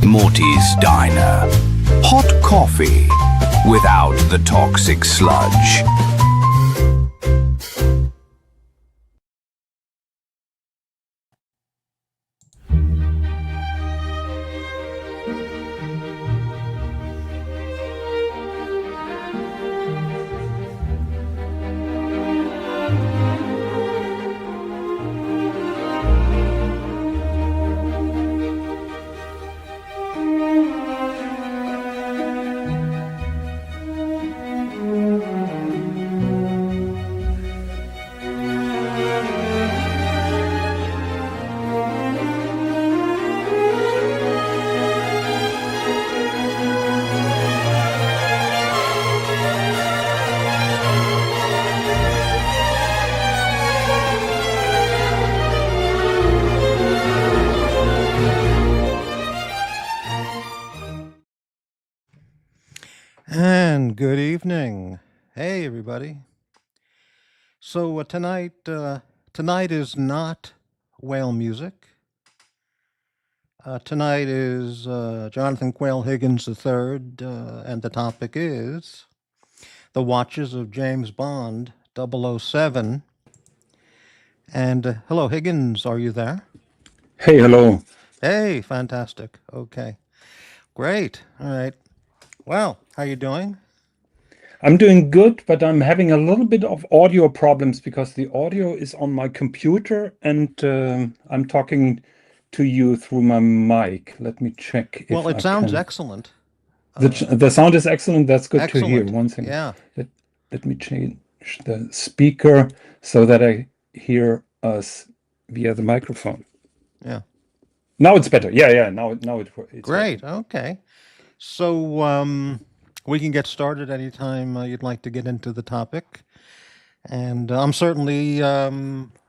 Morty's Diner. Hot coffee without the toxic sludge. And good evening. Hey, everybody. So tonight is not whale music. Tonight is Jonathan Quayle Higgins III, and the topic is the watches of James Bond 007. And hello, Higgins, are you there? Hey, hello. Hey, fantastic. Okay, great. All right. Well, how you doing? I'm doing good, but I'm having a little bit of audio problems because the audio is on my computer and I'm talking to you through my mic. Let me check if Well, it I sounds can. excellent. The sound is excellent. That's good to hear. Excellent. One thing. Yeah. Let me change the speaker so that I hear us via the microphone. Yeah. Now it's better. Yeah. Now it's Great. working. Okay. So we can get started anytime you'd like to get into the topic. And I'm certainly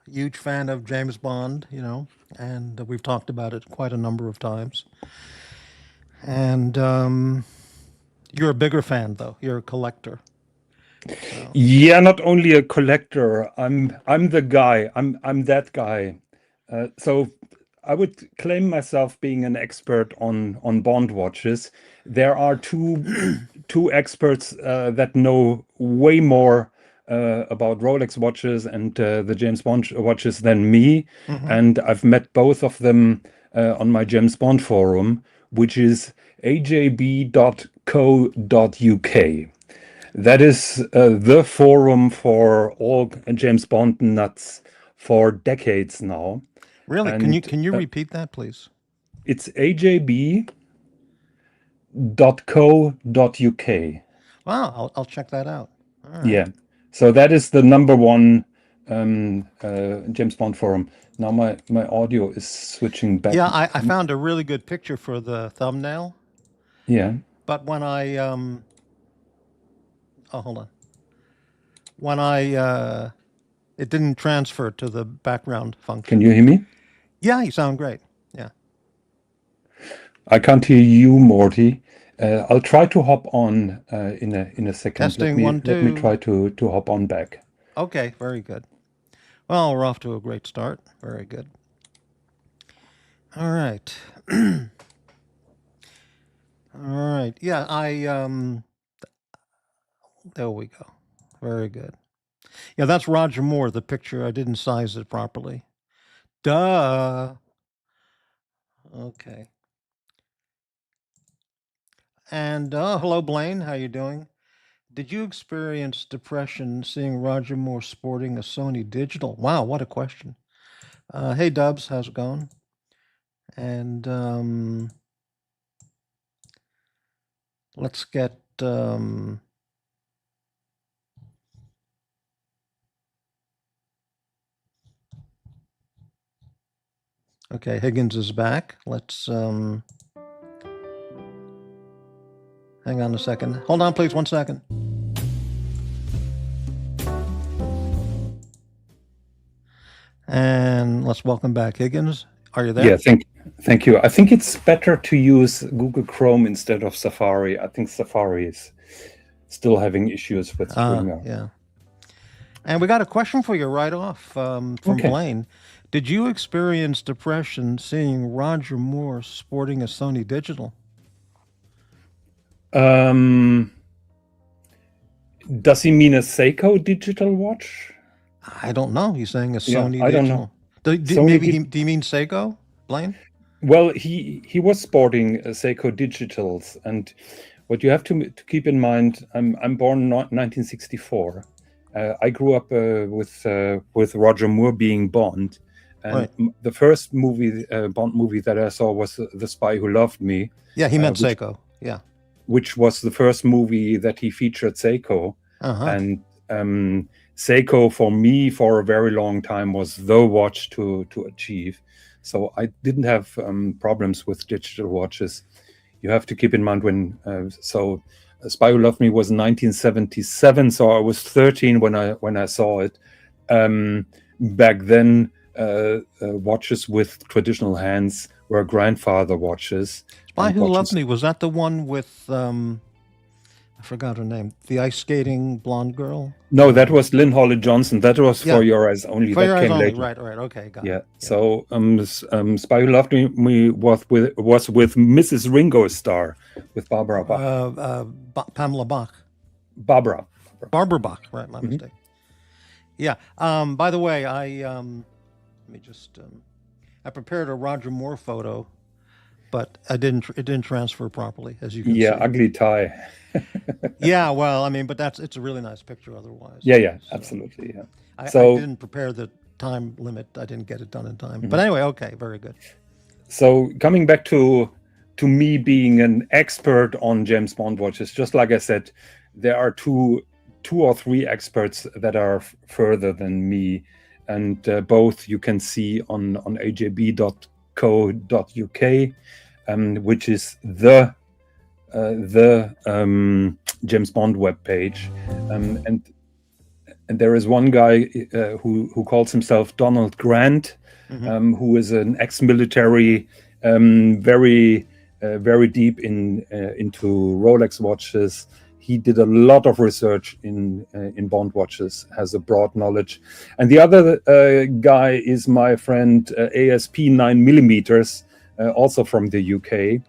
huge fan of James Bond, and we've talked about it quite a number of times. And you're a bigger fan, though. You're a collector. So. Yeah, not only a collector. I'm the guy. I'm that guy. So I would claim myself being an expert on Bond watches. There are two experts that know way more about Rolex watches and the James Bond watches than me, and I've met both of them on my James Bond forum, which is ajb.co.uk. That is the forum for all James Bond nuts for decades now. Really? And Can you repeat that, please? it's ajb.co.uk. Wow, I'll check that out. All right. Yeah. So that is the number one James Bond forum. Now my audio is switching back. Yeah, I found a really good picture for the thumbnail. Yeah. But when I hold on. When I it didn't transfer to the background function. Can you hear me? Yeah, you sound great. Yeah. I can't hear you, Morty. I'll try to hop on in a second. Testing, let me try to hop on back. Okay, very good. Well, we're off to a great start. Very good. All right. All right. Yeah, there we go. Very good. Yeah, that's Roger Moore, the picture. I didn't size it properly. Duh. Okay. And hello, Blaine. How you doing? Did you experience depression seeing Roger Moore sporting a Sony Digital? Wow, what a question. Hey, Dubs, how's it going? And let's get okay, Higgins is back. Let's hang on a second. Hold on, please, 1 second. And let's welcome back Higgins. Are you there? Yeah, thank you. I think it's better to use Google Chrome instead of Safari. I think Safari is still having issues with StreamYard. Yeah. And we got a question for you right off from Blaine. Did you experience depression seeing Roger Moore sporting a Sony Digital? Um, does he mean a Seiko digital watch? I don't know. He's saying a Yeah, Sony I don't know. Digital. Sony Do you mean Seiko, Blaine? Well, he was sporting Seiko digitals, and what you have to keep in mind, I'm born 1964. I grew up with Roger Moore being Bond, and Right. the first Bond movie that I saw was The Spy Who Loved Me. Yeah, he meant which, Seiko. Yeah. which was the first movie that he featured Seiko, Uh-huh. and Seiko for me for a very long time was the watch to achieve. So I didn't have problems with digital watches. You have to keep in mind when Spy Who Loved Me was 1977, so I was 13 when I saw it. Back then, watches with traditional hands were grandfather watches. Spy and Who watches- Loved Me, was that the one with I forgot her name. The ice skating blonde girl? No, that was Lynn Holly Johnson. That was Yeah. For Your Eyes Only. For that Your Eyes came Only. later. Right. Okay, got Yeah. it. So Spy Who Loved Me was with Mrs. Ringo Starr, with Barbara Bach. Pamela Bach. Barbara. Barbara Bach, right, my Mm-hmm. mistake. Yeah. By the way, let me just I prepared a Roger Moore photo, but it didn't transfer properly, as you can Yeah, see. ugly tie. Yeah, well, I mean, but it's a really nice picture otherwise. Yeah, So absolutely. Yeah. I So didn't prepare the time limit. I didn't get it done in time. Mm-hmm. But anyway, okay, very good. so coming back to me being an expert on James Bond watches, just like I said, there are two or three experts that are further than me, and both you can see on ajb.co.uk, which is the James Bond webpage, and there is one guy who calls himself Donald Grant, who is an ex-military, very deep into Rolex watches. He did a lot of research in Bond watches, has a broad knowledge. And the other guy is my friend ASP 9mm, also from the UK.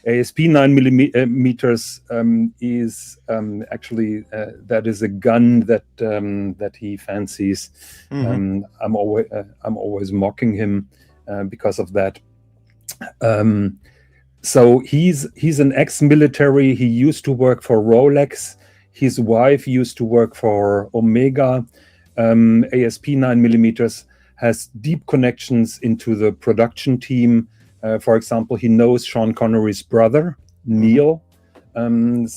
ASP 9mm is actually that is a gun that he fancies. I'm always mocking him because of that. So he's an ex-military. He used to work for Rolex. His wife used to work for Omega. ASP 9mm has deep connections into the production team. For example, he knows Sean Connery's brother, Neil. Much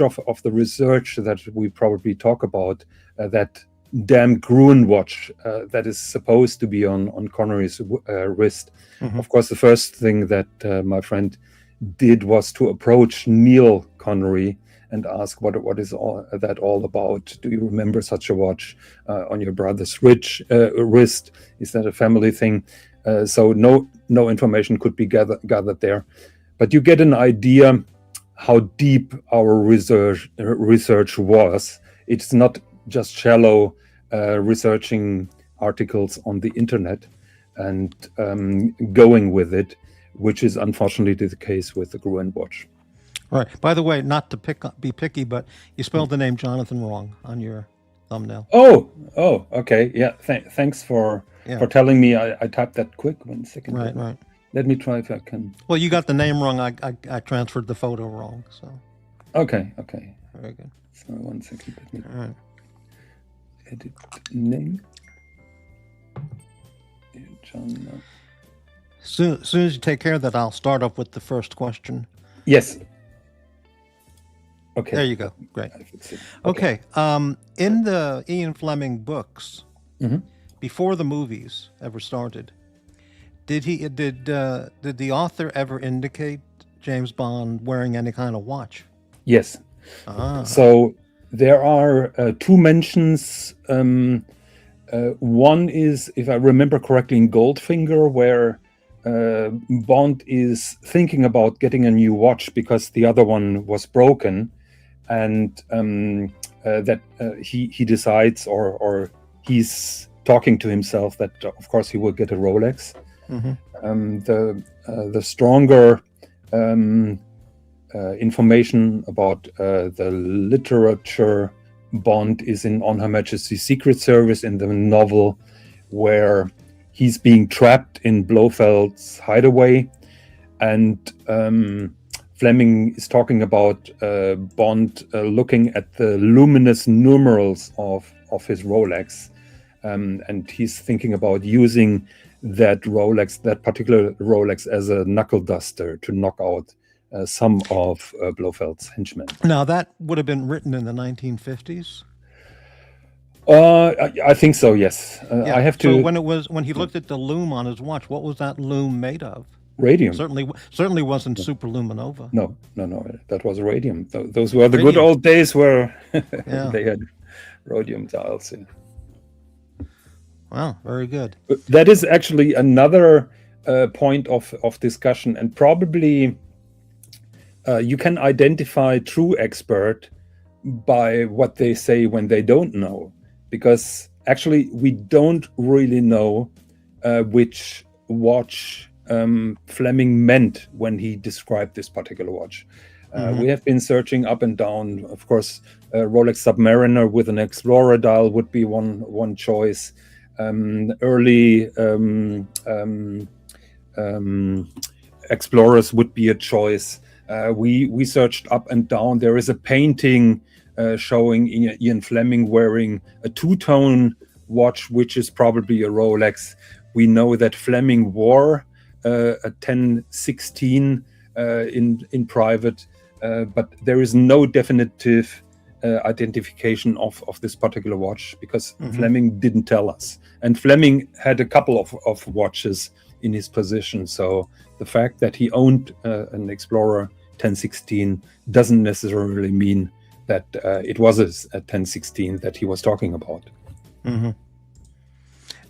of the research that we probably talk about, that damn Gruen watch that is supposed to be on Connery's wrist. Of course, the first thing that my friend did was to approach Neil Connery and ask what is that all about? Do you remember such a watch on your brother's wrist? Is that a family thing? So no information could be gathered there, but you get an idea how deep our research was. It's not just shallow researching articles on the internet and going with it, which is unfortunately the case with the Gruen watch. Right. By the way, not to be picky, but you spelled the name Jonathan wrong on your thumbnail. Oh, okay. Yeah. Thanks for Yeah. telling me. I typed that quick. 1 second. Right. Let me try if I can. Well, you got the name wrong. I transferred the photo wrong. So Okay. very good. So 1 second. Let me All right. edit name. John. Soon as you take care of that, I'll start off with the first question. Yes. Okay. There you go. Great. I fixed it. Okay. In the Ian Fleming books, before the movies ever started, did the author ever indicate James Bond wearing any kind of watch? Yes. So there are two mentions. One is, if I remember correctly, in Goldfinger, where Bond is thinking about getting a new watch because the other one was broken, and that he decides, or he's talking to himself that, of course, he will get a Rolex. The stronger information about the literature Bond is in On Her Majesty's Secret Service, in the novel where he's being trapped in Blofeld's hideaway, and Fleming is talking about Bond looking at the luminous numerals of his Rolex, and he's thinking about using that particular Rolex, as a knuckle duster to knock out some of Blofeld's henchmen. Now, that would have been written in the 1950s? I think so, yes. Yeah. I have So to... when he looked at the lume on his watch, what was that lume made of? Radium. Certainly wasn't superluminova. No, that was radium. Those were the good old days where they had rhodium dials. Yeah. Wow, very good. That is actually another point of discussion, and probably you can identify true expert by what they say when they don't know, because actually we don't really know which watch Fleming meant when he described this particular watch. We have been searching up and down. Of course, Rolex Submariner with an Explorer dial would be one choice. Early Explorers would be a choice. We searched up and down. There is a painting showing Ian Fleming wearing a two-tone watch, which is probably a Rolex. We know that Fleming wore a 1016 in private, but there is no definitive identification of this particular watch, because Fleming didn't tell us. And Fleming had a couple of watches in his possession, so the fact that he owned an Explorer 1016 doesn't necessarily mean that it was a 1016 that he was talking about.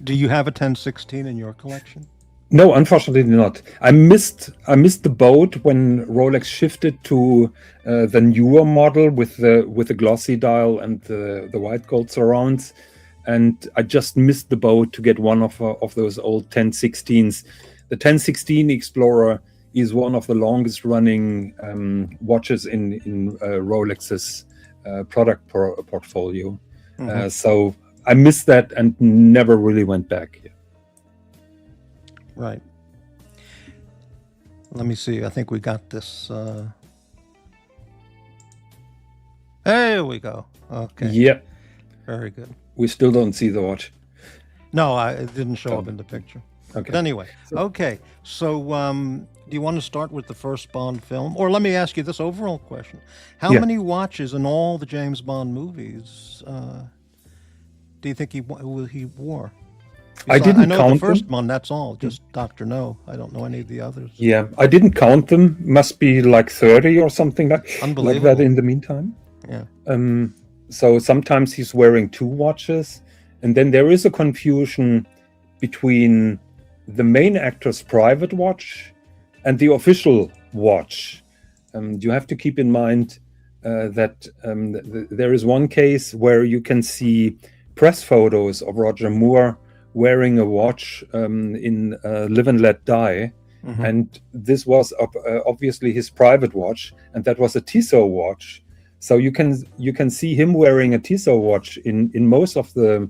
Do you have a 1016 in your collection? No, unfortunately not. I missed the boat when Rolex shifted to the newer model with the glossy dial and the white gold surrounds, and I just missed the boat to get one of those old 1016s. The 1016 Explorer is one of the longest running watches in Rolex's product portfolio. So I missed that and never really went back. Right. Let me see. I think we got this. There we go. Okay. Yep. Very good. We still don't see the watch. No, it didn't show up in the picture. Okay. But anyway, okay. So do you want to start with the first Bond film? Or let me ask you this overall question. How many watches in all the James Bond movies do you think he wore? I didn't know count the first them. one, that's all. Just Dr. No. I don't know any of the others. Yeah, I didn't count them. Must be like 30 or something like that in the meantime. Yeah. So sometimes he's wearing two watches, and then there is a confusion between the main actor's private watch and the official watch. You have to keep in mind that there is one case where you can see press photos of Roger Moore wearing a watch in Live and Let Die, and this was obviously his private watch, and that was a Tissot watch. So you can see him wearing a Tissot watch in most of the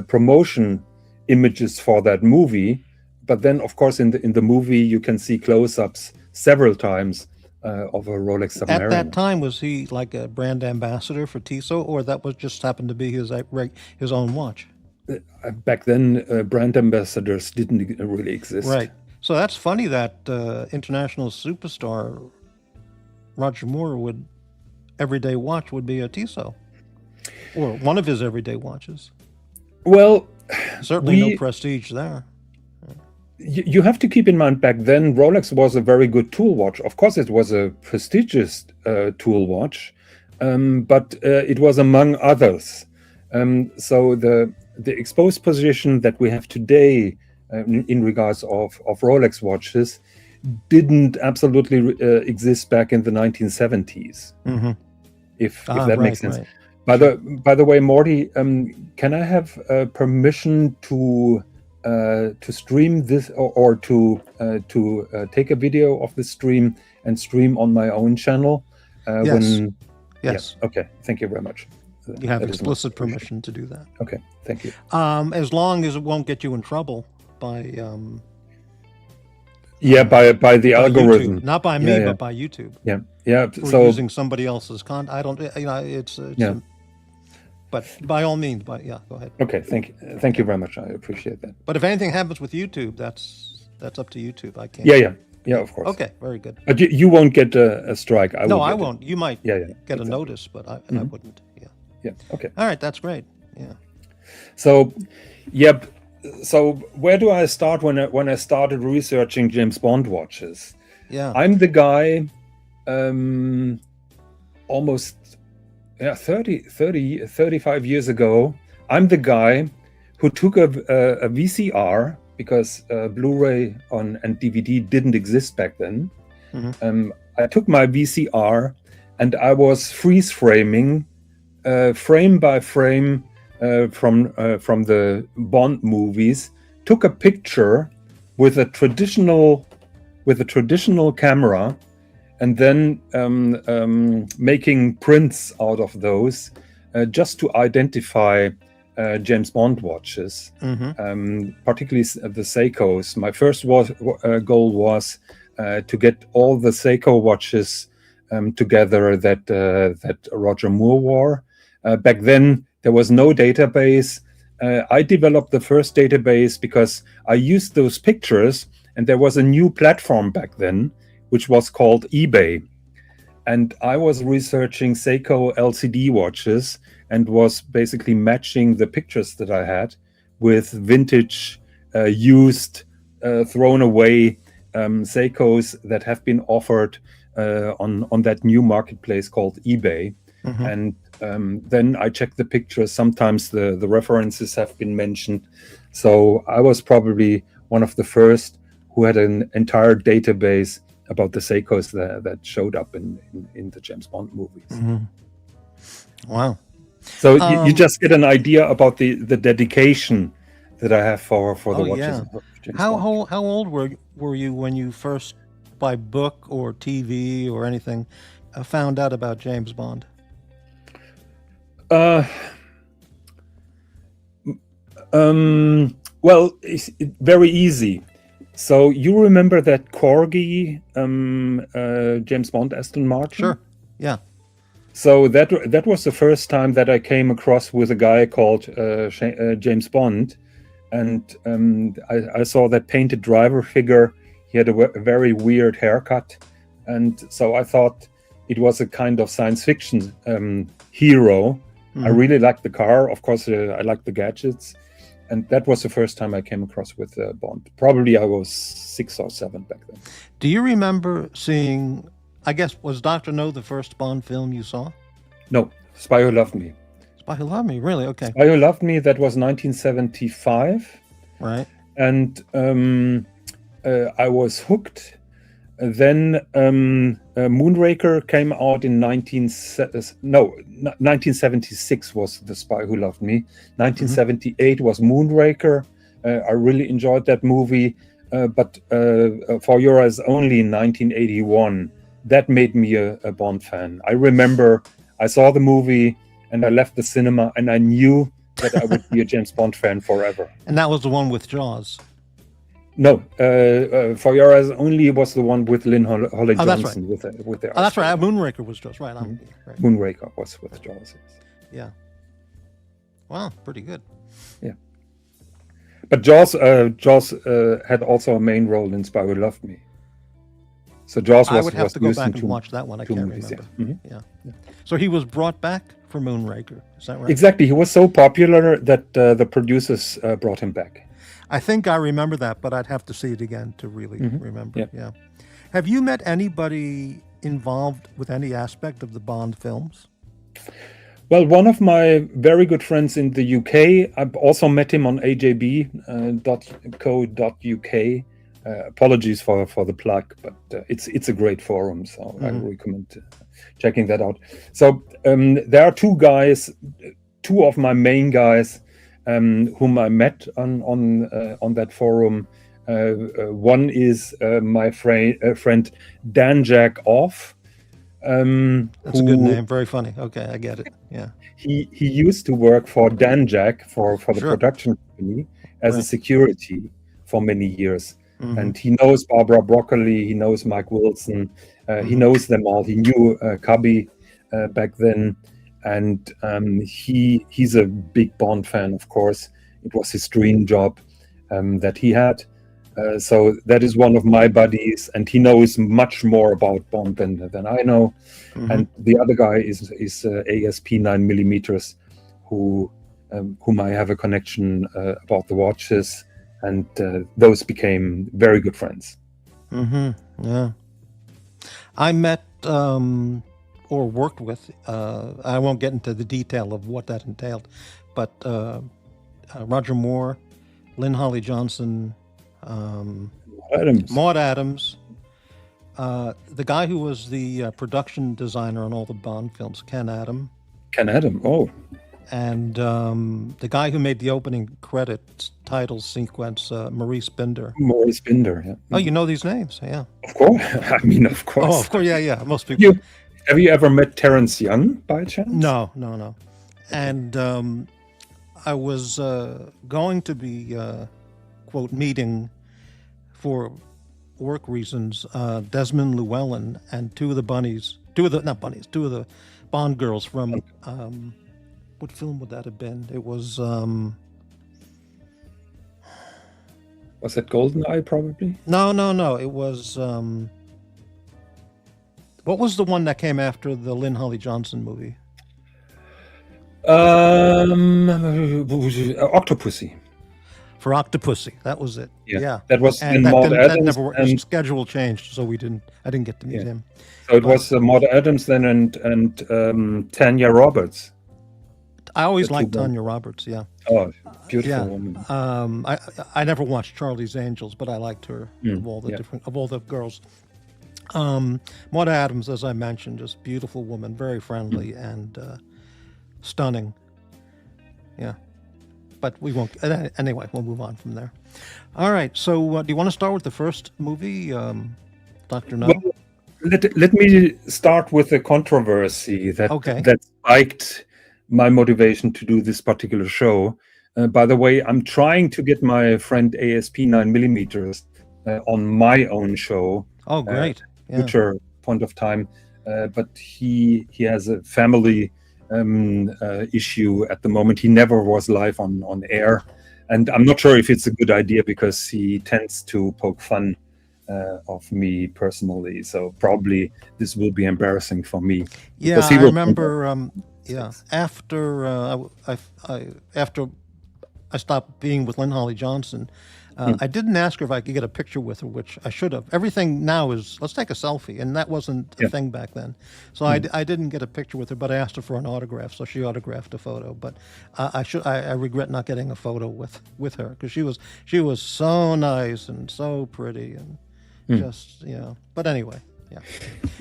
promotion images for that movie. But then, of course, in the movie, you can see close-ups several times of a Rolex Submariner. At that time, was he like a brand ambassador for Tissot, or that was just happened to be his own watch? Back then, brand ambassadors didn't really exist. Right. So that's funny that international superstar Roger Moore everyday watch would be a Tissot, or one of his everyday watches. Well, certainly no prestige there. You have to keep in mind, back then Rolex was a very good tool watch. Of course, it was a prestigious tool watch, but it was among others. So the exposed position that we have today in regards of Rolex watches didn't absolutely exist back in the 1970s. If that makes sense. By the way, Morty, can I have permission to stream this or to take a video of the stream and stream on my own channel? Yes. Yes. Yeah, okay. Thank you very much. You have That is explicit much permission to do that. Okay. Thank you. As long as it won't get you in trouble by by the by algorithm. YouTube. Not by me, but by YouTube. Yeah. Yeah. For So using somebody else's content. I don't. It's Yeah. But by all means, go ahead. okay. Thank you very much. I appreciate that. But if anything happens with YouTube, that's up to YouTube. I can't. Yeah. Of course. Okay. Very good. But you won't get a strike. No, will I get it. won't. You might Yeah. get a exactly. notice, but I wouldn't. Yeah. Yeah. Okay. All right. That's great. Yeah. So, yep. So where do I start when I started researching James Bond watches? Yeah. I'm the guy, almost 35 years ago. I'm the guy who took a VCR because Blu-ray and DVD didn't exist back then. I took my VCR and I was freeze framing, frame by frame, from the Bond movies. Took a picture with a traditional camera, and then making prints out of those just to identify James Bond watches, particularly the Seikos. My first goal was to get all the Seiko watches together that Roger Moore wore. Back then, there was no database. I developed the first database because I used those pictures, and there was a new platform back then, which was called eBay. And I was researching Seiko LCD watches and was basically matching the pictures that I had with vintage, used, thrown away Seikos that have been offered on that new marketplace called eBay. And then I checked the pictures. Sometimes the references have been mentioned. So I was probably one of the first who had an entire database about the Seikos that showed up in the James Bond movies. Wow. So you just get an idea about the dedication that I have for the watches. Yeah. Of James How Bond. old were you when you first, by book or TV or anything, found out about James Bond? Well, it's very easy. So you remember that Corgi James Bond Aston Martin? Sure. Yeah. So that was the first time that I came across with a guy called James Bond, and I saw that painted driver figure. He had a very weird haircut, and so I thought it was a kind of science fiction hero. I really liked the car. Of course, I liked the gadgets. And that was the first time I came across with Bond. Probably I was 6 or 7 back then. Do you remember seeing, I guess, was Dr. No the first Bond film you saw? No, Spy Who Loved Me. Spy Who Loved Me, really? Okay. Spy Who Loved Me, that was 1975. Right. And I was hooked. Then Moonraker came out in 1976 was The Spy Who Loved Me. 1978 was Moonraker. I really enjoyed that movie. But For Your Eyes Only in 1981, that made me a Bond fan. I remember I saw the movie and I left the cinema and I knew that I would be a James Bond fan forever. And that was the one with Jaws. No, For Your Eyes Only was the one with Lynn Holly Johnson. Right. with their That's right. Moonraker was Jaws. Right. Right. Moonraker was with Jaws. Yeah. Wow, pretty good. Yeah. But Jaws had also a main role in Spy Who Loved Me. So Jaws was I would have to go used back in and watch that one. I can't movies, remember. Yeah. So he was brought back for Moonraker. Is that right? Exactly. He was so popular that the producers brought him back. I think I remember that, but I'd have to see it again to really remember. Yep. Yeah. Have you met anybody involved with any aspect of the Bond films? Well, one of my very good friends in the UK, I've also met him on ajb.co.uk. Apologies for the plug, but it's a great forum, so I recommend checking that out. So there are two of my main guys whom I met on that forum. One is my friend Dan Jack Off. That's a good name. Very funny. Okay, I get it. Yeah. He used to work for Dan Jack for the production company as a security for many years. And he knows Barbara Broccoli, he knows Mike Wilson, he knows them all. He knew Cubby back then, and he's a big Bond fan, of course. It was his dream job that he had. So that is one of my buddies, and he knows much more about Bond than I know. And the other guy is ASP 9mm, whom I have a connection about the watches. And those became very good friends. Yeah. I met or worked with, I won't get into the detail of what that entailed, but Roger Moore, Lynn Holly Johnson, Maud Adams, the guy who was the production designer on all the Bond films, Ken Adam. Oh. And the guy who made the opening credits title sequence, Maurice Binder. Yeah. Oh, you know these names? Yeah. Of course. I mean, of course. Oh, of course. Yeah. Most people. Have you ever met Terence Young by chance? No. And I was going to be, quote, meeting for work reasons, Desmond Llewellyn and two of the Bond girls from, what film would that have been? It was... Was it GoldenEye, probably? No. It was... what was the one that came after the Lynn Holly Johnson movie? Octopussy. For Octopussy, that was it. Yeah. That was and Maud Adams. The schedule changed, so I didn't get to meet him. So it was Maud Adams then and Tanya Roberts. I always liked Tanya Roberts. Yeah. Oh, beautiful woman. I never watched Charlie's Angels, but I liked her of all the girls. Maud Adams, as I mentioned, just beautiful woman, very friendly and stunning. Yeah. But we won't. Anyway, we'll move on from there. All right. So, do you want to start with the first movie, Dr. No? Well, let me start with a controversy that spiked my motivation to do this particular show. By the way, I'm trying to get my friend ASP 9mm on my own show. Oh, great! Future point of time, but he has a family issue at the moment. He never was live on air, and I'm not sure if it's a good idea because he tends to poke fun of me personally. So probably this will be embarrassing for me. Yeah, I remember. After I stopped being with Lynn Holly Johnson, I didn't ask her if I could get a picture with her, which I should have. Everything now is, let's take a selfie, and that wasn't a thing back then. So I didn't get a picture with her, but I asked her for an autograph, so she autographed a photo. But I regret not getting a photo with her because she was so nice and so pretty and just, But anyway, yeah.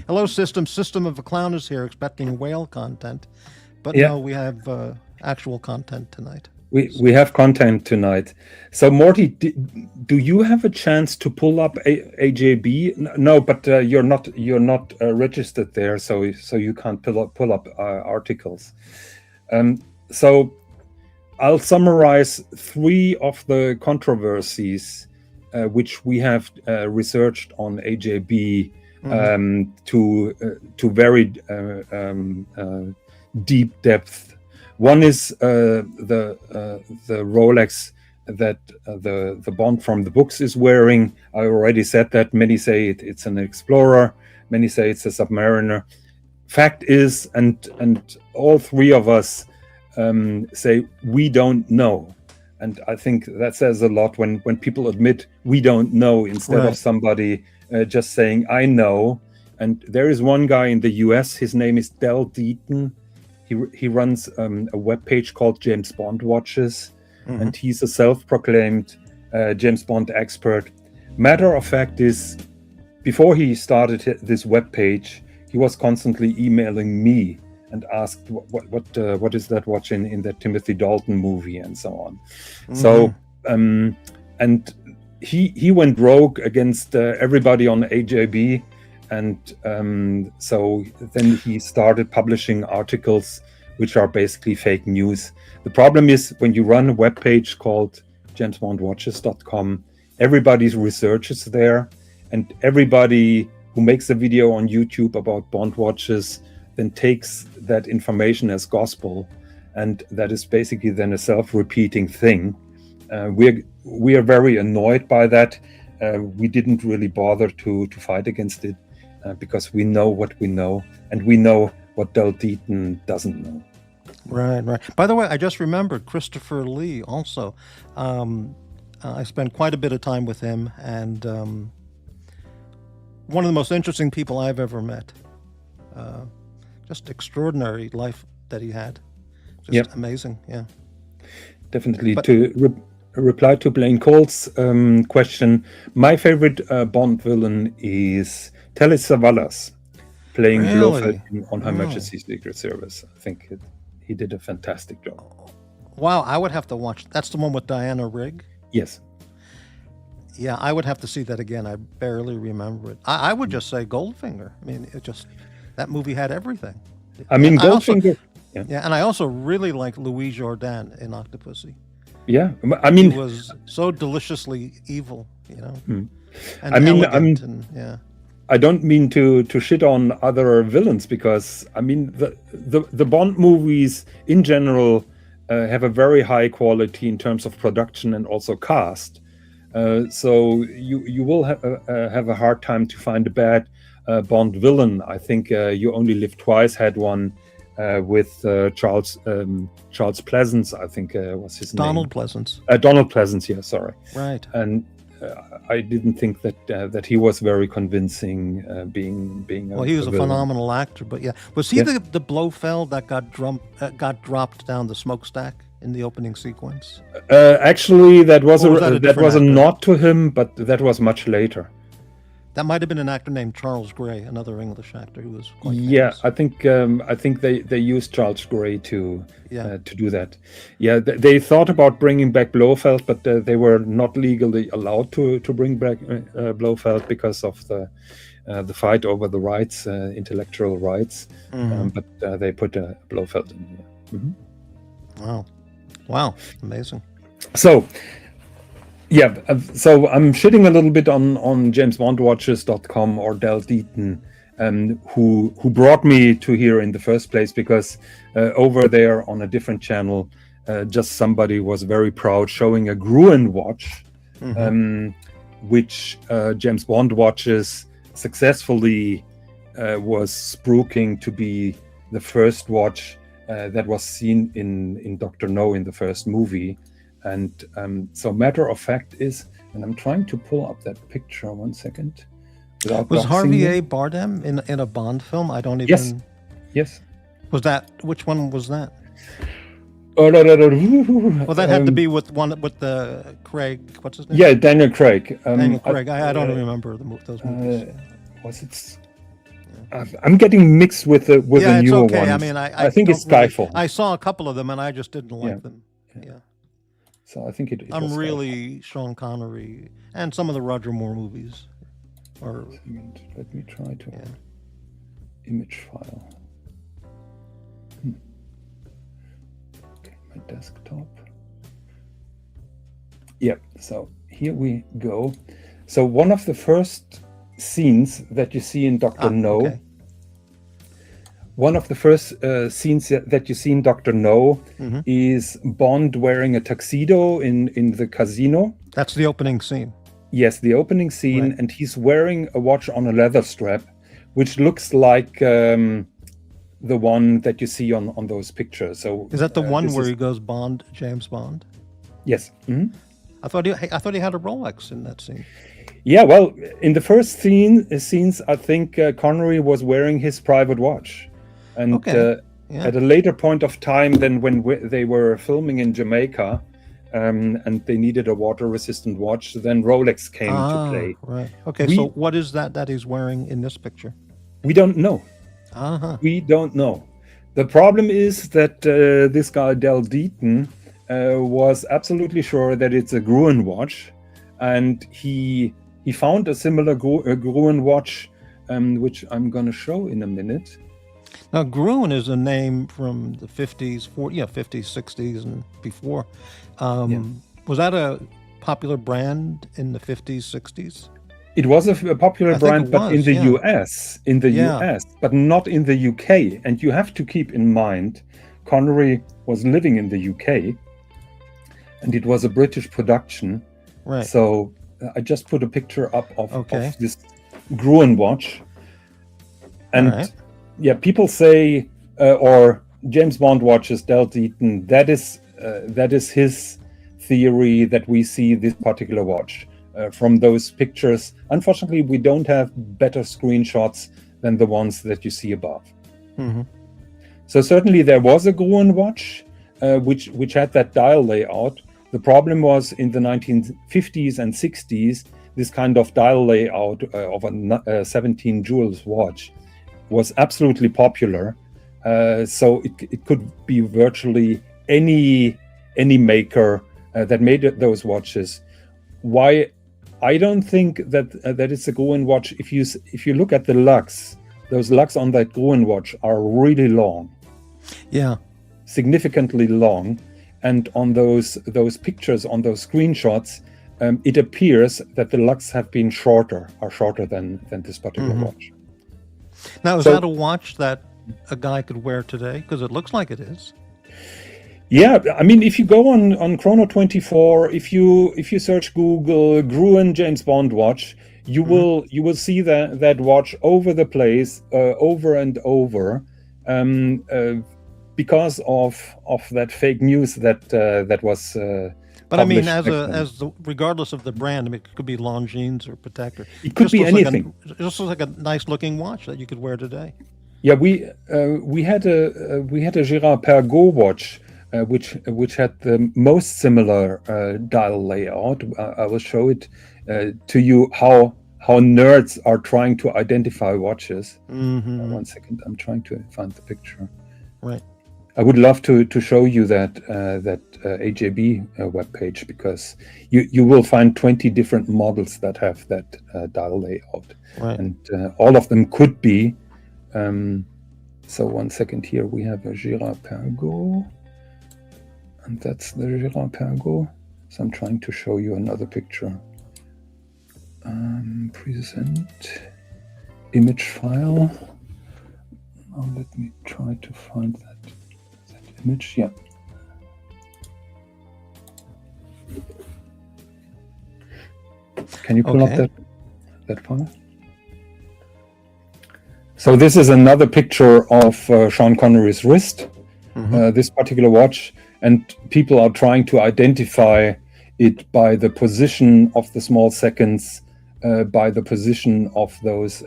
Hello, System. System of a Clown is here expecting whale content. But no, we have actual content tonight. We have content tonight. So Morty, do you have a chance to pull up AJB? No, but you're not registered there, so you can't pull up articles. So I'll summarize 3 of the controversies which we have researched on AJB to very deep depth. One is the Rolex that the Bond from the books is wearing. I already said that. Many say it's an Explorer. Many say it's a Submariner. Fact is, and all 3 of us say we don't know. And I think that says a lot when people admit we don't know instead of somebody just saying I know. And there is one guy in the US. His name is Del Deaton. He runs a webpage called James Bond Watches, and he's a self-proclaimed James Bond expert. Matter of fact is, before he started this web page, he was constantly emailing me and asked what is that watching in that Timothy Dalton movie and so on. So and he went rogue against everybody on AJB, and so then he started publishing articles which are basically fake news. The problem is when you run a web page called jamesbondwatches.com, everybody's research is there, and everybody who makes a video on YouTube about Bond watches then takes that information as gospel, and that is basically then a self-repeating thing. We are very annoyed by that. We didn't really bother to fight against it because we know what we know, and we know what Del Deaton doesn't know. Right. By the way, I just remembered Christopher Lee also. I spent quite a bit of time with him, and one of the most interesting people I've ever met. Just extraordinary life that he had. Just amazing, yeah. Definitely. To reply to Blaine Cole's question, my favorite Bond villain is Telly Savalas, playing Blofeld on Her Majesty's Secret Service. I think he did a fantastic job. Wow, I would have to watch. That's the one with Diana Rigg? Yes. Yeah, I would have to see that again. I barely remember it. I would just say Goldfinger. I mean, that movie had everything. I mean, Goldfinger. And I also really like Louis Jourdan in Octopussy. Yeah, I mean, he was so deliciously evil, And I mean, yeah. I don't mean to shit on other villains, because I mean the Bond movies in general have a very high quality in terms of production and also cast. So you will have a hard time to find a bad Bond villain. I think You Only Live Twice had one with Charles Pleasance, I think was his name. Donald Pleasance. Donald Pleasance, yeah, sorry. Right. And I didn't think that he was very convincing, being. Well, he was a phenomenal actor, but yeah, was he the Blofeld that got dropped down the smokestack in the opening sequence? Actually, that was a actor? nod to him, but that was much later. That might have been an actor named Charles Gray, another English actor who was quite famous. Yeah, I think they used Charles Gray to do that. Yeah, they thought about bringing back Blofeld, but they were not legally allowed to bring back Blofeld because of the fight over the rights, intellectual rights. But they put Blofeld in here. Mm-hmm. Wow, amazing. So. Yeah, so I'm shitting a little bit on jamesbondwatches.com or Del Deaton, who brought me to here in the first place, because over there on a different channel, just somebody was very proud showing a Gruen watch, which James Bond Watches successfully was spruiking to be the first watch that was seen in Dr. No in the first movie. And so matter of fact is, and I'm trying to pull up that picture 1 second. Was Harvey A. Bardem in a Bond film? I don't even... Yes. Was that... Which one was that? Well, that had to be with the Craig... What's his name? Yeah, Daniel Craig. Daniel Craig. I don't remember those movies. Was it... I'm getting mixed with the newer okay. ones. I mean, I think it's Skyfall. I saw a couple of them and I just didn't like them. Yeah. So I think it I'm really Sean Connery and some of the Roger Moore movies. Let me try to image file. Okay, my desktop. Yep. So here we go. So one of the first scenes that you see in Dr. No. Okay. One of the first scenes that you see in Dr. No is Bond wearing a tuxedo in the casino. That's the opening scene. Yes, the opening scene, right. And he's wearing a watch on a leather strap, which looks like the one that you see on those pictures. So is that the one where he goes Bond, James Bond? Yes. Mm-hmm. I thought he had a Rolex in that scene. Yeah, well, in the first scenes, I think Connery was wearing his private watch. And at a later point of time than when they were filming in Jamaica, and they needed a water-resistant watch. Then Rolex came to play. Right. Okay, We- so what is that he's wearing in this picture? We don't know. Uh-huh. We don't know. The problem is that this guy Del Deaton was absolutely sure that it's a Gruen watch, and he found a similar Gruen watch, which I'm going to show in a minute. Now, Gruen is a name from the 50s, 50s, 60s, and before. Was that a popular brand in the 50s, 60s? It was a popular I think brand, it but in was, the yeah. US, but not in the UK. And you have to keep in mind, Connery was living in the UK, and it was a British production. Right. So I just put a picture up of this Gruen watch. And All right. yeah, people say, or James Bond watches, Del Deaton, that is his theory that we see this particular watch. From those pictures, unfortunately, we don't have better screenshots than the ones that you see above. Mm-hmm. So certainly there was a Gruen watch, which had that dial layout. The problem was in the 1950s and 60s, this kind of dial layout of a 17 jewels watch was absolutely popular. So it could be virtually any maker that made those watches. Why? I don't think that it's a Gruen watch. If you look at the lugs, those lugs on that Gruen watch are really long. Yeah. Significantly long. And on those pictures, on those screenshots, it appears that the lugs have been shorter than this particular watch. Now, is that a watch that a guy could wear today? Because it looks like it is. Yeah, I mean, if you go on Chrono 24, if you search Google Gruen James Bond watch, you will see that watch over the place, over and over, because of that fake news that was. But I mean, published regardless of the brand, I mean, it could be Longines or Patek. It could be anything. It just looks like a nice looking watch that you could wear today. Yeah, we had a Girard Perregaux watch. Which had the most similar dial layout. I will show it to you how nerds are trying to identify watches. One second, I'm trying to find the picture. Right. I would love to show you that AJB webpage, because you will find 20 different models that have that dial layout, right. And all of them could be. So 1 second, here we have a Girard Perregaux. And that's the Girard Perregaux. So I'm trying to show you another picture. Present image file. Now let me try to find that image. Yeah. Can you pull up that file? So this is another picture of Sean Connery's wrist. This particular watch. And people are trying to identify it by the position of the small seconds, by the position of those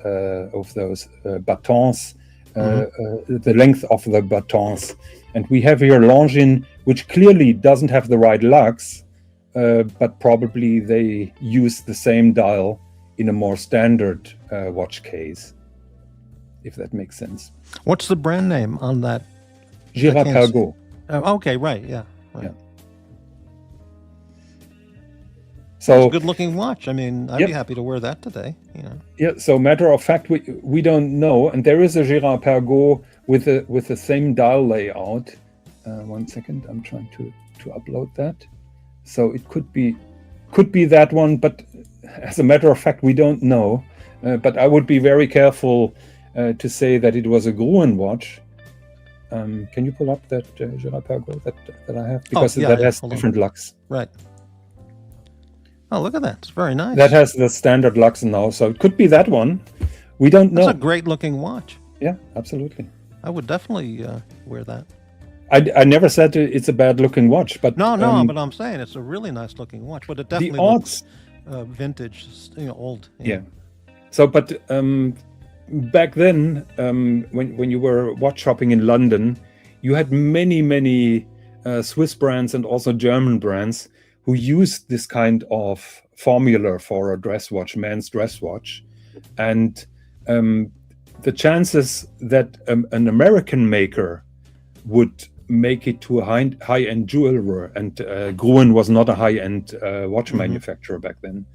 batons, the length of the batons. And we have here Longines, which clearly doesn't have the right lugs, but probably they use the same dial in a more standard watch case, if that makes sense. What's the brand name on that? Girard Perregaux. Okay, right, yeah. Right. Yeah. So it's a good looking watch. I mean, I'd be happy to wear that today. Yeah. So matter of fact, we don't know, and there is a Girard Perregaux with the same dial layout. 1 second, I'm trying to upload that. So it could be that one, but as a matter of fact, we don't know. But I would be very careful to say that it was a Gruen watch. Can you pull up that Girard Perregaux that I have? Because that has different lugs. Right. Oh, look at that. It's very nice. That has the standard lugs now. So it could be that one. We don't know. It's a great looking watch. Yeah, absolutely. I would definitely wear that. I never said it's a bad looking watch. But No, but I'm saying it's a really nice looking watch. But it definitely looks vintage, old. Yeah. So, but back then, when you were watch shopping in London, you had many Swiss brands and also German brands who use this kind of formula for a dress watch, man's dress watch. And the chances that an American maker would make it to a high-end jeweler, and Gruen was not a high-end watch manufacturer back then,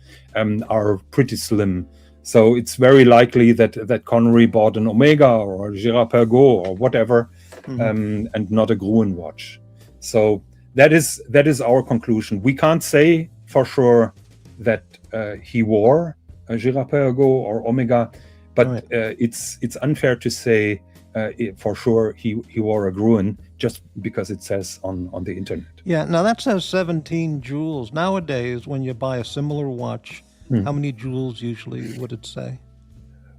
are pretty slim. So it's very likely that Connery bought an Omega or a Girard-Perregaux or whatever, and not a Gruen watch. So that is our conclusion. We can't say for sure that he wore a Girard-Perregaux or Omega, but it's unfair to say for sure he wore a Gruen just because it says on the internet. Yeah, now that says 17 jewels. Nowadays, when you buy a similar watch, how many jewels usually would it say?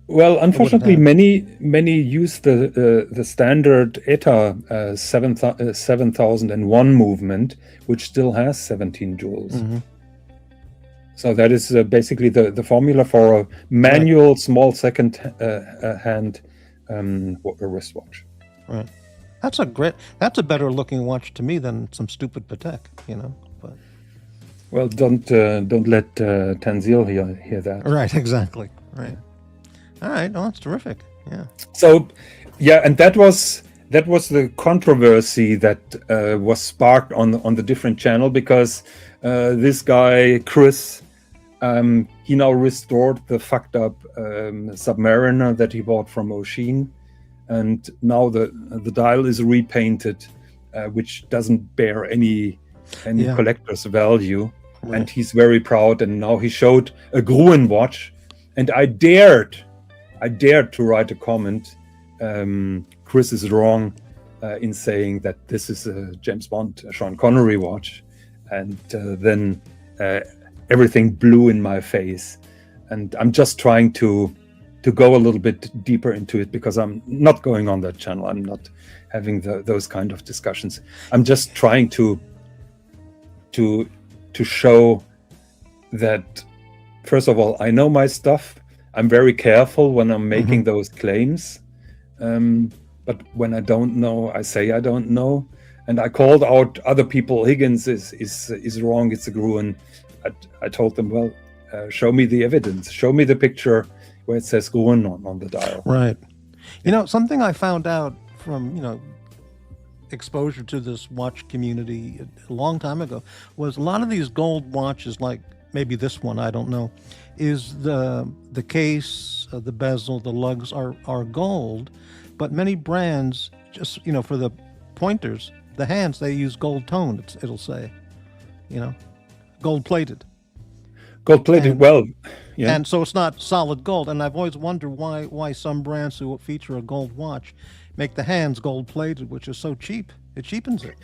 Well, unfortunately, many use the standard ETA 7001 movement, which still has 17 jewels. So that is basically the formula for a manual small second hand wristwatch. Right. That's a better looking watch to me than some stupid Patek, you know. But well, don't let Tanzil hear that. Right, exactly. Right. All right. No, that's terrific. Yeah. So, yeah, and that was the controversy that was sparked on the different channel, because this guy Chris, he now restored the fucked up Submariner that he bought from Ocean, and now the dial is repainted, which doesn't bear any collector's value. Right. And he's very proud. And now he showed a Gruen watch, and I dared to write a comment. Chris is wrong in saying that this is a James Bond, a Sean Connery watch, and then everything blew in my face. And I'm just trying to go a little bit deeper into it, because I'm not going on that channel. I'm not having those kind of discussions. I'm just trying to show that, first of all, I know my stuff. I'm very careful when I'm making those claims. But when I don't know, I say I don't know. And I called out other people. Higgins is wrong. It's a Gruen. I told them, well, show me the evidence. Show me the picture where it says Gruen on the dial. Right. You know, something I found out from, you know, exposure to this watch community a long time ago was a lot of these gold watches, like maybe this one, I don't know, is the case, the bezel, the lugs are gold, but many brands just, you know, for the pointers, the hands, they use gold tone. It'll say, you know, gold plated. Gold plated, well, yeah. And so it's not solid gold. And I've always wondered why some brands who feature a gold watch make the hands gold plated, which is so cheap. It cheapens it.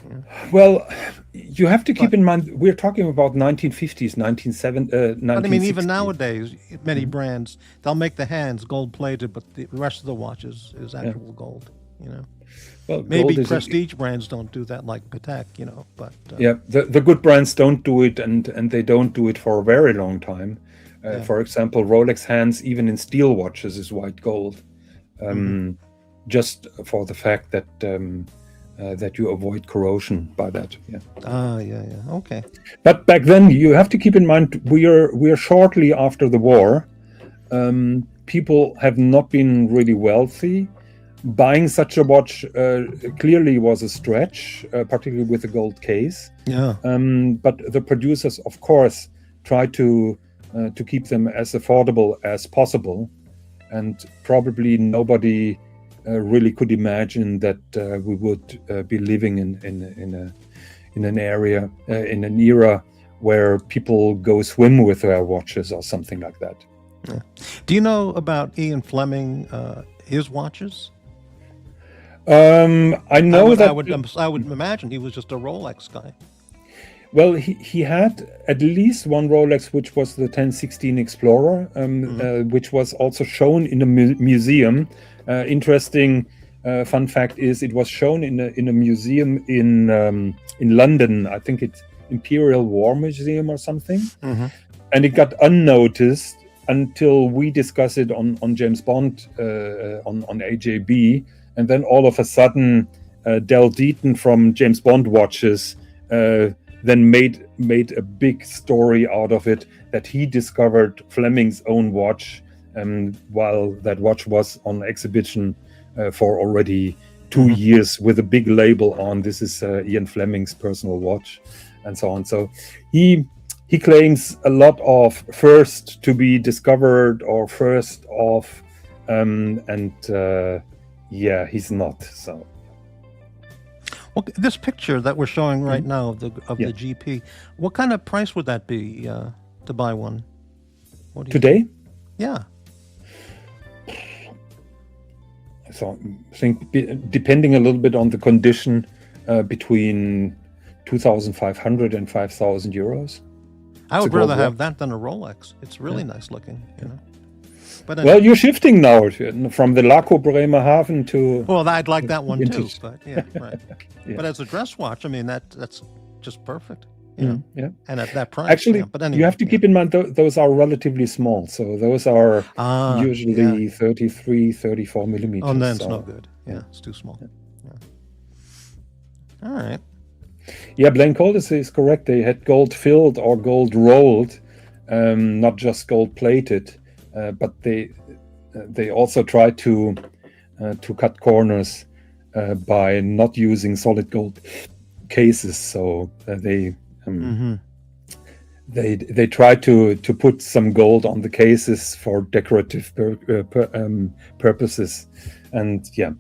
Yeah. Well, you have to keep in mind, we're talking about 1950s, 1960s. But I mean, even nowadays, many brands, they'll make the hands gold plated, but the rest of the watch is actual gold, you know. Well, maybe prestige brands don't do that, like Patek, you know, but yeah, the good brands don't do it, and they don't do it for a very long time. For example, Rolex hands, even in steel watches, is white gold, just for the fact that that you avoid corrosion by that. Yeah. Okay. But back then, you have to keep in mind, we are shortly after the war. People have not been really wealthy. Buying such a watch clearly was a stretch, particularly with a gold case. Yeah. But the producers, of course, try to keep them as affordable as possible, and probably nobody really could imagine that we would be living in an area, in an era where people go swim with their watches or something like that. Yeah. Do you know about Ian Fleming, his watches? I know that I would imagine he was just a Rolex guy. Well, he had at least one Rolex, which was the 1016 Explorer, which was also shown in a museum. Interesting fun fact is it was shown in a museum in London. I think it's Imperial War Museum or something, and it got unnoticed until we discussed it on James Bond on AJB. And then all of a sudden, Del Deaton from James Bond watches then made a big story out of it, that he discovered Fleming's own watch while that watch was on exhibition for already 2 years with a big label on, this is Ian Fleming's personal watch, and so on. So he claims a lot of first to be discovered or first of, he's not. So, well, this picture that we're showing right now of the GP, what kind of price would that be to buy one? What do you today? Yeah. So I think depending a little bit on the condition, between 2,500 and 5,000 euros. I would rather have that than a Rolex. It's really nice looking, you know. But well, you're shifting now from the Laco Bremerhaven to. Well, I'd like that one vintage. too. But yeah, right. Yeah. But as a dress watch, I mean that's just perfect. You know? Yeah. And at that price. Actually, but anyway, you have to keep in mind those are relatively small. So those are usually 33, 34 millimeters. Oh, then it's no good. Yeah, it's too small. Yeah. All right. Yeah, Blaine Coldis is correct. They had gold filled or gold rolled, not just gold plated, but they also tried to cut corners by not using solid gold cases. So they tried to put some gold on the cases for decorative purposes, and yeah.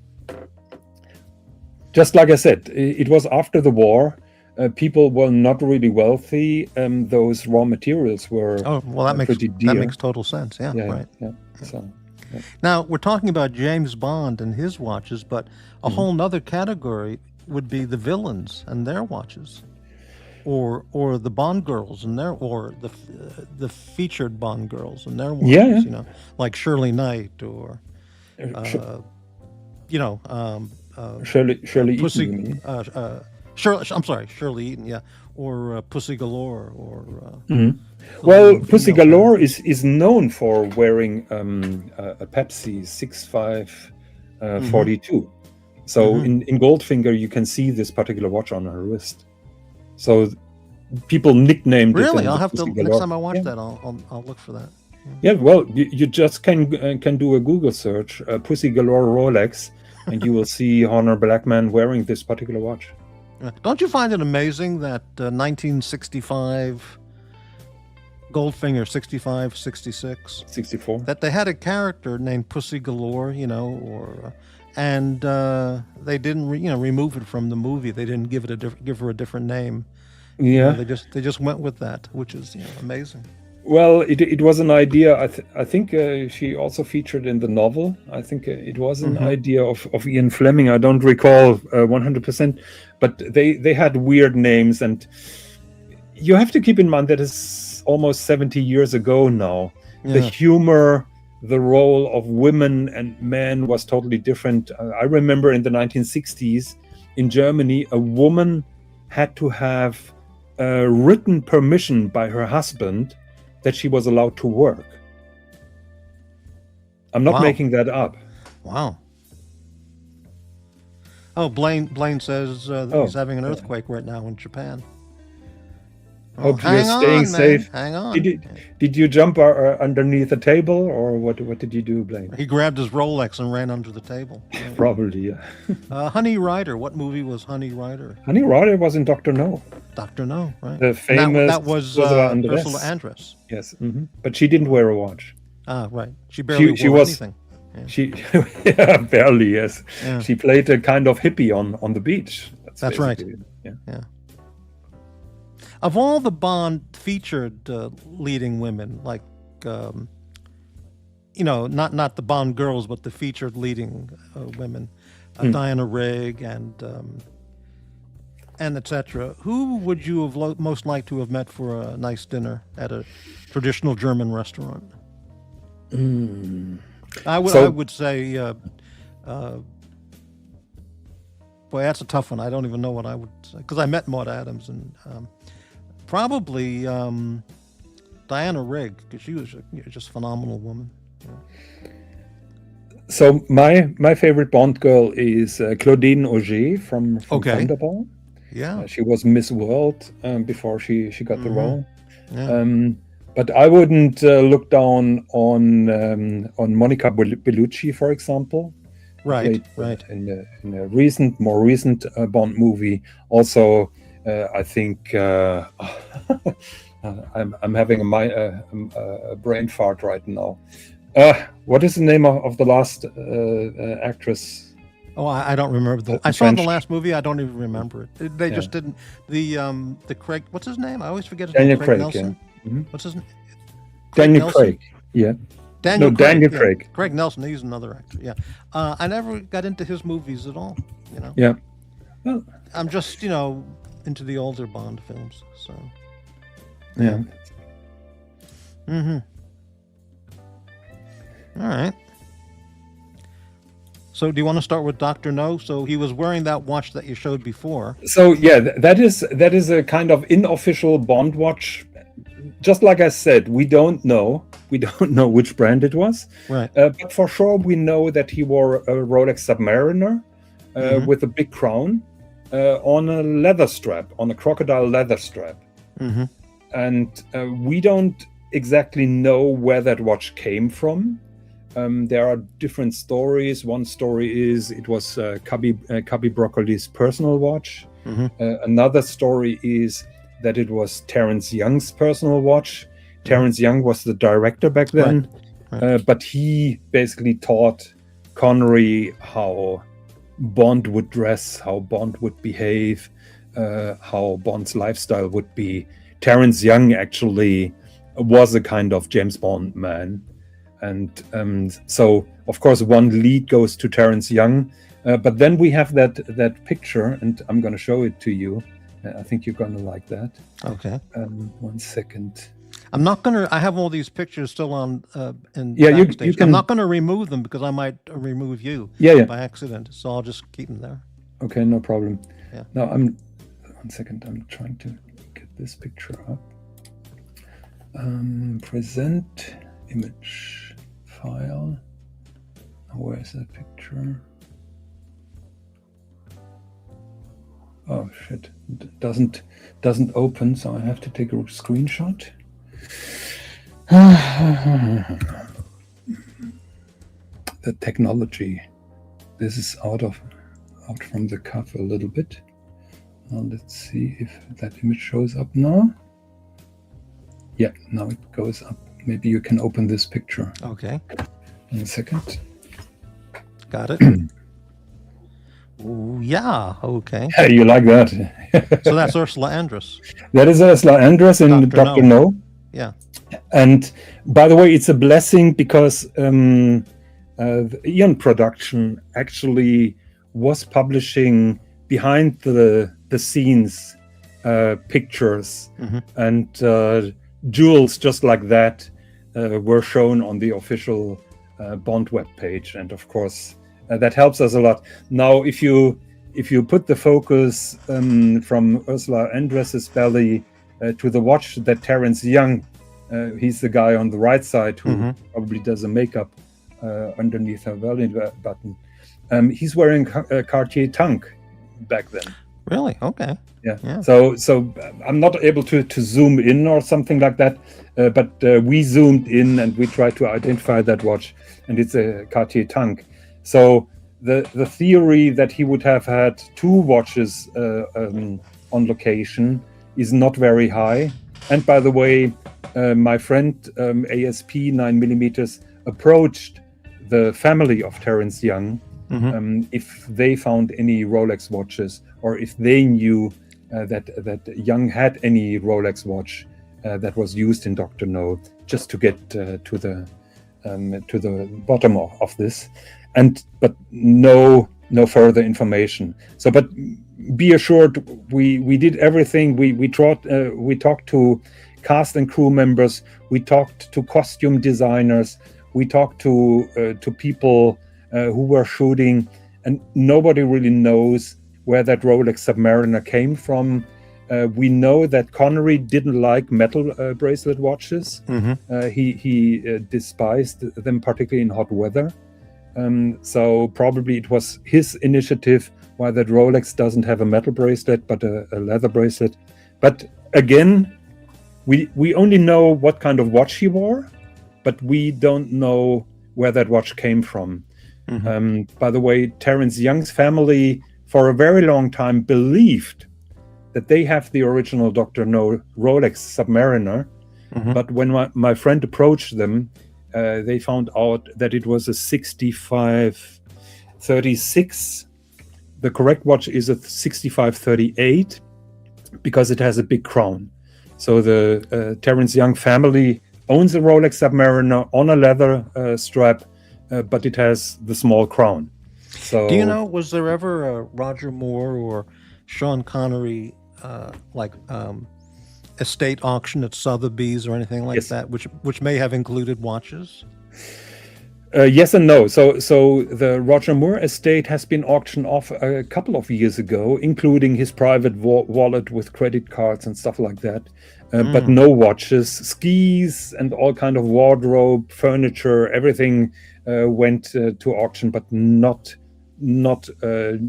Just like I said, it was after the war. People were not really wealthy. Those raw materials were pretty dear. That makes total sense. Yeah, right. Yeah. So, yeah. Now we're talking about James Bond and his watches, but a whole nother category would be the villains and their watches, or the Bond girls and their, or the featured Bond girls and their watches. Yeah. You know, like Shirley Knight or Shirley Pussy. Eaton. Shirley Eaton. Yeah, or Pussy Galore, or. Well, Pussy Galore is known for wearing a Pepsi 6542. So in Goldfinger, you can see this particular watch on her wrist. So people nicknamed it. Really, I'll have to next time I watch that. I'll look for that. Yeah, well, you just can do a Google search, Pussy Galore Rolex, and you will see Honor Blackman wearing this particular watch. Don't you find it amazing that 1965 Goldfinger, 65, 66, 64, that they had a character named Pussy Galore, you know, or and they didn't remove it from the movie. They didn't give her a different name. Yeah, they just went with that, which is amazing. Well, it was an idea. I think she also featured in the novel. I think it was an idea of Ian Fleming. I don't recall 100%, but they had weird names, and you have to keep in mind that it's almost 70 years ago now. Yeah. The humor, the role of women and men was totally different. I remember in the 1960s in Germany, a woman had to have written permission by her husband that she was allowed to work. I'm not making that up. Wow. Oh, Blaine says he's having an earthquake right now in Japan. Hope you're staying safe. Hang on. Did you jump underneath a table, or what did you do, Blaine? He grabbed his Rolex and ran under the table. Probably, yeah. Honey Rider. What movie was Honey Rider? Honey Rider was in Dr. No. Dr. No, right. The famous that was Ursula Andress. Yes, but she didn't wear a watch. Ah, right. She barely wore anything. Yeah. She barely, yes. Yeah. She played a kind of hippie on the beach. That's right. Yeah. Of all the Bond featured leading women, like not the Bond girls, but the featured leading women, Diana Rigg and etc. Who would you have most liked to have met for a nice dinner at a traditional German restaurant? I would say, boy, that's a tough one. I don't even know what I would say, because I met Maud Adams, and probably Diana Rigg, because she was just a phenomenal woman. So my favorite Bond girl is Claudine Auger from Okay. Thunderball. Yeah. She was Miss World before she got the role. Yeah. But I wouldn't look down on Monica Bellucci, for example. Right. Played Right. in a more recent Bond movie. Also, I think I'm having a brain fart right now. What is the name of the last actress? Oh, I don't remember The I saw the French- last movie. I don't even remember it. They Yeah. just didn't. The Craig. What's his name? I always forget his Daniel name. Craig, Nelson. yeah. Mhm. What's his name? Daniel Nelson? Craig. Yeah. Daniel No, Craig. Daniel yeah. Craig. Craig Nelson. He's another actor. Yeah. I never got into his movies at all. You know. Yeah. Well, I'm just into the older Bond films. So. yeah. Mm-hmm. All right. So, do you want to start with Dr. No? So he was wearing that watch that you showed before. So yeah, that is a kind of unofficial Bond watch. Just like I said, we don't know which brand it was, Right. but for sure we know that he wore a Rolex Submariner with a big crown on a leather strap, on a crocodile leather strap, Mm-hmm. and we don't exactly know where that watch came from. There are different stories. One story is it was Cubby Broccoli's personal watch. Mm-hmm. Another story is that it was Terence Young's personal watch. Terence Young was the director back then, Right. but he basically taught Connery how Bond would dress, how Bond would behave, how Bond's lifestyle would be. Terence Young actually was a kind of James Bond man. And so, of course, one lead goes to Terence Young. But then we have that picture, and I'm going to show it to you. I think you're going to like that. Okay. 1 second. I'm not gonna. I have all these pictures still on. In Yeah, you backstage. can- I'm not gonna remove them because I might remove you. Yeah. By accident. So I'll just keep them there. Okay, no problem. Yeah. No, 1 second. I'm trying to get this picture up. Present image file. Where is that picture? Oh shit! It doesn't open, so I have to take a screenshot. The technology. This is out from the cuff a little bit. Now let's see if that image shows up now. Yeah, now it goes up. Maybe you can open this picture. Okay. In a second. Got it. Ooh, yeah. Okay. Hey, you like that? So that's Ursula Andress. That is Ursula Andress in Dr. Dr. No. No. Yeah. And by the way, it's a blessing because the Eon production actually was publishing behind the scenes pictures, and jewels just like that were shown on the official Bond webpage, and of course that helps us a lot. Now, if you put the focus from Ursula Andress's belly to the watch that Terence Young, he's the guy on the right side who probably does the makeup underneath her belly button. He's wearing a Cartier tank back then. Really? Okay. Yeah. So I'm not able to zoom in or something like that, but we zoomed in and we tried to identify that watch, and it's a Cartier tank. So the theory that he would have had two watches on location is not very high. And by the way, my friend ASP 9mm approached the family of Terence Young if they found any Rolex watches, or if they knew that Young had any Rolex watch that was used in Dr. No, just to get to the bottom of this, but no further information. So, but be assured, we did everything. We talked to cast and crew members. We talked to costume designers. We talked to people who were shooting, and nobody really knows where that Rolex Submariner came from. We know that Connery didn't like metal bracelet watches. He despised them, particularly in hot weather. So probably it was his initiative why that Rolex doesn't have a metal bracelet but a leather bracelet. But again, we only know what kind of watch he wore, but we don't know where that watch came from. By the way, Terence Young's family for a very long time believed that they have the original Dr. No Rolex Submariner. But when my friend approached them, they found out that it was a 6536. The correct watch is a 6538 because it has a big crown. So the Terence Young family owns a Rolex Submariner on a leather strap, but it has the small crown. So, do you know, was there ever a Roger Moore or Sean Connery estate auction at Sotheby's or anything like that, which may have included watches? Yes and no. So the Roger Moore estate has been auctioned off a couple of years ago, including his private wallet with credit cards and stuff like that. But no watches, skis, and all kind of wardrobe, furniture, everything went to auction, but not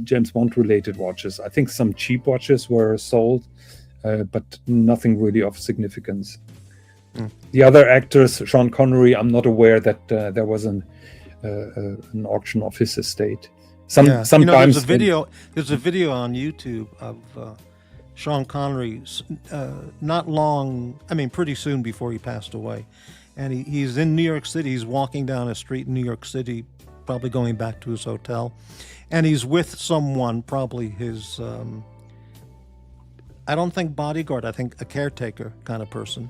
James Bond related watches. I think some cheap watches were sold, but nothing really of significance. The other actors, Sean Connery, I'm not aware that there was an auction of his estate. Sometimes there's a video on YouTube of Sean Connery, pretty soon before he passed away, and he's in New York City. He's walking down a street in New York City, probably going back to his hotel, and he's with someone, probably his I don't think bodyguard, I think a caretaker kind of person.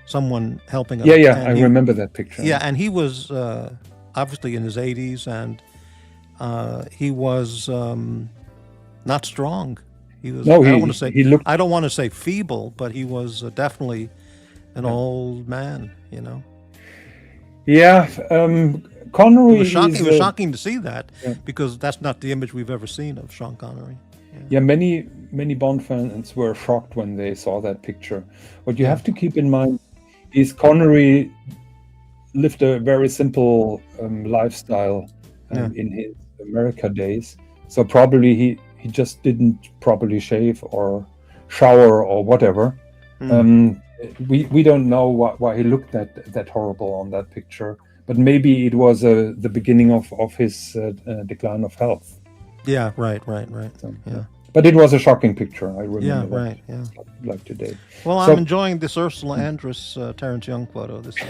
Someone helping him. I remember that picture. Yeah, and he was obviously in his 80s, and he was not strong. He was. I don't want to say feeble, but he was definitely an old man. Yeah, Connery. It was shocking to see that, because that's not the image we've ever seen of Sean Connery. Yeah, many Bond fans were shocked when they saw that picture. What you have to keep in mind is Connery lived a very simple lifestyle in his America days. So probably he just didn't properly shave or shower or whatever. We don't know why he looked that horrible on that picture, but maybe it was the beginning of his decline of health. Yeah, right. So, but it was a shocking picture. I remember. Yeah, right. Yeah, like today. Well, I'm enjoying this Ursula Andress Terence Young photo. This is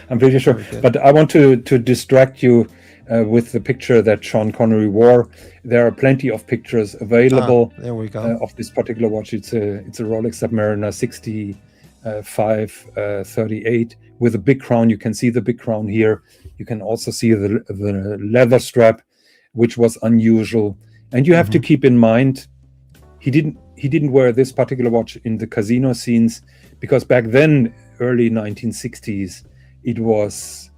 I'm pretty sure. But I want to distract you with the picture that Sean Connery wore. There are plenty of pictures available. There we go. Of this particular watch. It's a Rolex Submariner 6538 with a big crown. You can see the big crown here. You can also see the leather strap, which was unusual. And you have to keep in mind, he didn't wear this particular watch in the casino scenes, because back then, early 1960s, it was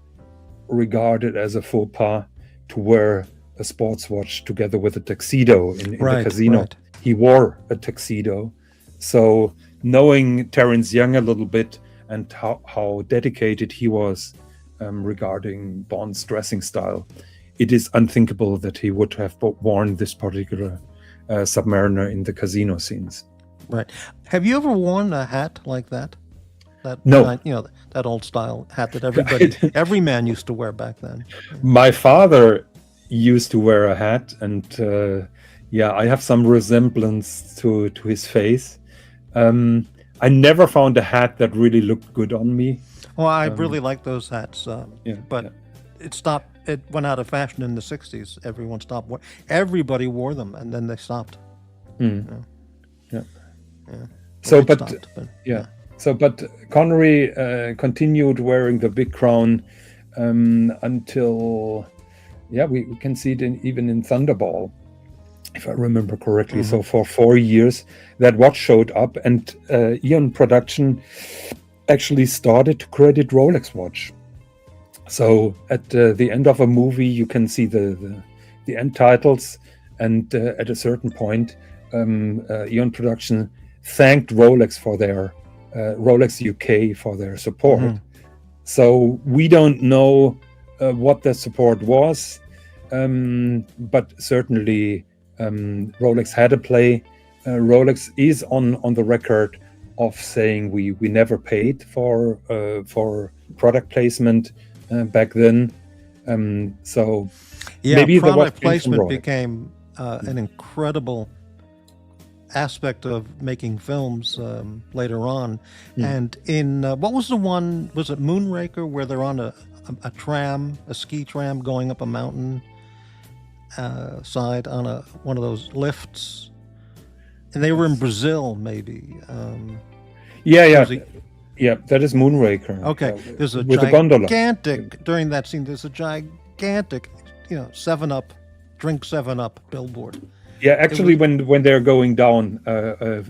regarded as a faux pas to wear a sports watch together with a tuxedo in the casino. Right. He wore a tuxedo. So knowing Terence Young a little bit and how dedicated he was regarding Bond's dressing style, it is unthinkable that he would have worn this particular Submariner in the casino scenes. Right. Have you ever worn a hat like that? No. That old style hat that every man used to wear back then. My father used to wear a hat, and I have some resemblance to his face. I never found a hat that really looked good on me. Well, I really like those hats, but it stopped. It went out of fashion in the 60s. Everyone stopped. Everybody wore them, and then they stopped. But Connery continued wearing the big crown until, we can see it even in Thunderball, if I remember correctly. So for 4 years, that watch showed up, and Eon Production actually started to credit Rolex watch. So at the end of a movie, you can see the end titles, and at a certain point, Eon Production thanked Rolex for their Rolex UK for their support. So we don't know what the support was, but certainly Rolex had a play. Rolex is on the record of saying we never paid for product placement back then. So Yeah, maybe there was product from placement Rolex. became an incredible aspect of making films later on. And in what was the one? Was it Moonraker, where they're on a tram, a ski tram, going up a mountain side on one of those lifts? And they were in Brazil, maybe. Yeah, was a- yeah. That is Moonraker. Okay, there's a with a gondola. gigantic during that scene. There's a gigantic, 7-Up, drink 7-Up billboard. Yeah, actually, when they're going down,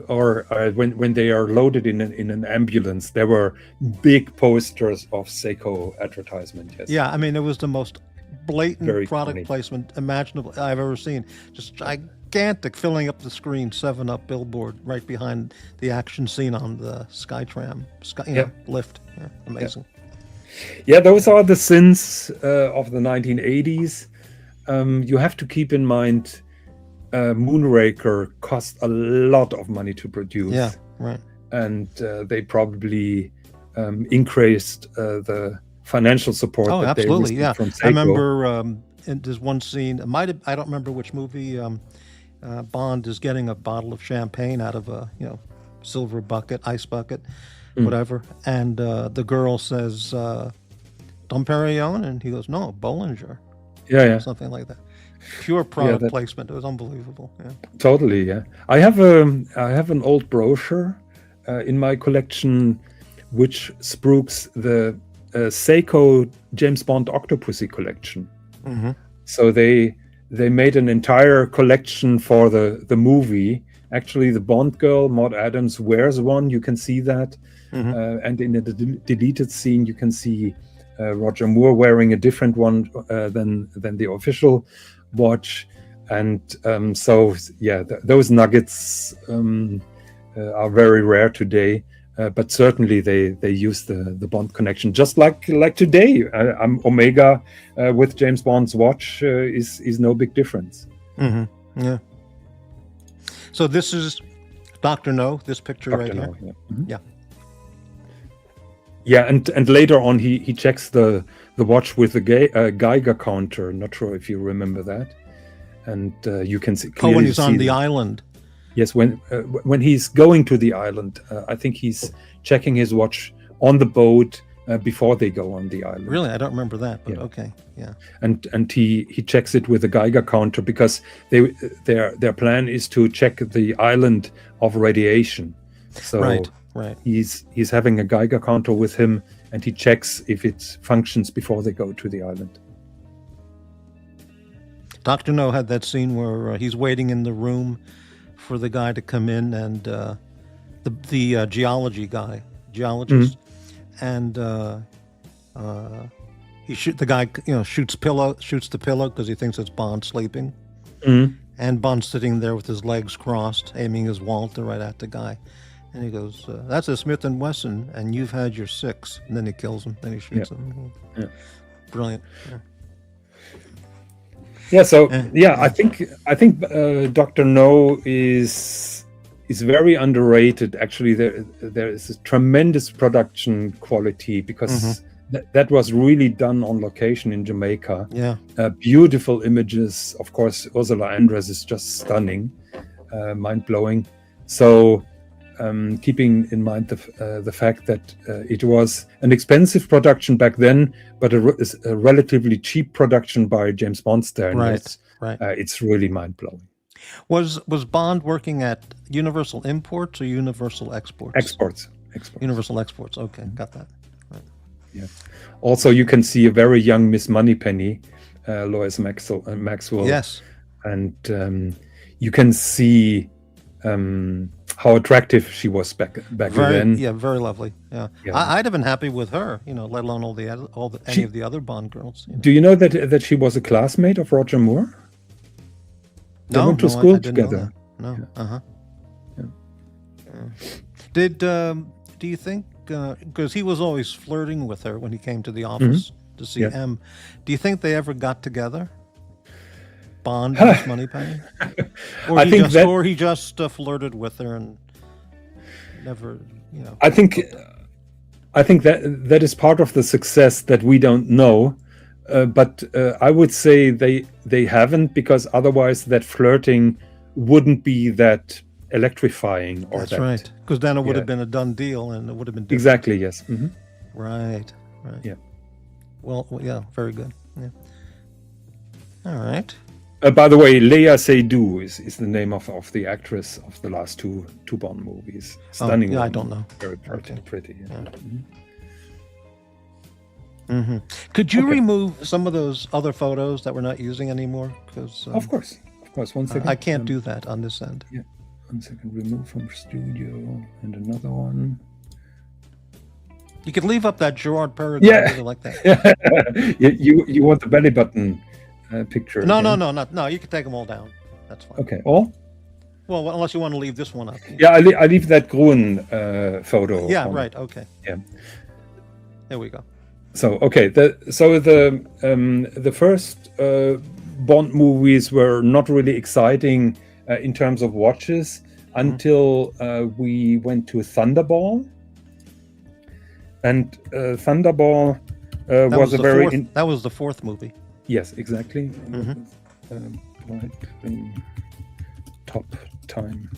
or when they are loaded in an ambulance, there were big posters of Seiko advertisement. Yes. Yeah, I mean, it was the most blatant Very product funny. placement imaginable I've ever seen. Just gigantic, filling up the screen, 7-Up billboard right behind the action scene on the Skytram, lift. Yeah, amazing. Yeah, those are the sins of the 1980s. You have to keep in mind, Moonraker cost a lot of money to produce. Yeah, right. And they probably increased the financial support Oh, that absolutely. they Yeah, received from Seiko. I remember there's one scene. I don't remember which movie. Bond is getting a bottle of champagne out of a silver bucket, ice bucket, whatever, and the girl says, "Dom Perignon," and he goes, "No, Bollinger," Yeah. something like that. Pure product placement. It was unbelievable. Yeah. Totally, yeah. I have an old brochure in my collection, which spooks the Seiko James Bond Octopussy collection. Mm-hmm. So they made an entire collection for the movie. Actually, the Bond girl Maud Adams wears one. You can see that, and in the deleted scene, you can see Roger Moore wearing a different one than the official watch. And so yeah, those nuggets are very rare today, but certainly they use the Bond connection, just like today. Omega with James Bond's watch is no big difference. Mm-hmm. Yeah. So this is Dr. No, this picture right here. Yeah. Mhm. Yeah. Yeah, and later on he checks the watch with the Geiger counter. Not sure if you remember that. And you can see clearly when he's on see the island. Yes, when he's going to the island, I think he's checking his watch on the boat before they go on the island. Really, I don't remember that, but Yeah. okay, yeah. And he checks it with a Geiger counter because their plan is to check the island of radiation. So Right. he's having a Geiger counter with him, and he checks if it functions before they go to the island. Dr. No had that scene where he's waiting in the room for the guy to come in, and the geologist, and the guy shoots the pillow because he thinks it's Bond sleeping, and Bond's sitting there with his legs crossed, aiming his Walther right at the guy, and he goes, "That's a Smith and Wesson, and you've had your 6." And then he kills him. Then he shoots him. Yeah. Brilliant. Yeah. Yeah, so I think Dr. No is very underrated. Actually, there is a tremendous production quality because that was really done on location in Jamaica. Yeah. Beautiful images. Of course, Ursula Andress is just stunning, mind blowing. So keeping in mind the fact that it was an expensive production back then, but a relatively cheap production by James Bond standards. Right. It's really mind blowing. Was Bond working at Universal Imports or Universal Exports? Exports. Universal Exports. Okay, got that. Right. Yeah. Also, you can see a very young Miss Moneypenny, Lois Maxwell. Yes. And you can see how attractive she was back then. Yeah, very lovely. Yeah. I'd have been happy with her, let alone any of the other Bond girls. Do you know that she was a classmate of Roger Moore? They went to school together. No. Yeah. Do you think? Because he was always flirting with her when he came to the office to see Yes. M. Do you think they ever got together? Bond and Miss Moneypenny? Or I think that he just flirted with her and never, you know. I think that is part of the success that we don't know. But I would say they haven't, because otherwise that flirting wouldn't be that electrifying. Or That's that, right. Because then it would yeah. have been a done deal, and it would have been different. Exactly. Yes. Right. Right. Yeah. Well, yeah. Very good. Yeah. All right. By the way, Lea Seydoux is the name of the actress of the last two Bond movies. Stunning. Yeah, I woman. don't know. Very pretty. Okay. Pretty. Yeah. Yeah. Could you remove some of those other photos that we're not using anymore? Because Of course. 1 second. I can't do that on this end. Yeah. 1 second. Remove from studio, and another one. You could leave up that Gerard Perregaux. Yeah. I really like that. you want the belly button picture? No, again? no. You can take them all down. That's fine. Okay. All? Well, unless you want to leave this one up. Yeah, I leave that Grun photo. Yeah. on. Right. Okay. Yeah. There we go. So okay, the first Bond movies were not really exciting in terms of watches until we went to Thunderball, and Thunderball was a very that was the fourth movie. Yes, exactly. Top time.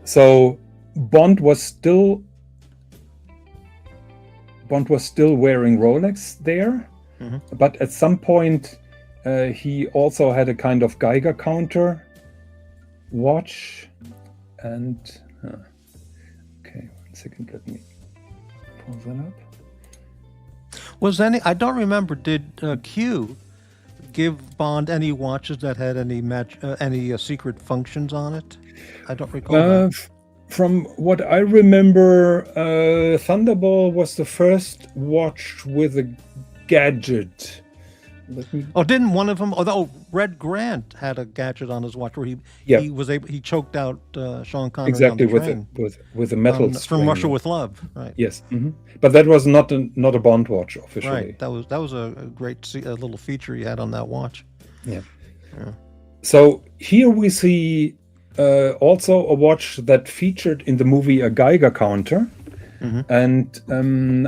So Bond was still wearing Rolex there, but at some point he also had a kind of Geiger counter watch, and okay, 1 second, let me pull that up. I don't remember. Did Q give Bond any watches that had any secret functions on it? I don't recall that. From what I remember, Thunderball was the first watch with a gadget. Didn't one of them? Red Grant had a gadget on his watch where he choked out Sean Connery exactly on the train. with a metal From string. Russia with Love, right? Yes, but that was not a Bond watch officially. Right, that was a great little feature he had on that watch. Yeah. So here we see also a watch that featured in the movie a Geiger counter. And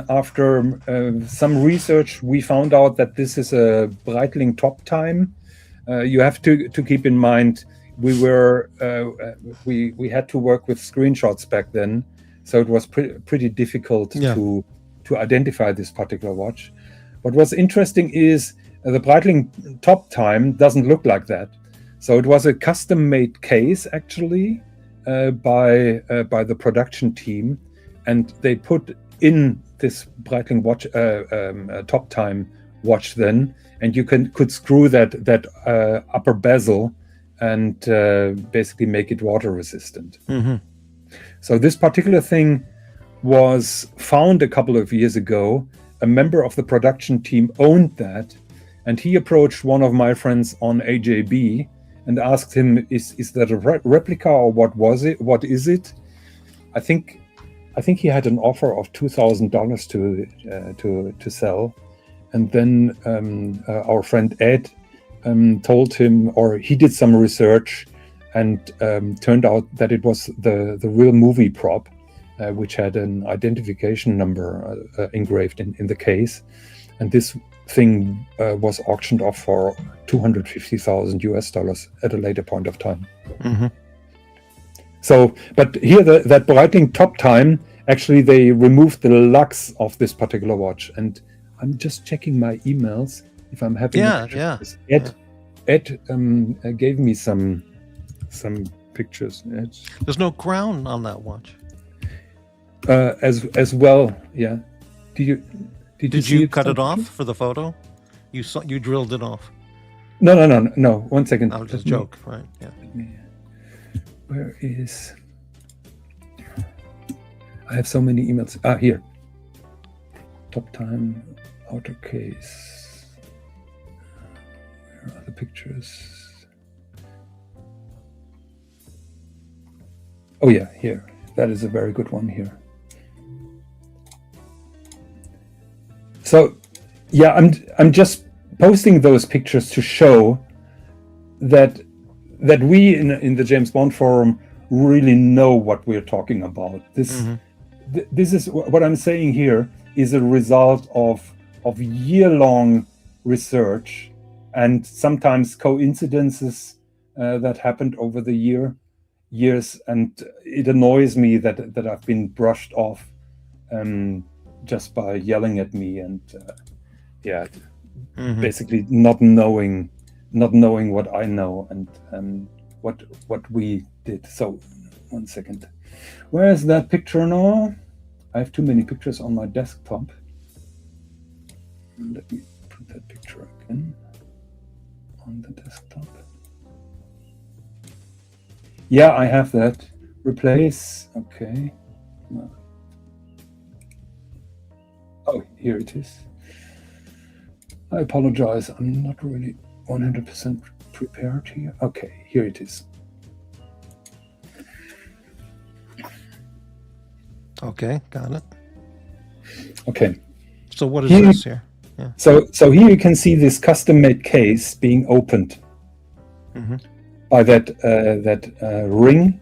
after some research, we found out that this is a Breitling top time. You have to keep in mind we had to work with screenshots back then, so it was pretty difficult to identify this particular watch. But what's interesting is the Breitling top time doesn't look like that. So it was a custom-made case actually by the production team. And they put in this Breitling watch, top time watch then, and you could screw that upper bezel and basically make it water resistant. So this particular thing was found a couple of years ago. A member of the production team owned that, and he approached one of my friends on AJB and asked him, "Is that a replica or what was it? What is it?" I think he had an offer of $2,000 to sell, and then our friend Ed told him, or he did some research, and turned out that it was the real movie prop, which had an identification number engraved in the case, and this thing was auctioned off for $250,000 at a later point of time. So, but here that Breitling top time, actually they removed the lux of this particular watch, and I'm just checking my emails if I'm having pictures. Ed gave me some pictures. There's no crown on that watch. As well, yeah. Did you cut it off for the photo? You drilled it off. No. 1 second. I was just joke, right? Yeah. Where is? I have so many emails. Here. Top time, outer case. Where are the pictures? Oh yeah, here. That is a very good one here. So Yeah, I'm just posting those pictures to show that we in the James Bond forum really know what we're talking about. This is what I'm saying here is a result of year-long research and sometimes coincidences that happened over the years, and it annoys me that I've been brushed off just by yelling at me and basically not knowing what I know and what we did. So 1 second, where is that picture now? I have too many pictures on my desktop. Let me put that picture again on the desktop. Yeah, I have that. Replace. Okay. No. Oh, here it is. I apologize. I'm not really 100% prepared here. Okay, here it is. Okay, got it. Okay. So what is this here? Yeah. So here you can see this custom-made case being opened by that ring.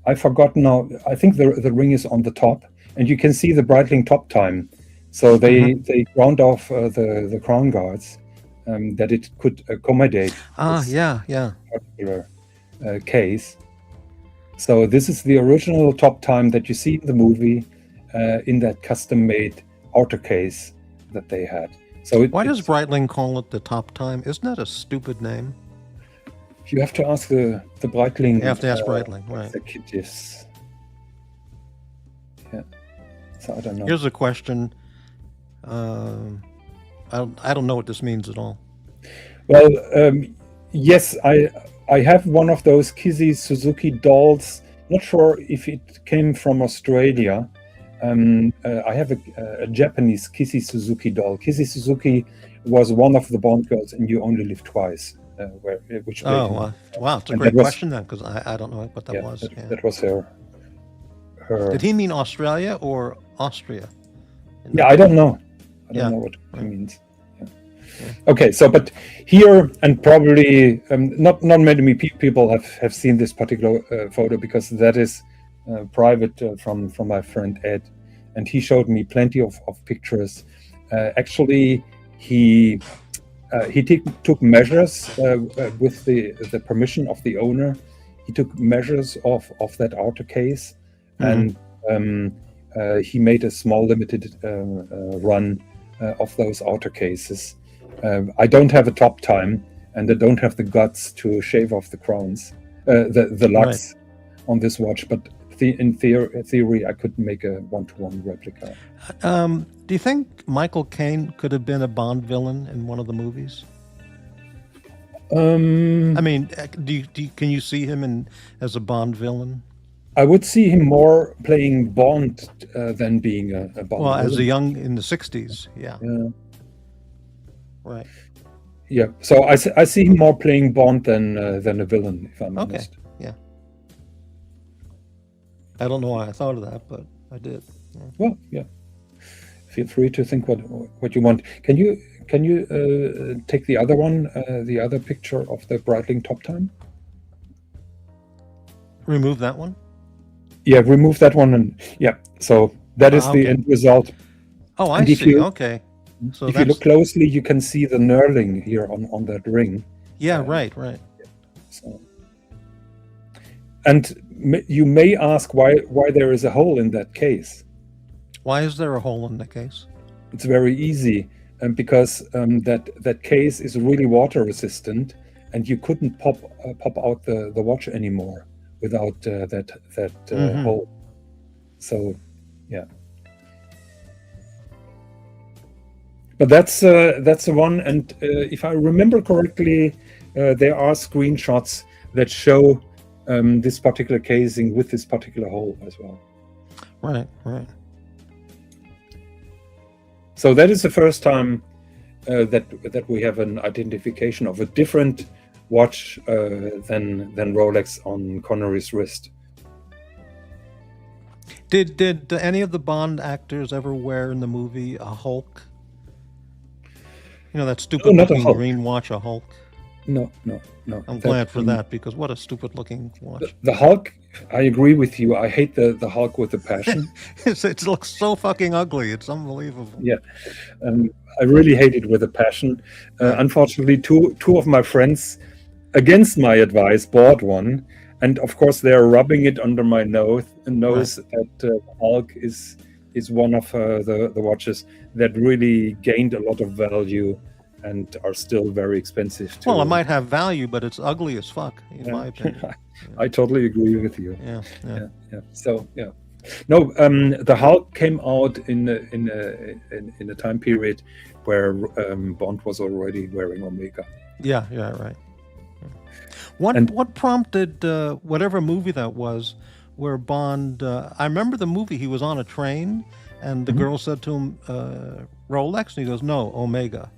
I forgot now. I think the ring is on the top, and you can see the Breitling top time. So they ground off the crown guards that it could accommodate yeah. particular case. So this is the original top time that you see in the movie in that custom-made outer case that they had. So why does Breitling call it the top time? Isn't that a stupid name? You have to ask the Breitling. You have to ask Breitling, right? Executives. Yeah. So I don't know. Here's a question. I don't know what this means at all. Well, yes, I have one of those Kizzy Suzuki dolls. Not sure if it came from Australia. I have a Japanese Kizzy Suzuki doll. Kizzy Suzuki was one of the Bond girls in You Only Live Twice. Which wow, it's a great question then, because I don't know what that was. That was her. Did he mean Australia or Austria? Yeah, I don't know. I don't know what it means. Yeah. Okay, so but here, and probably not many people have seen this particular photo, because that is private from my friend Ed, and he showed me plenty of pictures. Actually, he took measures with the permission of the owner. He took measures of that outer case, and he made a small limited run of those outer cases. I don't have a top time, and I don't have the guts to shave off the crowns, the lugs on this watch. But in theory, I could make a one-to-one replica. Do you think Michael Caine could have been a Bond villain in one of the movies? I mean, can you see him as a Bond villain? I would see him more playing Bond than being a Bond villain. Well, as a young in the 60s, yeah. Right. Yeah, so I see him more playing Bond than a villain, if I'm honest. Yeah. I don't know why I thought of that, but I did. Yeah. Well, yeah. Feel free to think what you want. Can you take the other one, the other picture of the Breitling top time? Remove that one? Yeah, remove that one, and yeah. So that is the end result. Oh, I see. Okay. So if you look closely, you can see the knurling here on that ring. Yeah, right. So, and you may ask why there is a hole in that case. Why is there a hole in the case? It's very easy, because that case is really water resistant, and you couldn't pop out the watch anymore without that hole. So, yeah. But that's the one, and if I remember correctly, there are screenshots that show this particular casing with this particular hole as well. Right. So that is the first time that we have an identification of a different watch than Rolex on Connery's wrist. Did any of the Bond actors ever wear in the movie a Hulk? You know that No, stupid not a looking Hulk. green watch, a Hulk? No. I'm glad for that, because what a stupid looking watch. The Hulk, I agree with you. I hate the Hulk with a passion. It looks so fucking ugly. It's unbelievable. Yeah, I really hate it with a passion. Right. Unfortunately, two of my friends, against my advice, bought one, and of course they are rubbing it under my nose that Hulk is one of the watches that really gained a lot of value and are still very expensive too. Well, it might have value, but it's ugly as fuck, in my opinion. I totally agree with you. Yeah. So yeah, no, the Hulk came out in a time period where Bond was already wearing Omega. Yeah, right. What prompted whatever movie that was, where Bond? I remember the movie. He was on a train, and the girl said to him, "Rolex," and he goes, "No, Omega."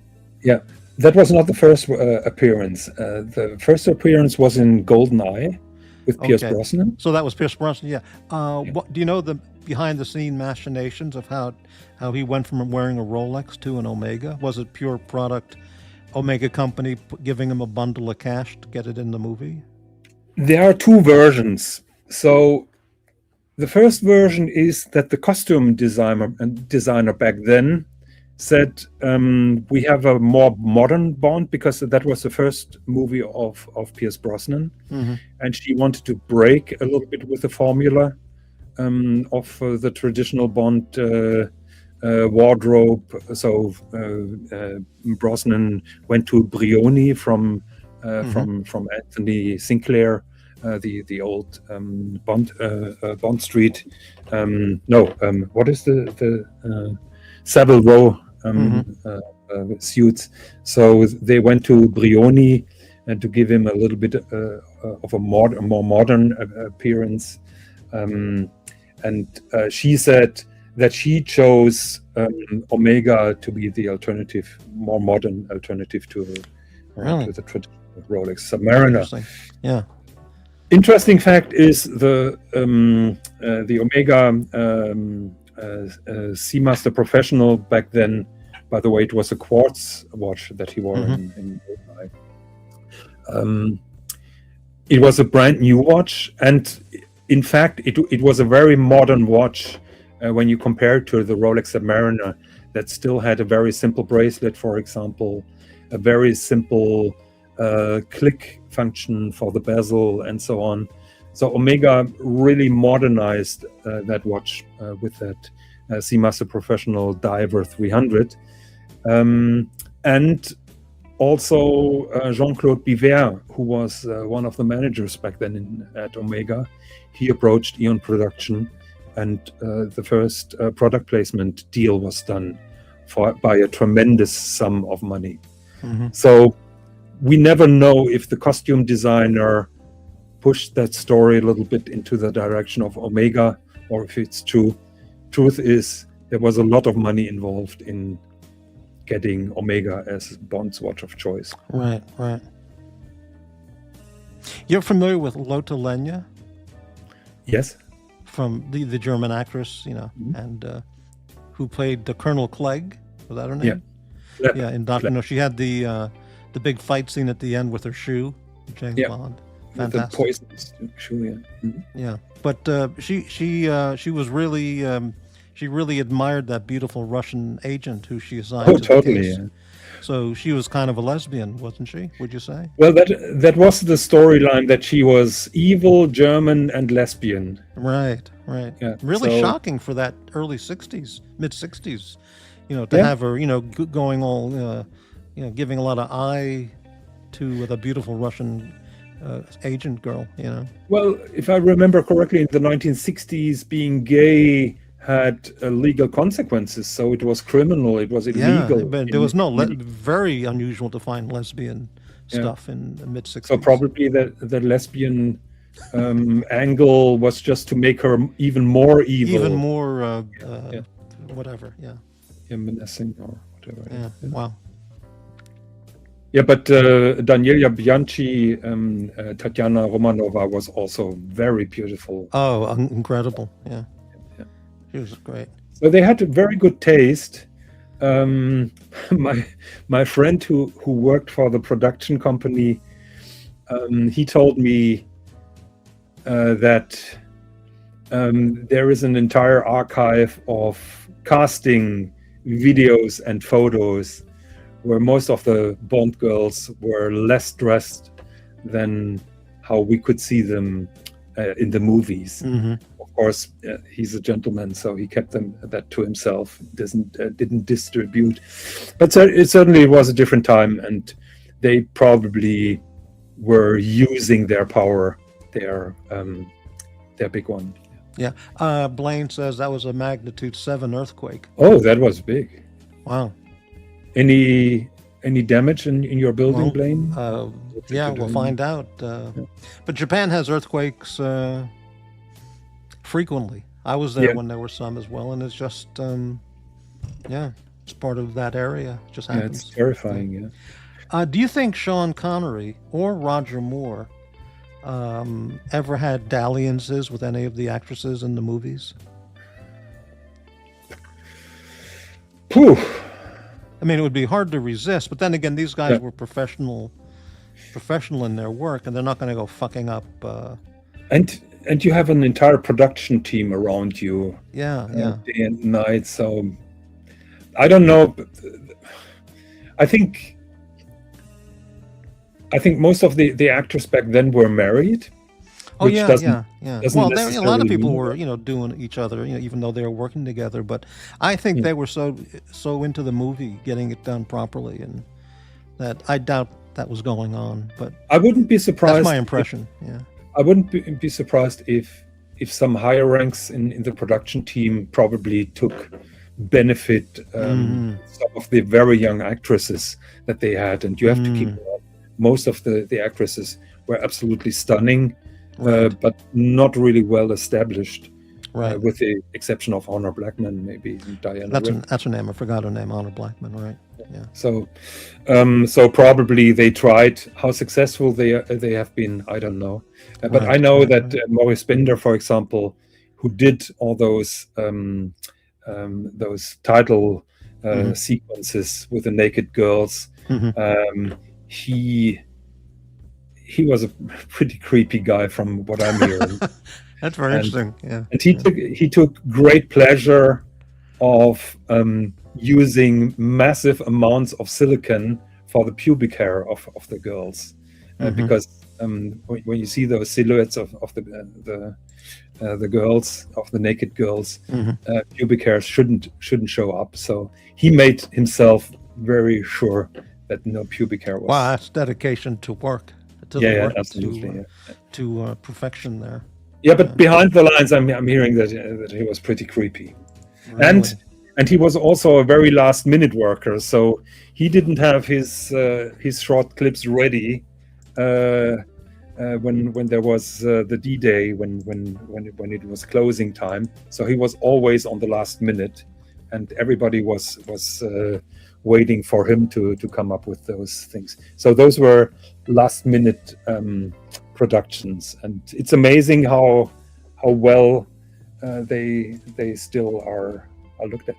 Yeah, that was not the first appearance. The first appearance was in GoldenEye with Pierce Brosnan. So that was Pierce Brosnan. Yeah. What do you know, the behind-the-scene machinations of how he went from wearing a Rolex to an Omega? Was it pure product? Omega company giving him a bundle of cash to get it in the movie? There are two versions. So the first version is that the costume designer back then said, we have a more modern Bond, because that was the first movie of Pierce Brosnan, and she wanted to break a little bit with the formula of the traditional Bond wardrobe. So Brosnan went to Brioni from Anthony Sinclair, the old Bond Street. What is the Savile Row suits? So they went to Brioni and to give him a little bit of a more modern appearance. And she said that she chose Omega to be the alternative, more modern alternative to the traditional Rolex Submariner. Yeah. Interesting fact is the Omega Seamaster Professional back then. By the way, it was a quartz watch that he wore in GoldenEye. It was a brand new watch, and in fact, it was a very modern watch when you compare it to the Rolex Submariner, that still had a very simple bracelet, for example, a very simple click function for the bezel, and so on. So Omega really modernized that watch with that Seamaster Professional Diver 300. And also Jean-Claude Biver, who was one of the managers back then at Omega, he approached Eon Production, and the first product placement deal was done by a tremendous sum of money. So we never know if the costume designer pushed that story a little bit into the direction of Omega, or if it's true. Truth is, there was a lot of money involved in getting Omega as Bond's watch of choice. Right. You're familiar with Lotte Lenya? Yes. From the German actress, and who played the Colonel Clegg. Was that her name? Yeah. In Doctor No, she had the big fight scene at the end with her shoe, James Bond. Fantastic. The poisonous shoe. Yeah, but she was really she really admired that beautiful Russian agent who she assigned to the case. Yeah. So she was kind of a lesbian, wasn't she? Would you say? Well, that was the storyline, that she was evil, German, and lesbian. Right. Yeah, really shocking for that early '60s, mid '60s. To have her, going all, giving a lot of eye to the beautiful Russian agent girl. Well, if I remember correctly, in the 1960s, being gay had legal consequences, so it was criminal, it was illegal. Yeah, but there was very unusual to find lesbian stuff in the mid '60s. So probably the lesbian angle was just to make her even more evil, even more whatever. Menacing or whatever. Yeah. Wow. Yeah, but Daniela Bianchi, Tatiana Romanova was also very beautiful. Oh, incredible! Yeah. She was great. So they had a very good taste. Um, my my friend who worked for the production company, he told me that there is an entire archive of casting videos and photos where most of the Bond girls were less dressed than how we could see them in the movies. Of course, he's a gentleman, so he kept that to himself. Didn't distribute, but it certainly was a different time, and they probably were using their power, their big one. Yeah. Blaine says that was a magnitude 7 earthquake. Oh, that was big. Wow. Any damage in your building, Well, Blaine? Yeah, we'll find out. But Japan has earthquakes frequently. I was there Yeah. when there were some as well, and it's just, yeah, it's part of that area. It just Yeah, happens. it's terrifying. Yeah. Do you think Sean Connery or Roger Moore ever had dalliances with any of the actresses in the movies? Phew. I mean, it would be hard to resist, but then again, these guys were professional in their work, and they're not going to go fucking up. And you have an entire production team around you, Yeah. day and night. So I don't know. I think most of the actors back then were married. Oh which yeah. doesn't Well, a lot of necessarily people mean were, doing each other, even though they were working together. But I think they were so into the movie, getting it done properly, and that I doubt that was going on. But I wouldn't be surprised. that's my impression. Yeah. I wouldn't be surprised if some higher ranks in the production team probably took benefit some of the very young actresses that they had, and you have to keep in mind, most of the actresses were absolutely stunning, but not really well established, with the exception of Honor Blackman, maybe, and Diana. That's her name. I forgot her name. Honor Blackman, right? Yeah. So probably they tried. How successful they have been, I don't know. But I know that Maurice Binder, for example, who did all those title sequences with the naked girls, he was a pretty creepy guy from what I'm hearing. That's very interesting. Yeah. And he took great pleasure of using massive amounts of silicone for the pubic hair of the girls, because when you see those silhouettes of the girls, of the naked girls, pubic hair shouldn't show up. So he made himself very sure that no pubic hair was. Wow, that's dedication to work. To absolutely. To perfection there. Yeah, but behind the lines, I'm hearing that he was pretty creepy, Really? and he was also a very last minute worker. So he didn't have his short clips ready when there was the D-Day, when it was closing time. So he was always on the last minute, and everybody was waiting for him to come up with those things. So those were last minute productions, and it's amazing how well they still are looked at.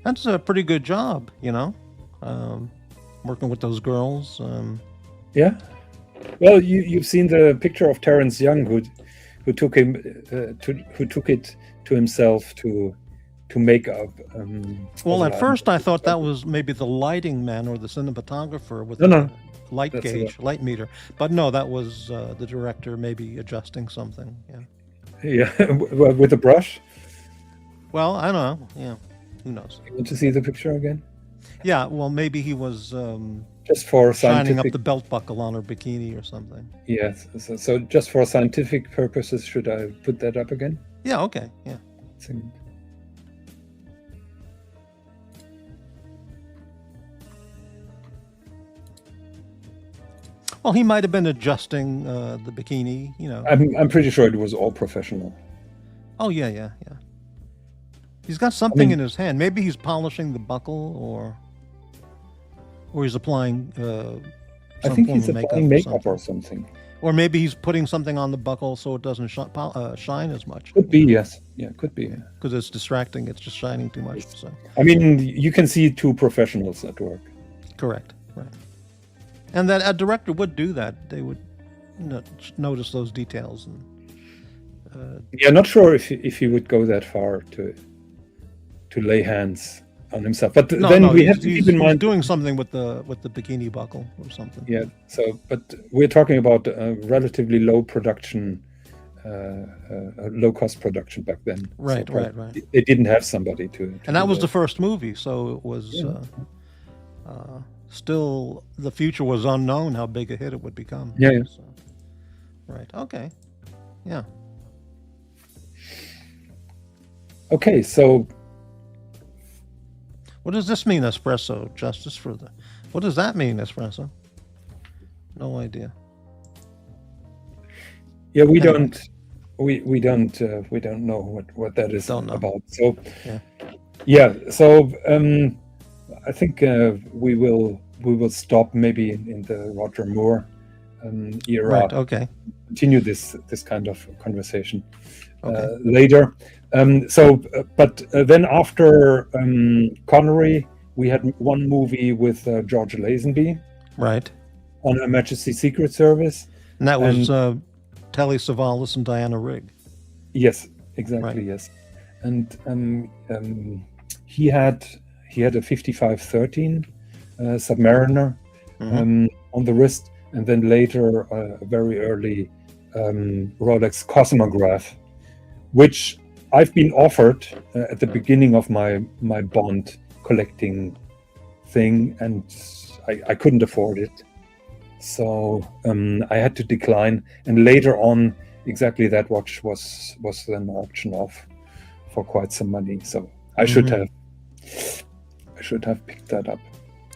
That's a pretty good job, working with those girls. Yeah. Well, you've seen the picture of Terrence Young, who took it to himself to make up. Well, at first I thought that was maybe the lighting man or the cinematographer with No. the light That's gauge, light meter. But no, that was the director maybe adjusting something. Yeah. Yeah, with a brush. Well, I don't know. Yeah. Who knows? You want to see the picture again? Yeah. Well, maybe he was Just for shining up scientific. the belt buckle on her bikini or something. Yes. So just for scientific purposes, should I put that up again? Yeah. Okay. Yeah. Well, he might have been adjusting the bikini, I'm pretty sure it was all professional. Oh, yeah. He's got something in his hand. Maybe he's polishing the buckle, or he's applying I think form he's of applying makeup makeup or or something. Or maybe he's putting something on the buckle so it doesn't shine as much. Could be, yes. Yeah, could be. Because it's distracting. It's just shining too much. So I mean, you can see two professionals at work. correct, right? And that a director would do that. They would notice those details. And Yeah, not sure if he would go that far to lay hands on himself. But then we have to keep in mind he's doing something with the bikini buckle or something. Yeah. So, but we're talking about a relatively low production, low cost production back then. Right, so right. They didn't have somebody to And that was the first movie, so it was still the future was unknown how big a hit it would become. Yeah. So, right. Okay. Yeah. Okay. So, what does this mean, espresso? Justice for the. What does that mean, espresso? No idea. yeah, we don't know what that is about. So, So, I think we will stop maybe in the Roger Moore era. Right. Okay. Continue this kind of conversation later. But then after Connery, we had one movie with George Lazenby, right, on Her Majesty's Secret Service, and that was Telly Savalas and Diana Rigg. Yes, exactly. Right. Yes, and he had a 5513 Submariner on the wrist, and then later a very early Rolex Cosmograph, which I've been offered at the beginning of my Bond collecting thing, and I couldn't afford it, so I had to decline. And later on, exactly that watch was then auctioned off for quite some money. So I should have picked that up.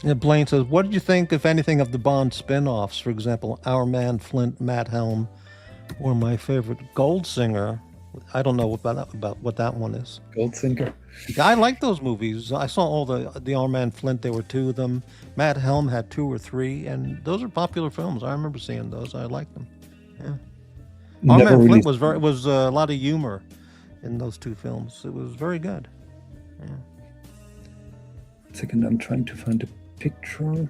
Yeah, Blaine says, what did you think, if anything, of the Bond spin-offs? For example, Our Man Flint, Matt Helm, or my favorite, Goldsinger. I don't know about what that one is. Goldsinger. I like those movies. I saw all the Our Man Flint. There were two of them. Matt Helm had two or three, and those are popular films. I remember seeing those. I liked them. Yeah. Our Man Flint was a lot of humor in those two films. It was very good. Yeah. 1 second, I'm trying to find a picture.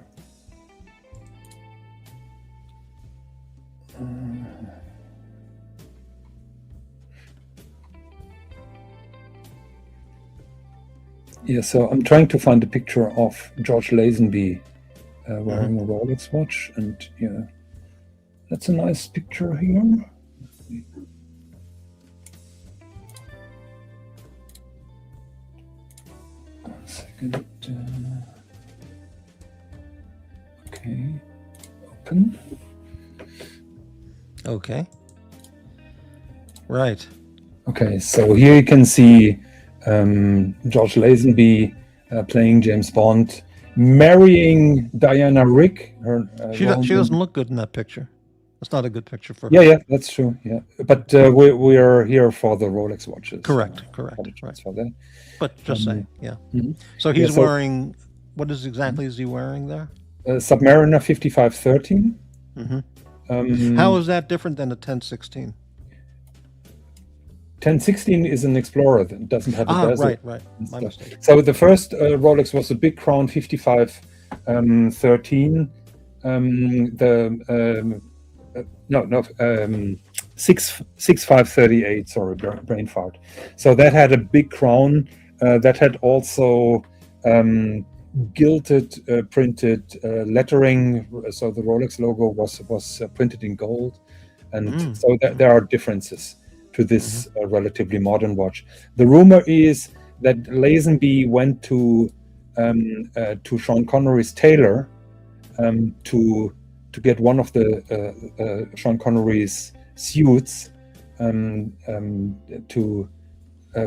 Yeah, so I'm trying to find a picture of George Lazenby wearing a Rolex watch, and yeah, that's a nice picture here. 1 second. Okay, open. Okay. Right. Okay, so here you can see George Lazenby playing James Bond, marrying Diana Rigg. She doesn't look good in that picture. It's not a good picture for her. Yeah, that's true. Yeah, but we are here for the Rolex watches. Correct. Right. For that. But just saying, yeah. Mm-hmm. So he's wearing. What exactly is he wearing there? Submariner 5513. Mm-hmm. How is that different than a 1016? 1016 is an Explorer that doesn't have a bezel. Right. My mistake. So the first Rolex was a big crown 5513. 6538. Sorry, brain fart. So that had a big crown. That had also gilded, printed lettering. So the Rolex logo was printed in gold, and so there are differences to this relatively modern watch. The rumor is that Lazenby went to Sean Connery's tailor to get one of the Sean Connery's suits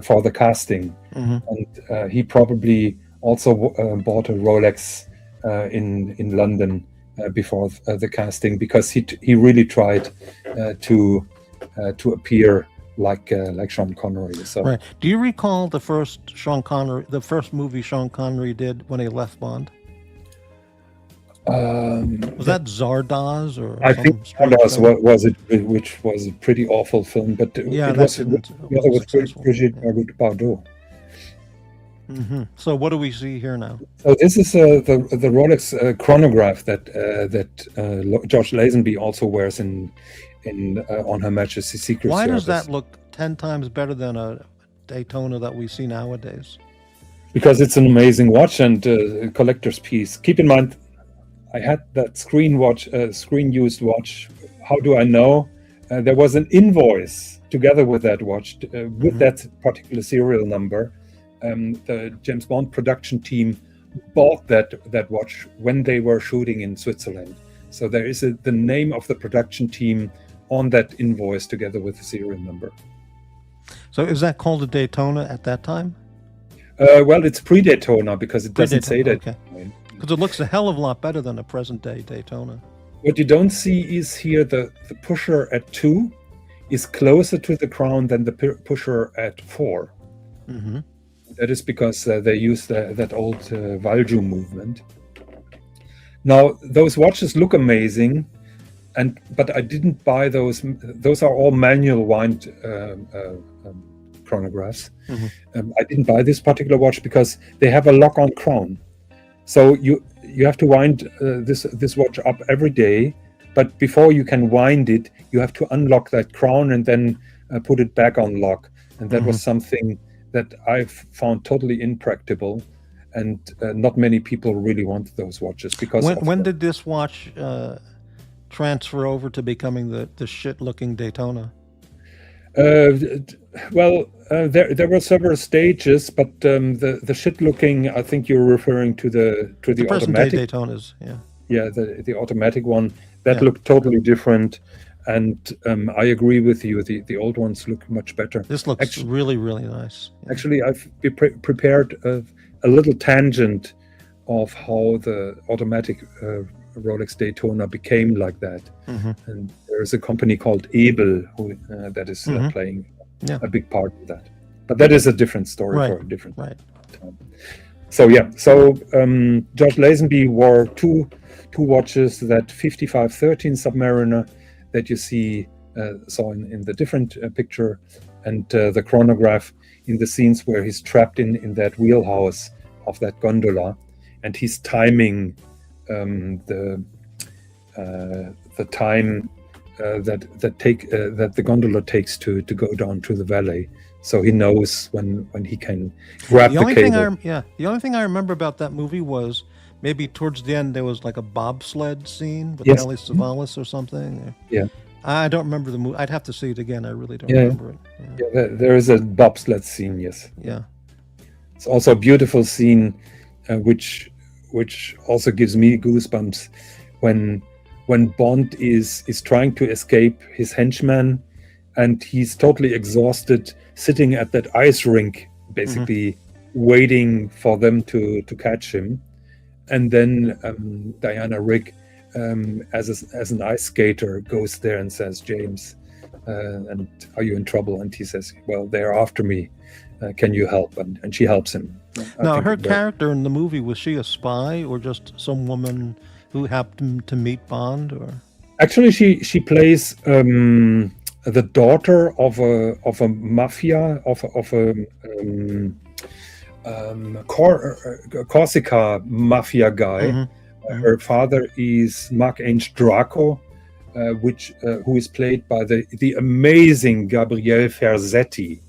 for the casting, and he probably also bought a Rolex in London before the casting, because he really tried to appear like Sean Connery. So. Right. Do you recall the first movie Sean Connery did when he left Bond? Was that Zardoz or I think some strange Stardust film? was it, which was a pretty awful film, but Yeah, it that was didn't together wasn't with successful. Brigitte Yeah. Bardot. So what do we see here now? So this is the Rolex chronograph that George Lazenby also wears in On Her Majesty's Secret Why does Service, that look 10 times better than a Daytona that we see nowadays? because it's an amazing watch and a collector's piece. Keep in mind, I had that screen used watch. How do I know? There was an invoice together with that watch, with that particular serial number. The James Bond production team bought that watch when they were shooting in Switzerland. So there is the name of the production team on that invoice together with the serial number. So is that called a Daytona at that time? Well, it's pre-Daytona because it doesn't say that. Okay. Because it looks a hell of a lot better than a present-day Daytona. What you don't see is here the pusher at 2 is closer to the crown than the pusher at 4. That is because they use that old Valjoux movement. Now, those watches look amazing, but I didn't buy those. Those are all manual wind chronographs. I didn't buy this particular watch because they have a lock-on crown. So you have to wind this watch up every day, but before you can wind it, you have to unlock that crown and then put it back on lock. And that was something that I've found totally impractical, and not many people really want those watches because. When did this watch transfer over to becoming the shit-looking Daytona? Well, there were several stages, but the shit-looking, I think you're referring to the present-day automatic. Daytonas, yeah. Yeah, the automatic one that looked totally different, and I agree with you. The old ones look much better. This looks really, really nice. Yeah. Actually, I've prepared a little tangent of how the automatic Rolex Daytona became like that. And there's a company called Ebel that is playing a big part in that. But that is a different story for a different time. So George Lazenby wore two watches, that 5513 Submariner that you saw in the different picture, and the chronograph in the scenes where he's trapped in that wheelhouse of that gondola, and he's timing the time that the gondola takes to go down to the valley, so he knows when he can grab the cable. The only thing I remember about that movie was maybe towards the end there was like a bobsled scene with Telly Savalas or something. Yeah. I don't remember the movie. I'd have to see it again. I really don't remember it. Yeah, there is a bobsled scene, yes. Yeah. It's also a beautiful scene, which also gives me goosebumps when Bond is trying to escape his henchman, and he's totally exhausted, sitting at that ice rink, basically waiting for them to catch him. And then Diana Rigg, as an ice skater, goes there and says, "James, and are you in trouble?" And he says, "Well, they're after me. Can you help?" And she helps him. Now, her character in the movie, was she a spy or just some woman who happened to meet Bond? Or actually, she plays the daughter of a mafia of a Corsica mafia guy. Her father is Marc-Ange Draco, who is played by the amazing Gabriele Ferzetti.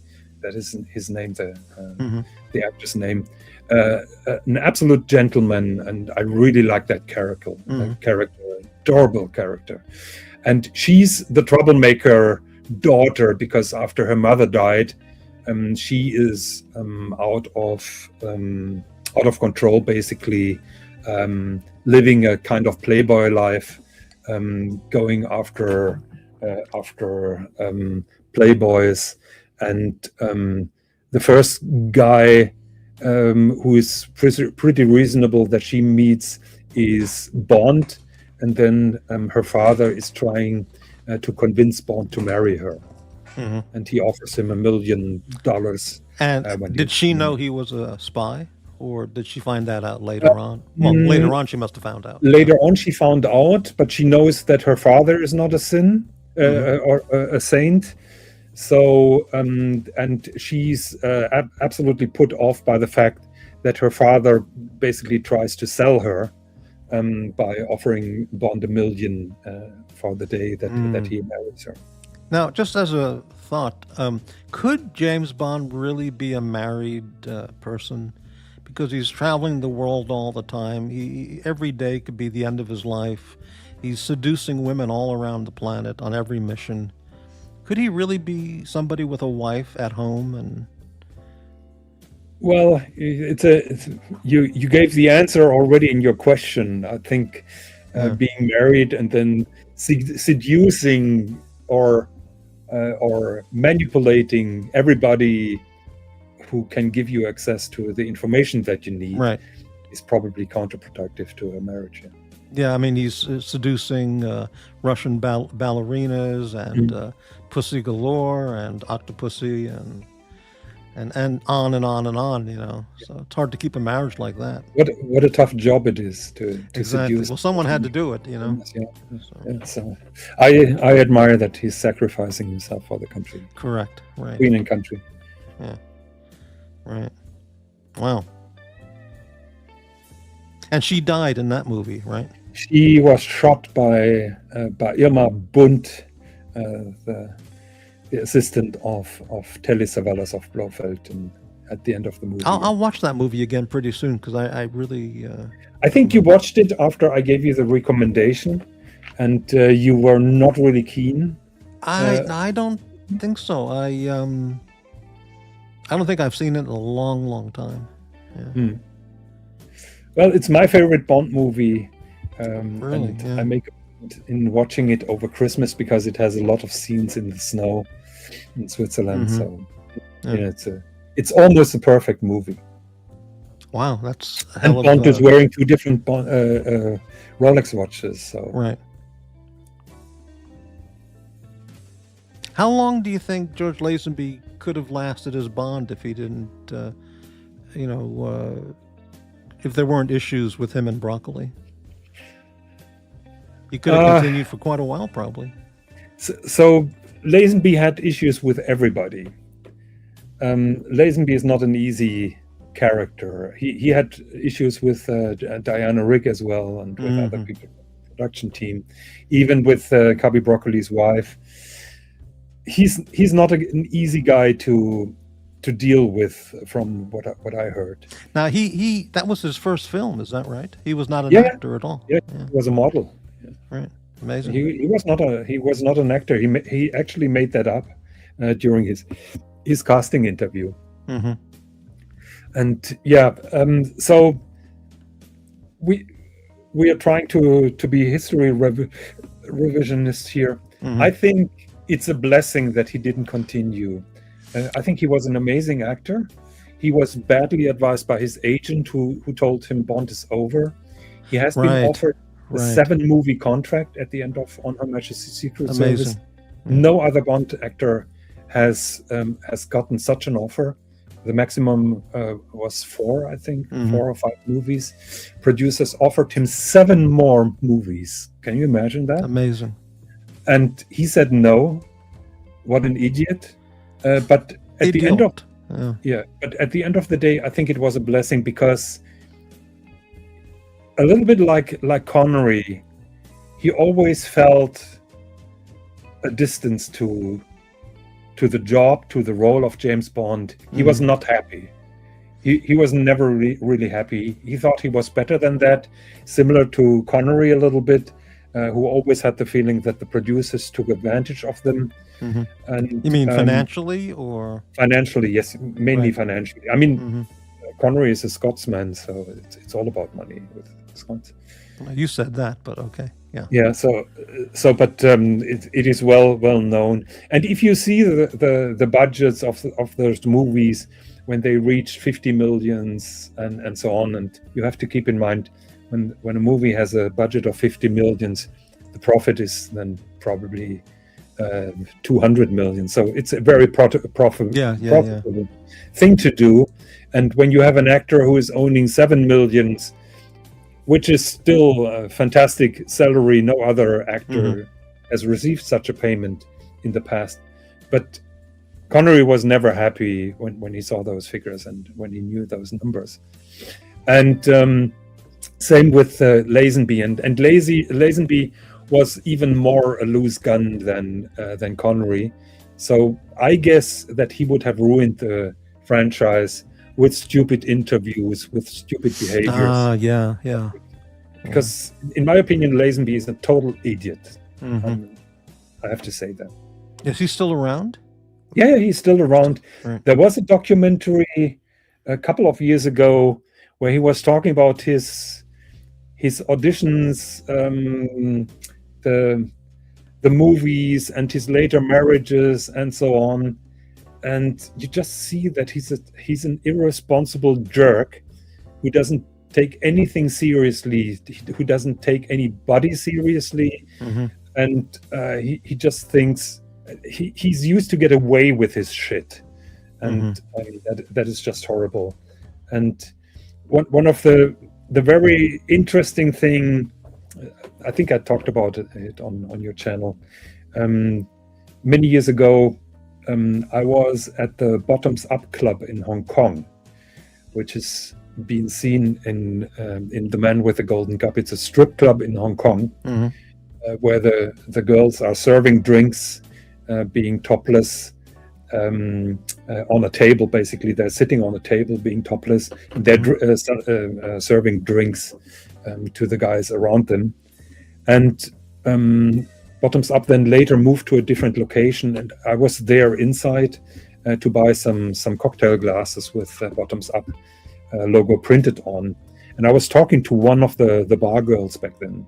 That is his name, the actor's name. An absolute gentleman, and I really like that character. Adorable character. And she's the troublemaker daughter, because after her mother died, she is out of control, basically, living a kind of playboy life, going after playboys, and the first guy who is pretty reasonable that she meets is Bond, and then her father is trying to convince Bond to marry her, and he offers him $1 million. And did she know he was a spy? or did she find that out later on? Well, later on she must have found out. Later on, she found out, but she knows that her father is not a sin or a saint. So, and she's absolutely put off by the fact that her father basically tries to sell her by offering Bond $1 million for the day that he marries her. Now, just as a thought, could James Bond really be a married person? Because he's traveling the world all the time. Every day could be the end of his life. He's seducing women all around the planet on every mission. Could he really be somebody with a wife at home? And well, you gave the answer already in your question. I think being married and then seducing or manipulating everybody who can give you access to the information that you need is probably counterproductive to a marriage. Yeah, I mean, he's seducing Russian ballerinas and Pussy Galore and Octopussy and on and on and on, you know. So it's hard to keep a marriage like that. What a tough job it is to seduce. Well, someone had to do it, you know. So I admire that he's sacrificing himself for the country. Correct, right. Queen and country. Yeah, right. Wow. And she died in that movie, right? She was shot by Irma Bunt, the assistant of Telly Savalas of Blofeld, at the end of the movie. I'll watch that movie again pretty soon because I really. I think you watched it after I gave you the recommendation, and you were not really keen. I don't think so. I don't think I've seen it in a long, long time. Yeah. Well, it's my favorite Bond movie. Really? And Yeah. I make a point in watching it over Christmas because it has a lot of scenes in the snow in Switzerland. So it's almost a perfect movie. Wow, that's a And hell of Bond is wearing two different Rolex watches. So right. How long do you think George Lazenby could have lasted as Bond if he didn't, if there weren't issues with him and Broccoli? He could have continued for quite a while, probably. So Lazenby had issues with everybody. Lazenby is not an easy character. He had issues with Diana Rigg as well, and with other people in the production team, even with Cubby Broccoli's wife. He's not an easy guy to deal with, from what I heard. Now that was his first film, is that right? He was not an actor at all. Yeah, he was a model. Yeah. Right, amazing. He was not an actor. He actually made that up during his casting interview. And so we are trying to be history revisionists here. I think it's a blessing that he didn't continue. I think he was an amazing actor. He was badly advised by his agent, who told him Bond is over. He has been offered a 7-movie contract at the end of On Her Majesty's Secret Service. No other Bond actor has gotten such an offer. The maximum was 4, I think, 4 or 5 movies. Producers offered him 7 more movies. Can you imagine that? Amazing. And he said no. What an idiot! But at the end of the day, I think it was a blessing, because a little bit like Connery, he always felt a distance to the job, to the role of James Bond. He was not happy. He was never really happy. He thought he was better than that, similar to Connery a little bit, who always had the feeling that the producers took advantage of them. And, you mean financially or? Financially, yes, mainly financially. I mean, Connery is a Scotsman, so it's all about money with Scots. You said that, but okay, yeah. Yeah, but it is well known. And if you see the budgets of those movies when they reach 50 millions and so on, and you have to keep in mind when a movie has a budget of 50 millions, the profit is then probably 200 million. So it's a very profitable thing to do. And when you have an actor who is owning 7 millions, which is still a fantastic salary, no other actor has received such a payment in the past. But Connery was never happy when he saw those figures and when he knew those numbers. And same with Lazenby. And Lazenby was even more a loose gun than Connery. So I guess that he would have ruined the franchise with stupid interviews, with stupid behaviors. Yeah. Because in my opinion, Lazenby is a total idiot. I have to say that. Is he still around? Yeah, he's still around. Right. There was a documentary a couple of years ago where he was talking about his auditions, the movies, and his later marriages, and so on. And you just see that he's an irresponsible jerk who doesn't take anything seriously, who doesn't take anybody seriously, and he just thinks he's used to get away with his shit, and I mean, that is just horrible. And one of the very interesting thing, I think I talked about it on your channel many years ago. I was at the Bottoms Up Club in Hong Kong, which is being seen in The Man with the Golden Cup. It's a strip club in Hong Kong where the girls are serving drinks, being topless on a table. Basically, they're sitting on a table being topless. And they're serving drinks to the guys around them. And Bottoms Up then later moved to a different location, and I was there inside to buy some cocktail glasses with Bottoms Up logo printed on. And I was talking to one of the bar girls back then,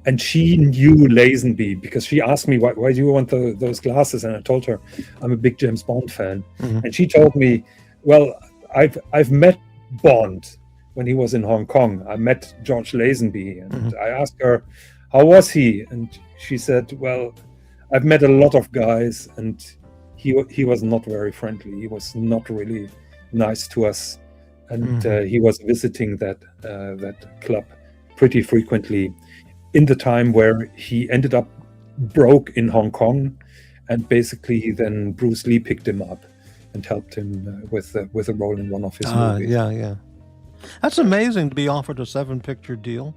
and she knew Lazenby because she asked me, why do you want those glasses? And I told her I'm a big James Bond fan. And she told me, well, I've met Bond when he was in Hong Kong. I met George Lazenby, and I asked her, how was he? And she said, well, I've met a lot of guys, and he was not very friendly. He was not really nice to us. And he was visiting that club pretty frequently in the time where he ended up broke in Hong Kong, and basically then Bruce Lee picked him up and helped him with a role in one of his movies. Yeah. That's amazing to be offered a 7-picture deal,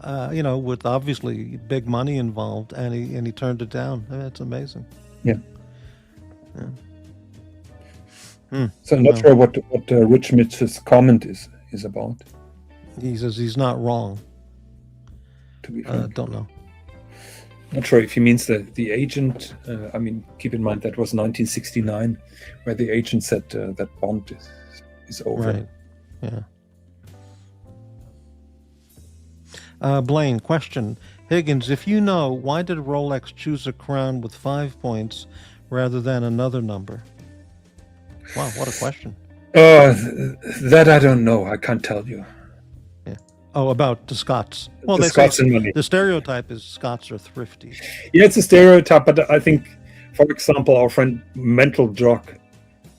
with obviously big money involved, and he turned it down. That's amazing. Yeah. So I'm not sure what Rich Mitch's comment is about. He says he's not wrong. To be frank, don't know. Not sure if he means the agent. I mean, keep in mind that was 1969, where the agent said that Bond is over. Right. Yeah. Blaine, question. Higgins, if you know, why did Rolex choose a crown with 5 points rather than another number? Wow, what a question. That I don't know. I can't tell you. Yeah. Oh, about the Scots. Well, The they Scots say and money. the stereotype is Scots are thrifty. Yeah, it's a stereotype, but I think, for example, our friend Mental Jock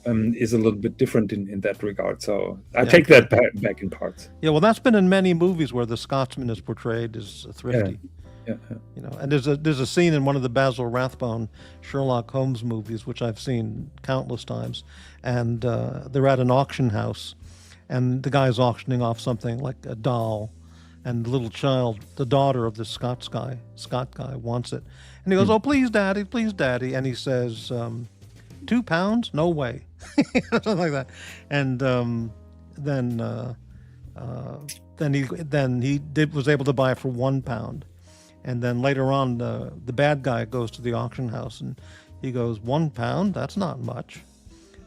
is a little bit different in that regard. So I take that back in parts. Yeah, well, that's been in many movies where the Scotsman is portrayed as thrifty. Yeah. And there's a scene in one of the Basil Rathbone Sherlock Holmes movies, which I've seen countless times, and they're at an auction house, and the guy's auctioning off something like a doll, and the little child, the daughter of the Scott guy, wants it, and he goes, "Oh, please, daddy," and he says, £2? No way, something like that, and then he was able to buy it for £1. And then later on, the bad guy goes to the auction house and he goes, £1? That's not much.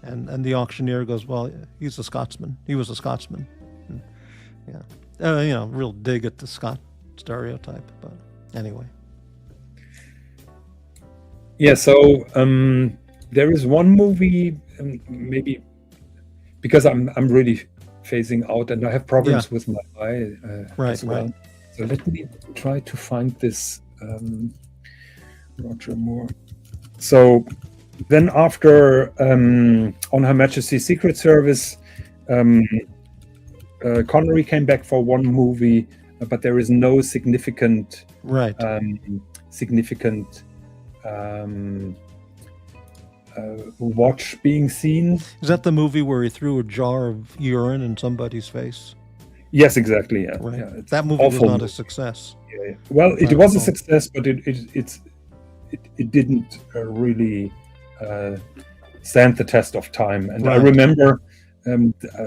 And the auctioneer goes, well, he's a Scotsman. He was a Scotsman. And, real dig at the Scot stereotype. But anyway. Yeah, so there is one movie, maybe because I'm really phasing out and I have problems with my eye as well. Right. So let me try to find this Roger Moore. So then after On Her Majesty's Secret Service, Connery came back for one movie, but there is no significant Right. significant watch being seen. Is that the movie where he threw a jar of urine in somebody's face? Yes, exactly. Yeah, Right. yeah, it's That movie was awful not a movie. success. Yeah, yeah. Well, If I it was a recall. success, but it didn't really stand the test of time. And I Right. remember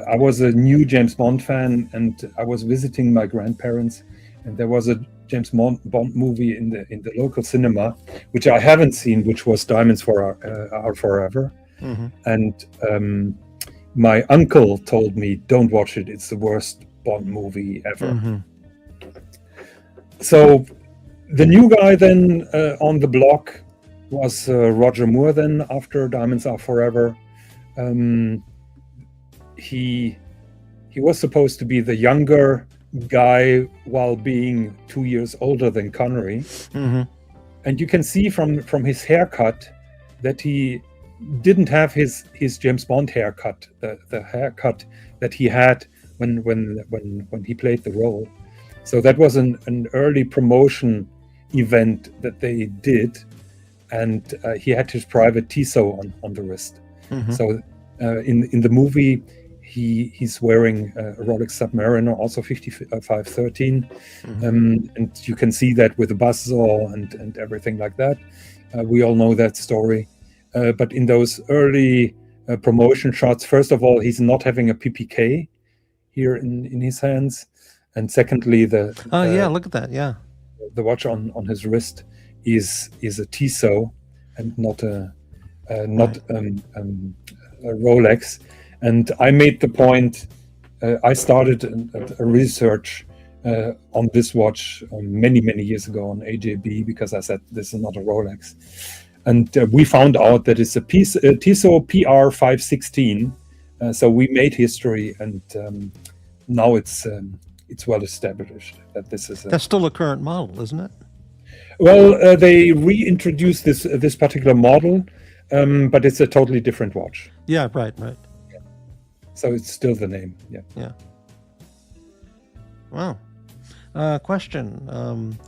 I was a new James Bond fan, and I was visiting my grandparents, and there was a James Bond movie in the local cinema, which I haven't seen, which was Diamonds Are Forever. Mm-hmm. And my uncle told me, "Don't watch it. It's the worst Bond movie ever." Mm-hmm. So the new guy then on the block was Roger Moore. Then after Diamonds Are Forever, he was supposed to be the younger guy while being 2 years older than Connery. Mm-hmm. And you can see from his haircut that he didn't have his James Bond haircut, the haircut that he had when he played the role. So that was an early promotion event that they did, and he had his private Tissot on the wrist. Mm-hmm. So in the movie, he's wearing a Rolex Submariner, also 5513, and you can see that with the buzzsaw and everything like that. We all know that story. But in those early promotion shots, first of all, he's not having a PPK here in his hands, and secondly, yeah, look at that. Yeah. the watch on his wrist is a Tissot and not a Rolex. And I made the point. I started a research on this watch many years ago on AJB, because I said this is not a Rolex, and we found out that it's a Tissot PR 516. So we made history, and now it's well established that this is. That's still a current model, isn't it? Well, they reintroduced this particular model, but it's a totally different watch. Yeah. Right. So it's still the name. Yeah. Yeah. Wow. Question,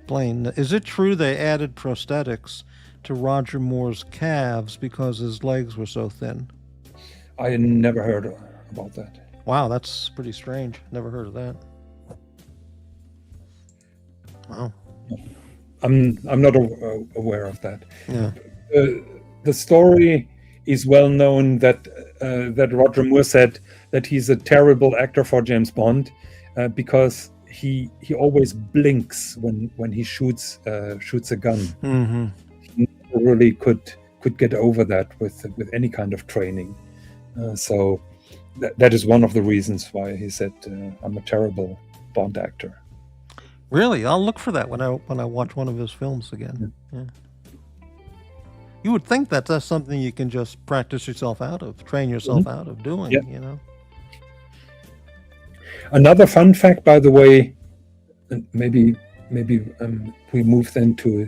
Blaine, is it true they added prosthetics to Roger Moore's calves because his legs were so thin? I never heard about that. Wow, that's pretty strange. Never heard of that. Wow. I'm not aware of that. Yeah. The story is well known that Roger Moore said that he's a terrible actor for James Bond because he always blinks when he shoots a gun. Mm-hmm. He never really could get over that with any kind of training. So that is one of the reasons why he said I'm a terrible Bond actor. Really? I'll look for that when I watch one of his films again. Yeah. You would think that that's something you can just practice yourself out of, train yourself out of doing, Yeah. you know? Another fun fact, by the way, and maybe we move then to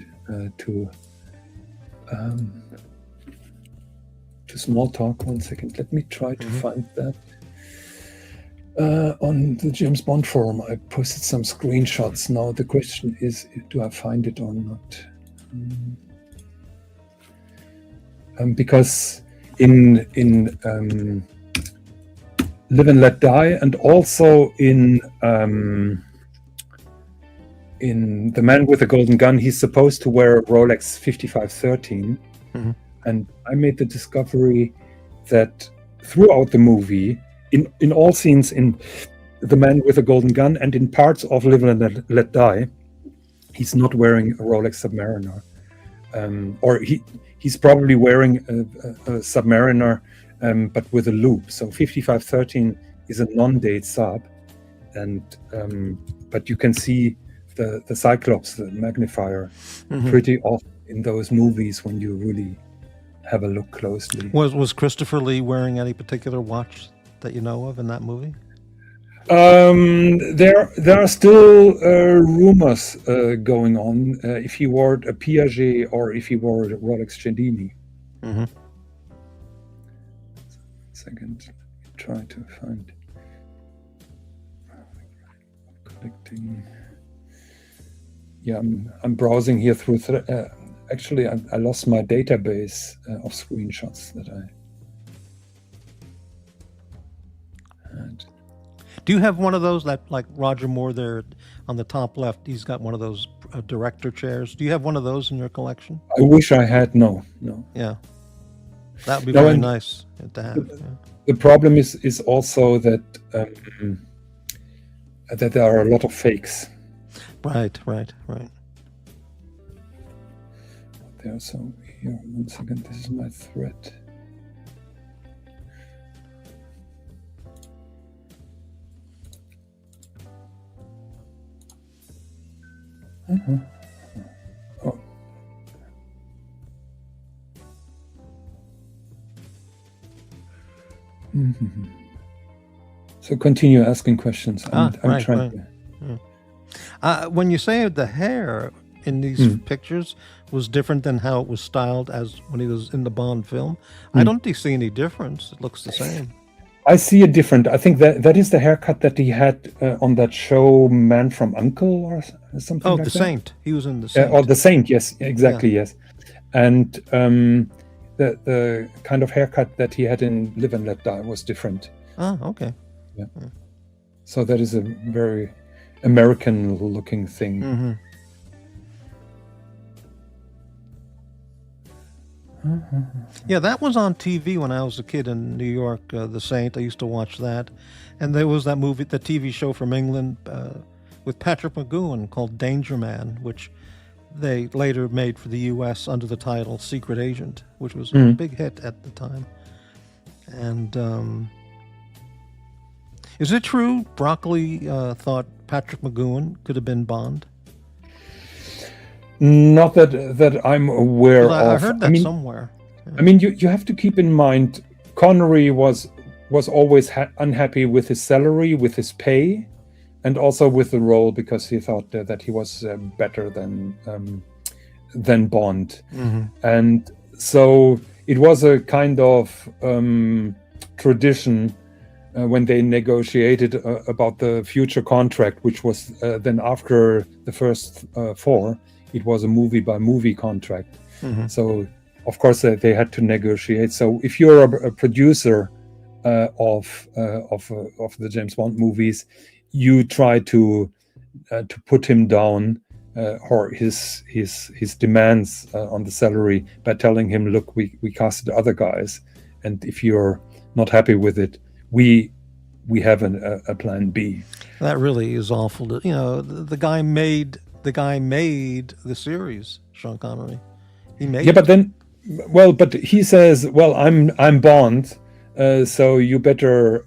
small talk. 1 second. Let me try to find that. On the James Bond forum, I posted some screenshots. Now the question is, do I find it or not? Because in Live and Let Die, and also in The Man with the Golden Gun, he's supposed to wear a Rolex 5513. Mm-hmm. And I made the discovery that throughout the movie, in all scenes in The Man with the Golden Gun and in parts of Live and Let Die, he's not wearing a Rolex Submariner. Or he's probably wearing a Submariner, but with a loop. So 5513 is a non-date sub, and but you can see the Cyclops, the magnifier, pretty often in those movies when you really have a look closely. Was Christopher Lee wearing any particular watch that you know of in that movie? There are still rumors going on if he wore a Piaget or if he wore a Rolex Cellini. Mm-hmm. Second, try to find collecting. Yeah, I'm browsing here through. Actually, I lost my database of screenshots that I had. Do you have one of those that, like Roger Moore there on the top left, he's got one of those director chairs. Do you have one of those in your collection? I wish I had. No. Yeah. That would be No, very and nice to have. Yeah. The problem is also that that there are a lot of fakes. Right. There, so here, one second, this is my thread. Oh. So continue asking questions. I'm trying to. When you say the hair in these pictures was different than how it was styled as when he was in the Bond film, I don't see any difference. It looks the same. I see a different. I think that is the haircut that he had on that show, Man from U.N.C.L.E. or something. Oh, like the that. Saint. He was in the Saint. Or the Saint. Yes, exactly. Yeah. Yes, and the kind of haircut that he had in Live and Let Die was different. Oh, okay. Yeah. So that is a very American-looking thing. Mm-hmm. Yeah, that was on TV when I was a kid in New York, The Saint. I used to watch that. And there was that movie, the TV show from England with Patrick McGoohan called Danger Man, which they later made for the U.S. under the title Secret Agent, which was a big hit at the time. And is it true Broccoli thought Patrick McGoohan could have been Bond? Not that I'm aware of. I heard that somewhere. Yeah. I mean, you have to keep in mind, Connery was always unhappy with his salary, with his pay, and also with the role because he thought that he was better than Bond, and so it was a kind of tradition when they negotiated about the future contract, which was then after the first four. It was a movie-by-movie contract. So, of course, they had to negotiate. So, if you're a producer of the James Bond movies, you try to put him down or his demands on the salary by telling him, "Look, we casted other guys, and if you're not happy with it, we have a plan B." That really is awful. The guy made the series, Sean Connery. He made but then, but he says, "Well, I'm Bond, so you better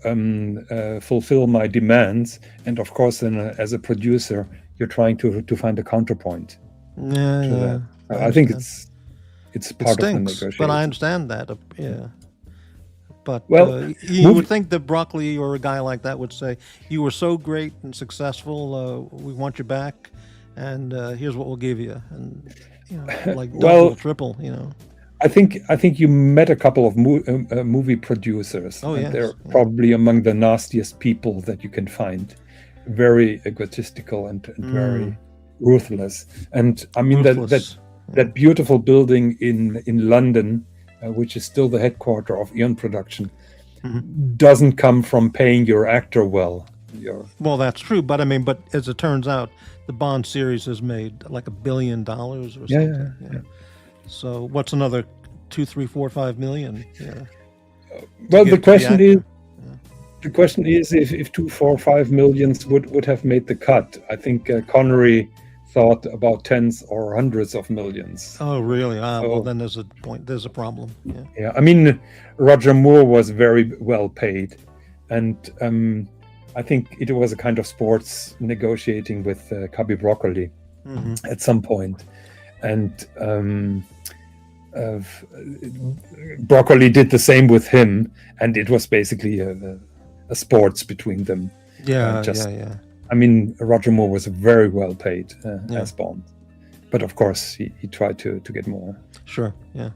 fulfill my demands." And of course, then as a producer, you're trying to find a counterpoint. Yeah. I think it's part of the negotiation. But I understand that. Yeah. But you would think that Broccoli or a guy like that would say, "You were so great and successful. We want you back. And here's what we'll give you," and like double, triple. I think you met a couple of movie producers. Oh, yes. They're probably among the nastiest people that you can find. Very egotistical and very ruthless. And I mean that beautiful building in London, which is still the headquarters of Eon Production, doesn't come from paying your actor well. Well, that's true, but as it turns out, the Bond series has made like $1 billion or something. Yeah. So what's another 2, 3, 4, 5 million? Yeah. Well, the question is if 2, 4, 5 millions would have made the cut. I think Connery thought about tens or hundreds of millions. Oh, really? Well, then there's a problem. Yeah. I mean, Roger Moore was very well paid, and I think it was a kind of sports negotiating with Cubby Broccoli at some point. And Broccoli did the same with him, and it was basically a sports between them. Yeah. I mean, Roger Moore was very well paid as Bond. But of course, he tried to get more. Sure, yeah.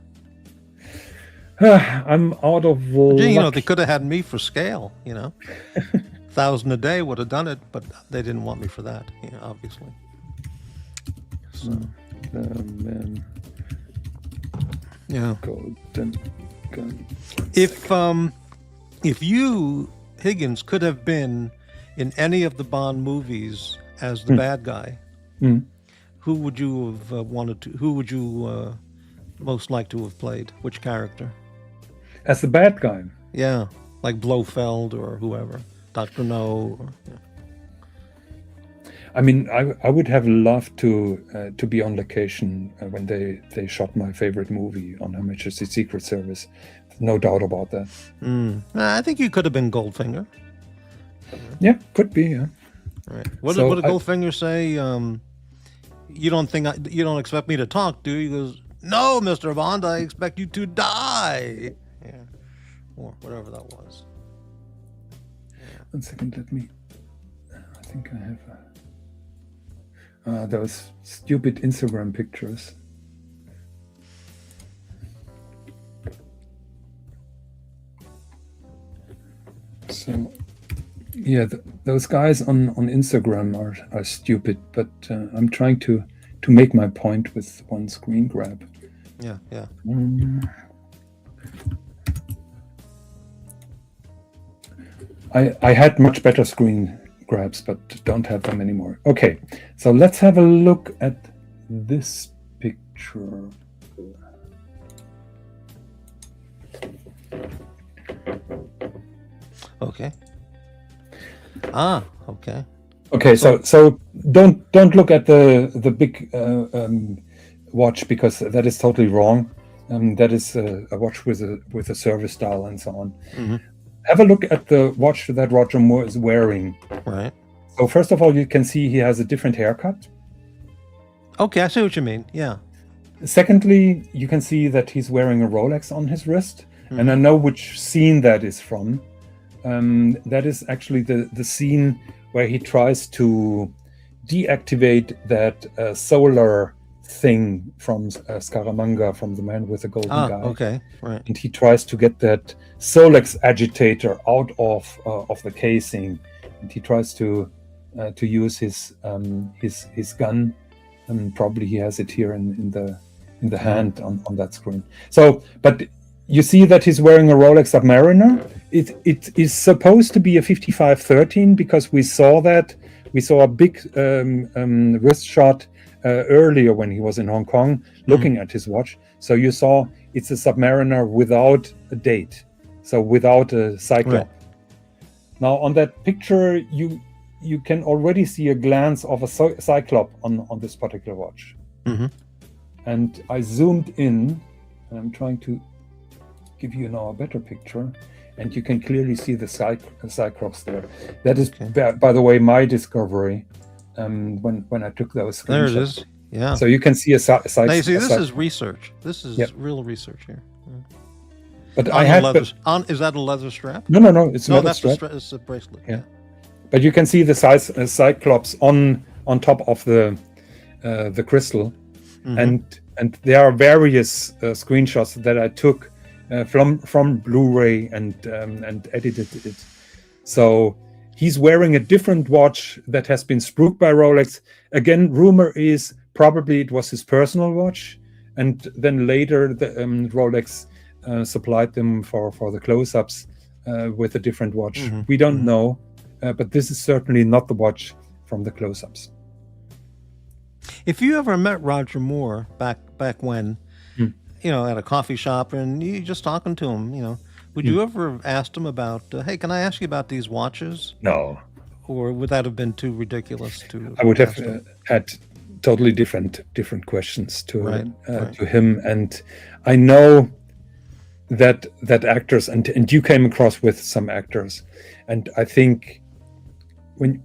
I'm out of Gee, luck. they could have had me for scale. 1,000 a day would have done it, but they didn't want me for that. Obviously. So. Man, Yeah. golden gun. If you, Higgins, could have been in any of the Bond movies as the bad guy, who would you have wanted to? Who would you most like to have played? Which character? As the bad guy. Yeah, like Blofeld or whoever, Dr. No. I mean, I would have loved to be on location when they shot my favorite movie on Her Majesty's Secret Service. No doubt about that. I think you could have been Goldfinger. Yeah, could be. Yeah. Right. What So did Goldfinger say? You don't expect me to talk, do you? He goes, "No, Mr. Bond, I expect you to die." Yeah, or whatever that was. 1 second, let me. I think I have those stupid Instagram pictures. So, yeah, those guys on Instagram are stupid, but I'm trying to make my point with one screen grab. Yeah. I had much better screen grabs, but don't have them anymore. Okay, so let's have a look at this picture. Okay. Okay. Okay, so don't look at the big watch, because that is totally wrong. That is a watch with a service dial and so on. Have a look at the watch that Roger Moore is wearing. Right. So first of all, you can see he has a different haircut. Okay, I see what you mean. Yeah. Secondly, you can see that he's wearing a Rolex on his wrist, and I know which scene that is from. That is actually the scene where he tries to deactivate that solar thing from Scaramanga, from the Man with the Golden Guy. Okay, right. And he tries to get that Solex agitator out of the casing, and he tries to use his gun, and probably he has it here in the hand on that screen. So, but you see that he's wearing a Rolex Submariner. It is supposed to be a 5513, because we saw a big wrist shot earlier when he was in Hong Kong looking at his watch. So you saw it's a Submariner without a date, so without a cyclop. Right. Now on that picture, you can already see a glance of a cyclop on this particular watch. And I zoomed in, and I'm trying to give you now a better picture, and you can clearly see the cyclops there. That is, by the way, my discovery when I took those screenshots. There it is. Yeah. So you can see a cyclops. Now you see, this is research. This is real research here. But on I had is that a leather strap? No, it's not a strap. It's a bracelet. Yeah. But you can see the cyclops on top of the crystal, and there are various screenshots that I took from Blu-ray and edited it. So he's wearing a different watch that has been spruiked by Rolex. Again, rumor is probably it was his personal watch, and then later the Rolex supplied them for the close-ups with a different watch. We don't know, but this is certainly not the watch from the close-ups. If you ever met Roger Moore back when, at a coffee shop, and you just talking to him, would you ever have asked him about, hey, can I ask you about these watches? No. Or would that have been too ridiculous to? I would have had totally different questions to him, and I know that actors, and you came across with some actors, and I think when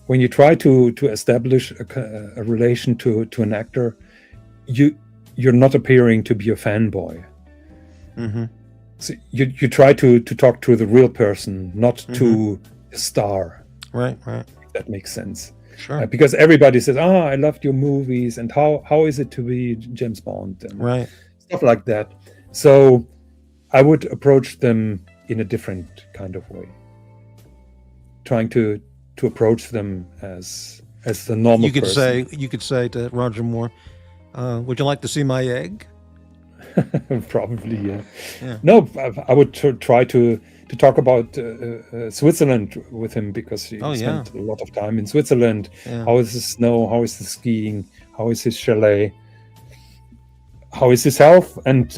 you try to establish a relation to an actor, you're not appearing to be a fanboy. So you try to talk to the real person, not to a star. Right. If that makes sense. Sure. Because everybody says, I loved your movies, and how is it to be James Bond, and stuff like that. So I would approach them in a different kind of way, trying to approach them as the normal You could person. you could say to Roger Moore, "Would you like to see my egg?" Probably, yeah. Yeah. No, I would try to talk about Switzerland with him, because he Oh, yeah. spent a lot of time in Switzerland. Yeah. How is the snow? How is the skiing? How is his chalet? How is his health? And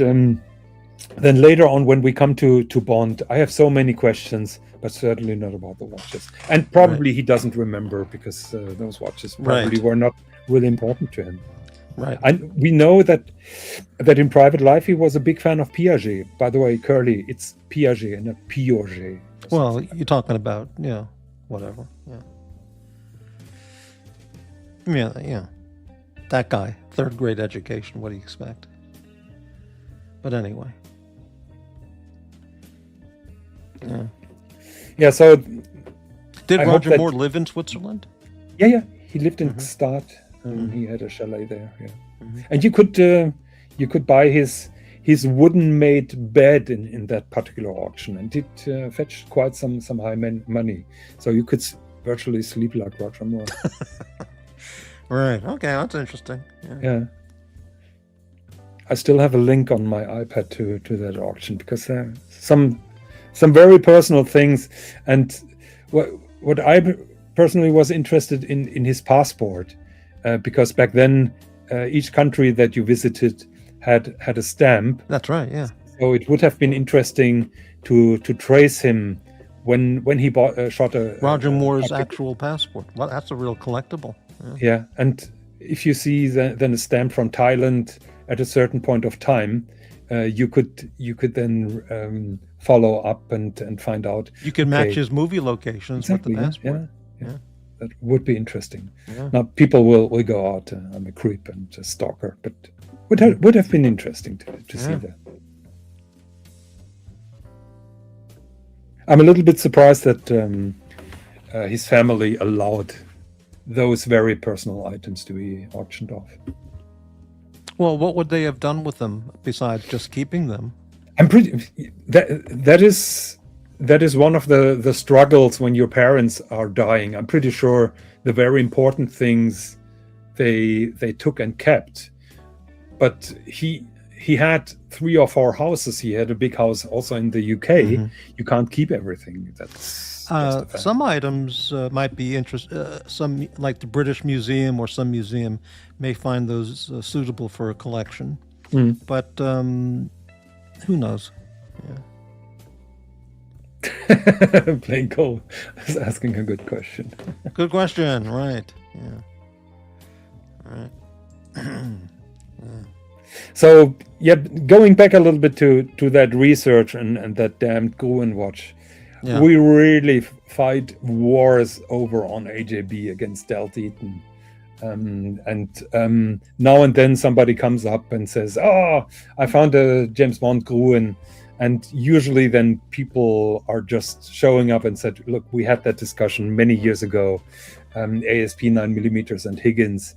then later on, when we come to Bond, I have so many questions, but certainly not about the watches. And probably he doesn't remember, because those watches probably were not really important to him. Right. And we know that in private life he was a big fan of Piaget. By the way, Curly, it's Piaget and not Piaget. Well, you're talking about, whatever. Yeah. That guy, third grade education. What do you expect? But anyway. Yeah. Yeah. So Did I hope Roger that- Moore live in Switzerland? yeah, he lived in Mhm. Stade. Mhm. He had a chalet there. Yeah, Mhm. and you could buy his wooden made bed in that particular auction, and it fetched quite some high money. So you could virtually sleep like Roger Moore. Right. Okay, that's interesting. Yeah. Yeah. I still have a link on my iPad to that auction, because some very personal things, and what I personally was interested in his passport, because back then each country that you visited had a stamp. That's right. Yeah. So it would have been interesting to trace him when he shot a Roger Moore's a- actual passport. Well, that's a real collectible. Yeah. Yeah, and if you see then a stamp from Thailand at a certain point of time, you could then follow up and find out. You can match Okay. his movie locations Exactly, with the passport. yeah. That would be interesting. Yeah. Now people will go out. I'm a creep and a stalker, but would have been interesting to see Yeah. that. I'm a little bit surprised that his family allowed those very personal items to be auctioned off. Well, what would they have done with them besides just keeping them? I'm pretty. That is one of the struggles when your parents are dying. I'm pretty sure the very important things they took and kept. But he had 3 or 4 houses. He had a big house also in the UK. Mhm. You can't keep everything. That's just a fact. Some items might be some, like the British Museum or some museum, may find those suitable for a collection. Mm. But who knows? Plain Cole is asking a good question. Good question. Right. Yeah. Right. So yeah, going back a little bit to that research and that damned Gruen watch, Yeah. we really fight wars over on AJB against Delt Eaton. Now and then somebody comes up and says, "Oh, I found a James Bond Gruen," and usually then people are just showing up and said, "Look, we had that discussion many years ago. ASP 9mm and Higgins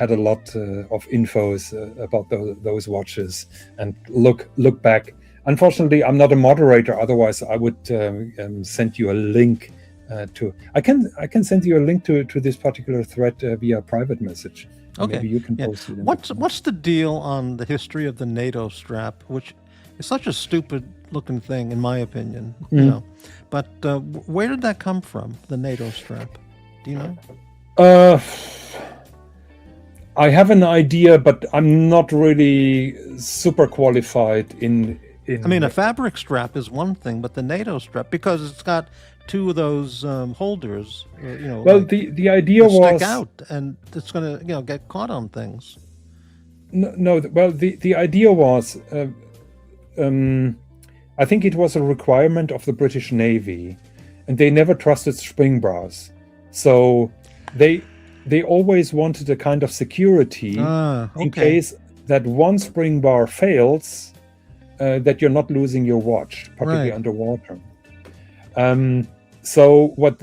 had a lot of infos about those watches, and look back." Unfortunately, I'm not a moderator. Otherwise, I would send you a link to. I can send you a link to this particular thread via private message. Okay. Maybe you can Yeah. post it. What's the deal on the history of the NATO strap, which is such a stupid looking thing, in my opinion. You Mm. know, but where did that come from? The NATO strap? Do you know? I have an idea, but I'm not really super qualified in. I mean, a fabric strap is one thing, but the NATO strap, because it's got two of those holders, Well, like, the idea that was stick out, and it's going to, get caught on things. no. Well, the idea was, I think it was a requirement of the British Navy, and they never trusted spring bars, so they always wanted a kind of security in case that one spring bar fails, that you're not losing your watch, particularly Right. underwater. So what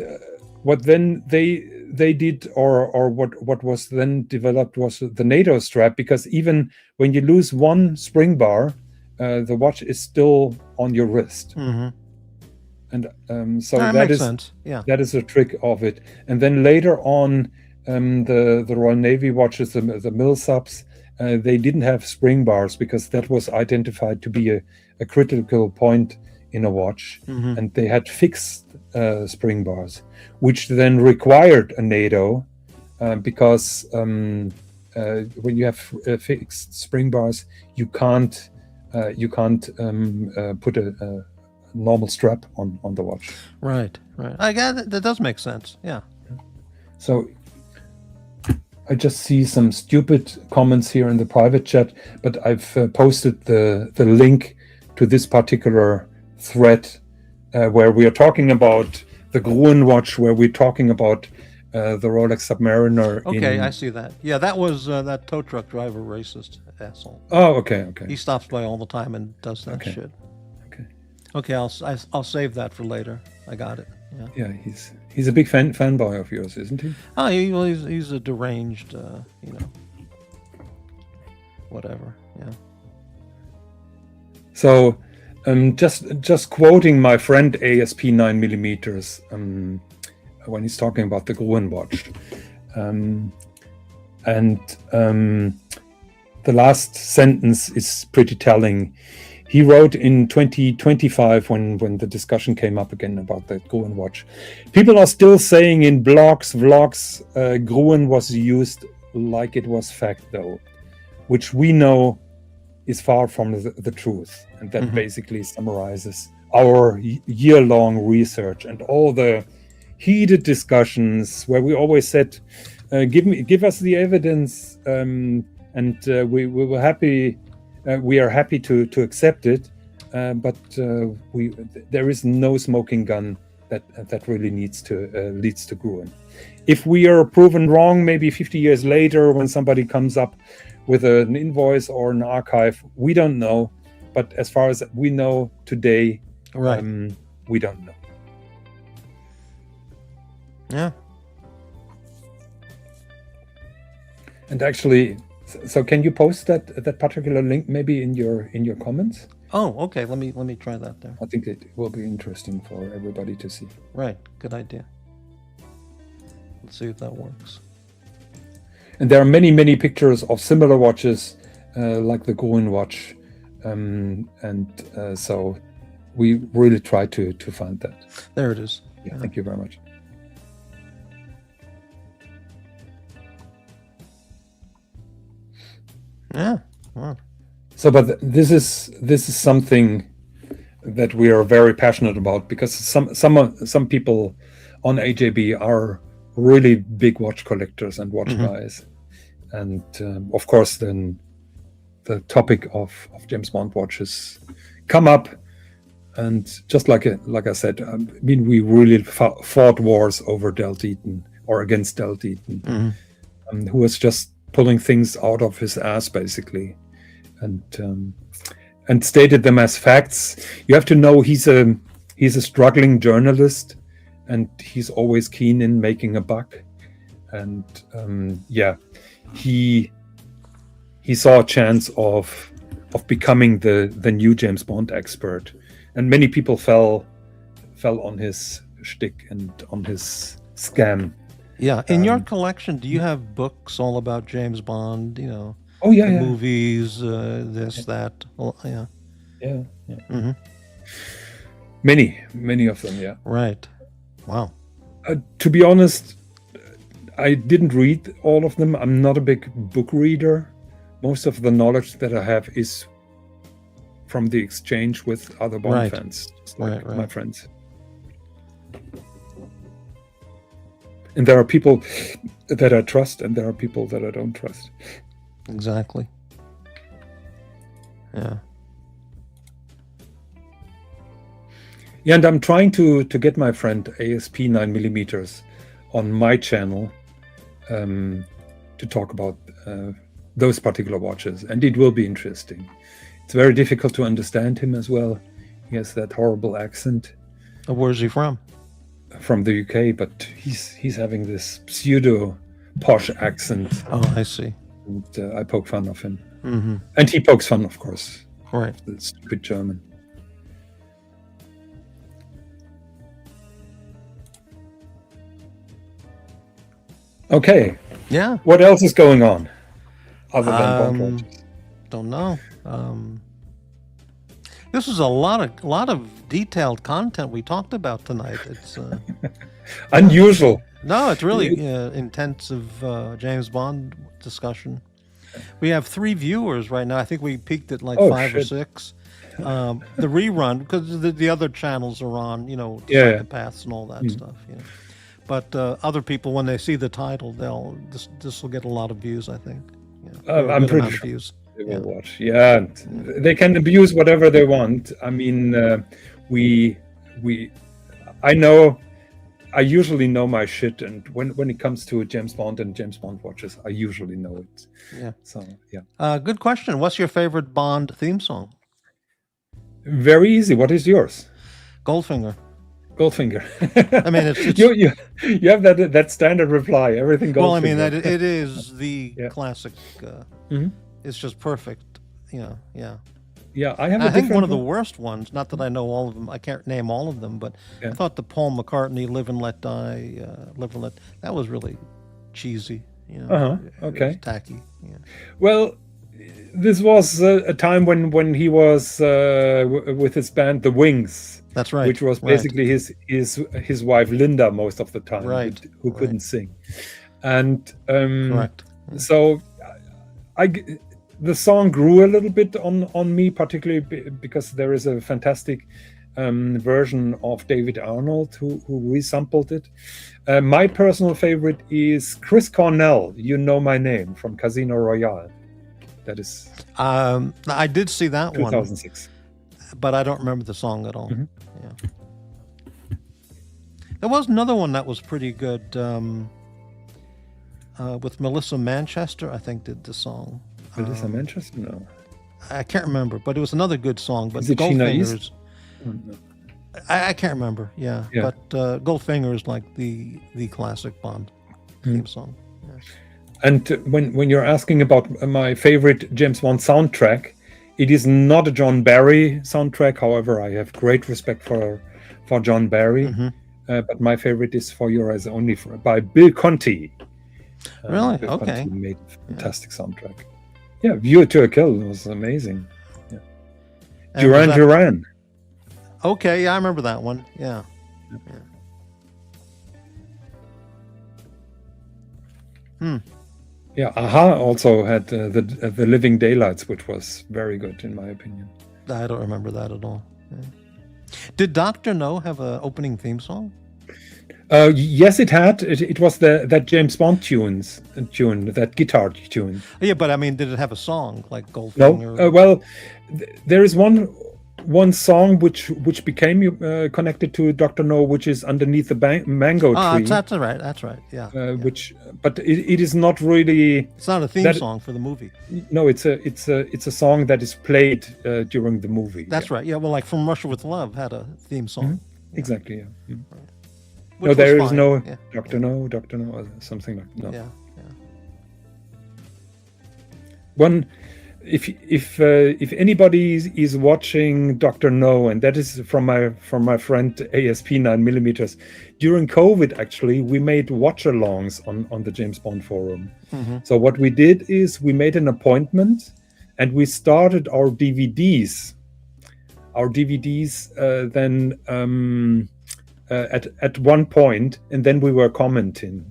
then they did, or what was then developed, was the NATO strap, because even when you lose one spring bar, the watch is still on your wrist. Mm-hmm. And so That that makes is sense. Yeah. that is a trick of it. And then later on, the Royal Navy watches, the Millsaps, they didn't have spring bars because that was identified to be a critical point in a watch, Mm-hmm. and they had fixed spring bars, which then required a NATO because when you have fixed spring bars, you can't put a normal strap on the watch. Right. I got it. That does make sense. Yeah. So I just see some stupid comments here in the private chat, but I've posted the link to this particular thread where we are talking about the Gruen watch, where we're talking about the Rolex Submariner. Okay, I see that. Yeah, that was that tow truck driver racist asshole. Oh, okay. He stops by all the time and does that shit. Okay, I'll save that for later. I got it. Yeah. Yeah, he's a big fanboy of yours, isn't he? Oh, he's a deranged, whatever. Yeah. So, just quoting my friend ASP 9mm when he's talking about the Gruen watch, the last sentence is pretty telling. He wrote in 2025 when the discussion came up again about the Gruen watch. People are still saying in blogs, vlogs, Gruen was used like it was fact, though, which we know is far from the truth. And that basically summarizes our year-long research and all the heated discussions where we always said, give us the evidence, and we were happy. We are happy to accept it, but there is no smoking gun that really leads to Gruen. If we are proven wrong, maybe 50 years later, when somebody comes up with an invoice or an archive, we don't know. But as far as we know today, Right. We don't know. Yeah. And actually, so can you post that particular link maybe in your comments? Oh, okay. Let me try that there. I think it will be interesting for everybody to see. Right. Good idea. Let's see if that works. And there are many pictures of similar watches, like the Gruen watch, so we really try to find that. There it is. Yeah, thank you very much. Yeah. Wow. So, but this is something that we are very passionate about, because some people on AJB are really big watch collectors and watch guys, and of course then the topic of James Bond watches come up, and just like I said, I mean, we really fought wars over Del Deaton, or against Del Deaton, who was just pulling things out of his ass basically, and stated them as facts. You have to know he's a struggling journalist, and he's always keen in making a buck, and he saw a chance of becoming the new James Bond expert, and many people fell on his shtick and on his scam. Yeah. In your collection, do you have books all about James Bond? You know. Oh yeah, yeah. Movies, this, that. Well, yeah. Yeah. Many of them. Yeah. Right. Wow. To be honest, I didn't read all of them. I'm not a big book reader. Most of the knowledge that I have is from the exchange with other Bond fans, just like my friends. And there are people that I trust, and there are people that I don't trust. Exactly. Yeah. Yeah, and I'm trying to get my friend ASP 9mm on my channel to talk about those particular watches, and it will be interesting. It's very difficult to understand him as well. He has that horrible accent. Where's he from? From the UK, but he's having this pseudo posh accent. Oh, I see. And I poke fun of him, and he pokes fun, of course. Right. The stupid German. Okay. Yeah. What else is going on other than Bond watches? Don't know. This is a lot of detailed content we talked about tonight. It's Unusual. no, it's really intensive James Bond discussion. We have 3 viewers right now. I think we peaked at like 5 or 6. The rerun, because the other channels are on, Psychopaths and all that stuff. But other people, when they see the title, this will get a lot of views, I think. I'm pretty sure views. They will watch. Yeah, they can abuse whatever they want. I mean, I usually know my shit, and when it comes to James Bond and James Bond watches, I usually know it. Yeah. So yeah. Good question. What's your favorite Bond theme song? Very easy. What is yours? Goldfinger. Goldfinger. I mean, it's you have that standard reply. Everything Goldfinger. Well, I mean, it is the classic. It's just perfect. Yeah. Yeah, I think one of the worst ones. Not that I know all of them. I can't name all of them, but I thought the Paul McCartney "Live and Let Die," "Live and Let," that was really cheesy. Okay. It was tacky. Yeah. Well, this was a time when he was with his band, The Wings. That's right. Which was basically his wife Linda most of the time, who couldn't sing, and correct. So the song grew a little bit on me, particularly because there is a fantastic version of David Arnold who resampled it. My personal favorite is Chris Cornell, "You Know My Name" from Casino Royale. That is I did see that 2006. But I don't remember the song at all. Yeah. There was another one that was pretty good with Melissa Manchester, I think, did the song. Melissa Manchester? No. I can't remember, but it was another good song. But is it Goldfinger's... No. I can't remember, yeah. But Goldfinger is like the classic Bond theme song. Yeah. And when you're asking about my favorite James Bond soundtrack, it is not a John Barry soundtrack. However, I have great respect for John Barry. But my favorite is "For Your Eyes Only" by Bill Conti. Really? Bill Okay. Conti made a fantastic soundtrack. Yeah, "View to a Kill" was amazing. Yeah. Duran. Okay, yeah, I remember that one. Yeah. Yeah, Aha also had the Living Daylights, which was very good in my opinion. I don't remember that at all. Yeah. Did Dr. No have an opening theme song? Yes, it had. It was that James Bond tune, that guitar tune. Yeah, but I mean, did it have a song like Goldfinger? No. Well, there is one song which became connected to Dr. No, which is "Underneath the Mango Tree." That's right. Yeah. But it is not really. It's not a theme song for the movie. No, it's a song that is played during the movie. That's right. Yeah. Well, like "From Russia with Love" had a theme song. Yeah. Exactly. Yeah. Right. No, there is no Dr. No, or something like that. No. Yeah. One. If anybody is watching Dr. No, and that is from my friend ASP 9mm, during COVID actually we made watch-alongs on the James Bond forum. So what we did is we made an appointment and we started our DVDs. Then at one point, and then we were commenting,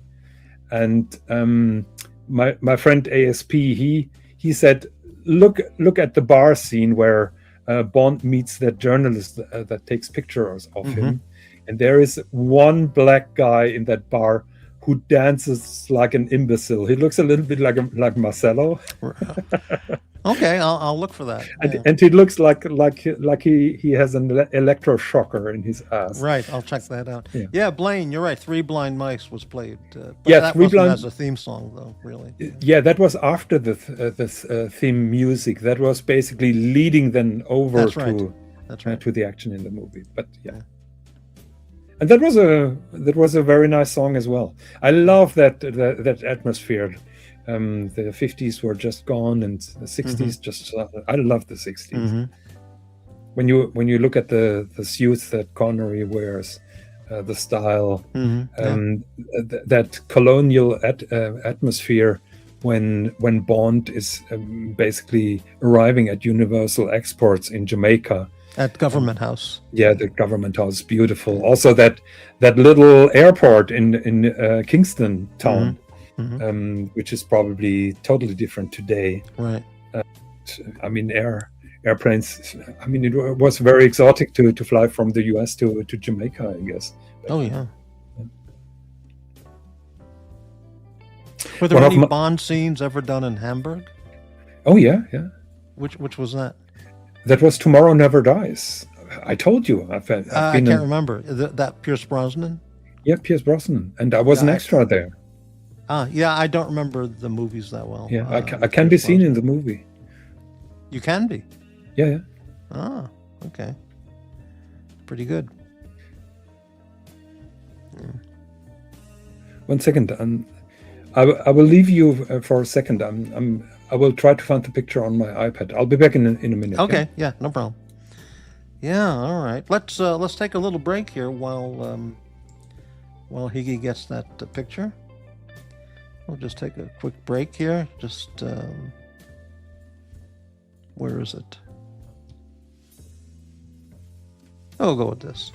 and my friend ASP he said, Look at the bar scene where Bond meets that journalist that takes pictures of him, and there is one black guy in that bar who dances like an imbecile. He looks a little bit like Marcello. Okay, I'll look for that. And he looks like he has an electroshocker in his ass. Right, I'll check that out. Yeah, Blaine, you're right. Three Blind Mice was played. But yeah, that Three wasn't Blind as a theme song though, really. Yeah, that was after the theme music. That was basically leading them over to the action in the movie. But yeah. And that was a very nice song as well. I love that atmosphere. The 50s were just gone, and the 60s just. I love the 60s. When you look at the suits that Connery wears, the style, that colonial atmosphere when Bond is basically arriving at Universal Exports in Jamaica. At Government House. Yeah, the Government House, beautiful. Also that little airport in Kingston town, which is probably totally different today. Right. I mean, airplanes. I mean, it was very exotic to fly from the US to Jamaica, I guess. Oh yeah. Were there any Bond scenes ever done in Hamburg? Oh yeah. Which was that? That was Tomorrow Never Dies. I told you. I've been I can't remember. Is that Pierce Brosnan? Yeah, Pierce Brosnan, and I was an extra there. Yeah, I don't remember the movies that well. Yeah, I can be seen in the movie. You can be. Yeah. Ah, okay. Pretty good. One second. I will leave you for a second. I will try to find the picture on my iPad. I'll be back in a minute. Okay. Yeah, no problem. Yeah. All right. Let's take a little break here while Higgy gets that picture. We'll just take a quick break here. Just where is it? I'll go with this.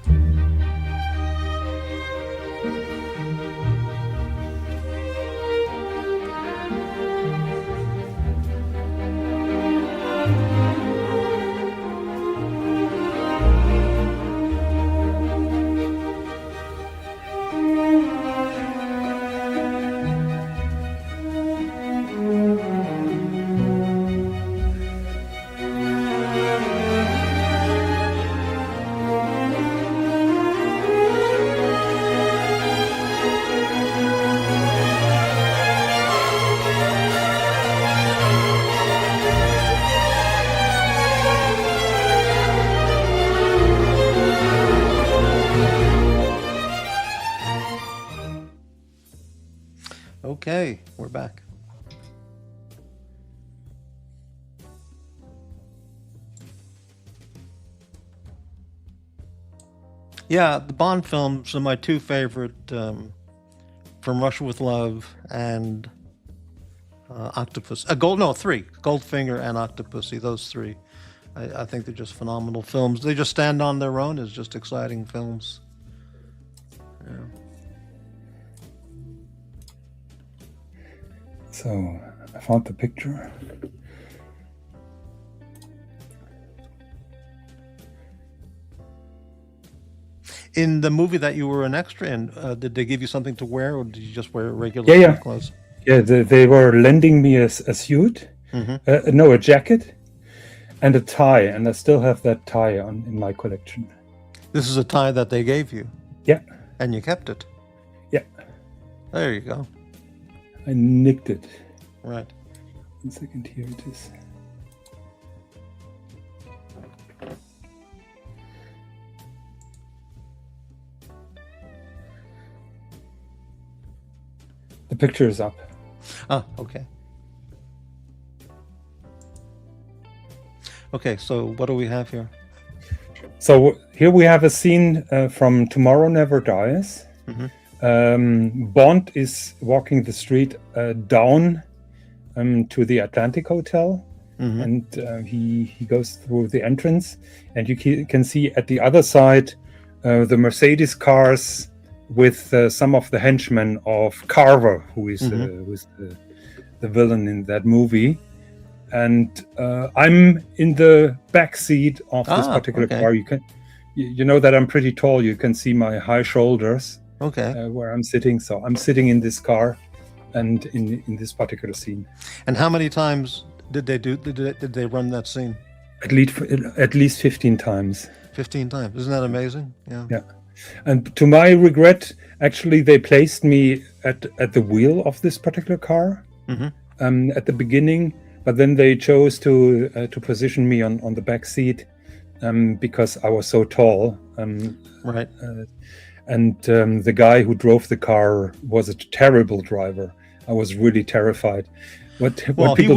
Okay, we're back. Yeah, the Bond films are my two favorite, From Russia with Love and Octopus. Three. Goldfinger and Octopussy, those three. I think they're just phenomenal films. They just stand on their own as just exciting films. Yeah. So I found the picture. In the movie that you were an extra in, did they give you something to wear, or did you just wear regular clothes? Yeah, they were lending me a suit, a jacket, and a tie, and I still have that tie in my collection. This is a tie that they gave you? Yeah. And you kept it? Yeah. There you go. I nicked it. Right. 1 second, here it is. The picture is up. Ah, okay. Okay, so what do we have here? So here we have a scene from Tomorrow Never Dies. Bond is walking the street down to the Atlantic Hotel, and he goes through the entrance, and you can see at the other side the Mercedes cars with some of the henchmen of Carver, who is the villain in that movie. And I'm in the back seat of this particular car. You know that I'm pretty tall. You can see my high shoulders. Okay. Where I'm sitting. So I'm sitting in this car, and in this particular scene. And how many times did they run that scene? At least 15 times. 15 times. Isn't that amazing? Yeah. Yeah. And to my regret, actually, they placed me at the wheel of this particular car at the beginning, but then they chose to position me on the back seat because I was so tall. Right. And the guy who drove the car was a terrible driver. I was really terrified. Well, what people? he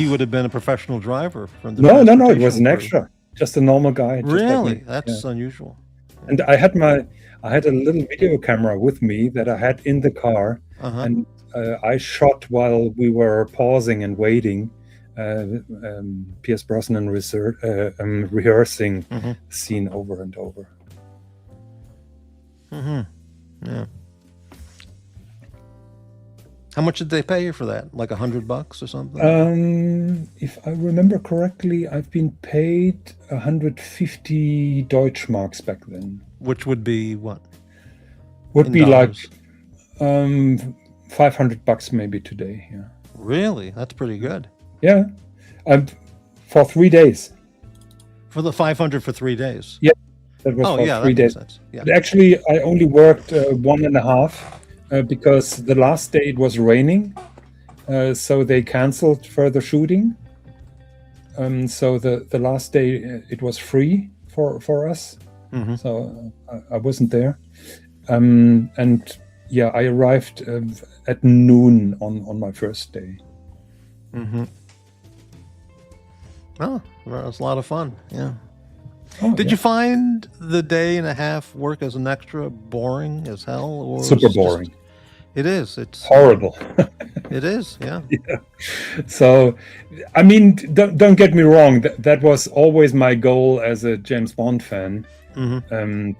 would have been a professional driver from the No, no, no. It was transportation an crew. extra, just a normal guy, just like Really? me. That's Yeah. unusual. And I had a little video camera with me that I had in the car, Uh-huh. and I shot while we were pausing and waiting. Pierce Brosnan rehearsing Mm-hmm. the scene over and over. Mm-hmm. Yeah. How much did they pay you for that? Like $100 or something? If I remember correctly, I've been paid 150 Deutschmarks back then. Which would be what? Would In be dollars? like $500 maybe today. Yeah, Really? That's pretty good. yeah. For 3 days. For the 500 for 3 days. Yeah, that was Oh, for yeah, 3 that makes days. sense. Yeah. But actually, I only worked 1.5 because the last day it was raining, so they canceled further shooting. So the last day it was free for us. Mm-hmm. So I wasn't there. And yeah, I arrived at noon on my first day. Mm-hmm. Oh, well, it was a lot of fun. Yeah. Oh, Did yeah. you find the day and a half work as an extra boring as hell? Or Super it's just- boring. It is. It's Horrible. It is. Yeah. So, I mean, don't get me wrong. That was always my goal as a James Bond fan, Mm-hmm.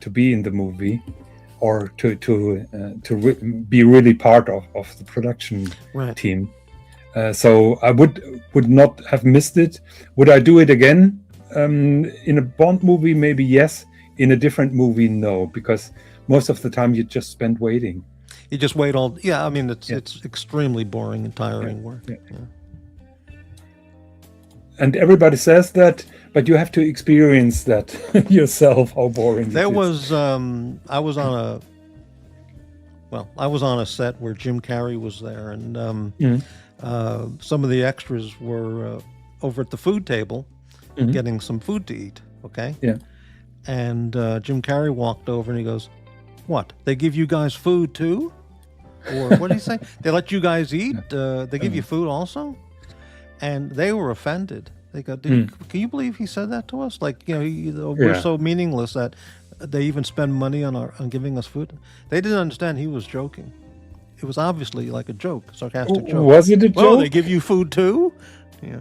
to be in the movie, or to be really part of the production Right. team. So I would not have missed it. Would I do it again? In a Bond movie, maybe yes. In a different movie, no, because most of the time you just spend waiting. You just wait all. Yeah. I mean, it's Yeah. it's extremely boring and tiring work. Yeah. Yeah. And everybody says that, but you have to experience that yourself, how boring There it is. was I was on a set where Jim Carrey was there, and some of the extras were over at the food table getting some food to eat. Okay. Yeah. And Jim Carrey walked over and he goes, "What? They give you guys food too? Or what did he say? They let you guys eat? They give you food also?" And they were offended. They go, "Can you believe he said that to us? Like, we're Yeah. so meaningless that they even spend money on giving us food." They didn't understand he was joking. It was obviously like a joke, sarcastic joke. Was it a Oh, they joke? give you food too? Yeah.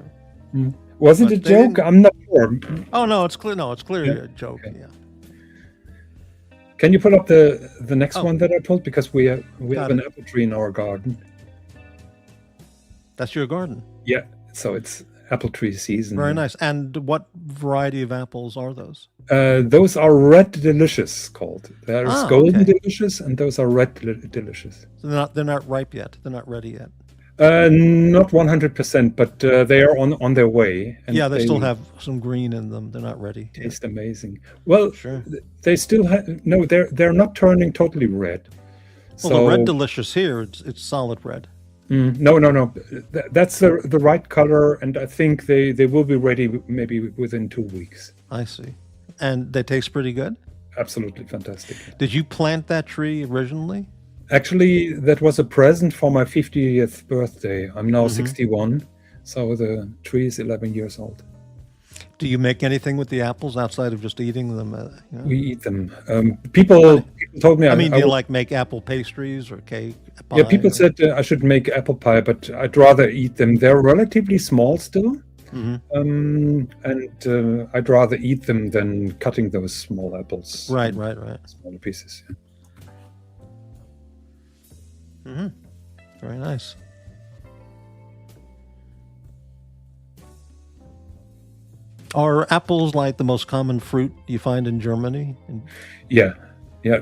Was it but a they joke? didn't- I'm not sure. Oh no, it's clear. No, it's clearly Yeah. a joke. Okay. Yeah. Can you put up the next Oh. one that I pulled? Because we have Got an it. apple tree in our garden. That's your garden. Yeah, so it's apple tree season. Very nice. And what variety of apples are those? Those are red delicious called. There's Ah, golden okay. delicious, and those are red delicious. So they're not ripe yet. They're not ready yet. Not 100%, but they are on their way. And Yeah, they still have some green in them. They're not ready. Yeah. taste amazing. Well, Sure. they still have no. They're not turning totally red. Well, the red delicious here, it's solid red. No. That's the right color, and I think they will be ready maybe within 2 weeks. I see. And they taste pretty good. Absolutely fantastic. Did you plant that tree originally? Actually, that was a present for my 50th birthday. I'm now 61, so the tree is 11 years old. Do you make anything with the apples outside of just eating them? We eat them. People told me I mean, do I you would- like make apple pastries or cake? yeah, pie, people or- said I should make apple pie, but I'd rather eat them. They're relatively small still, and I'd rather eat them than cutting those small apples. Right. Smaller pieces. Very nice. Are apples like the most common fruit you find in Germany? Yeah.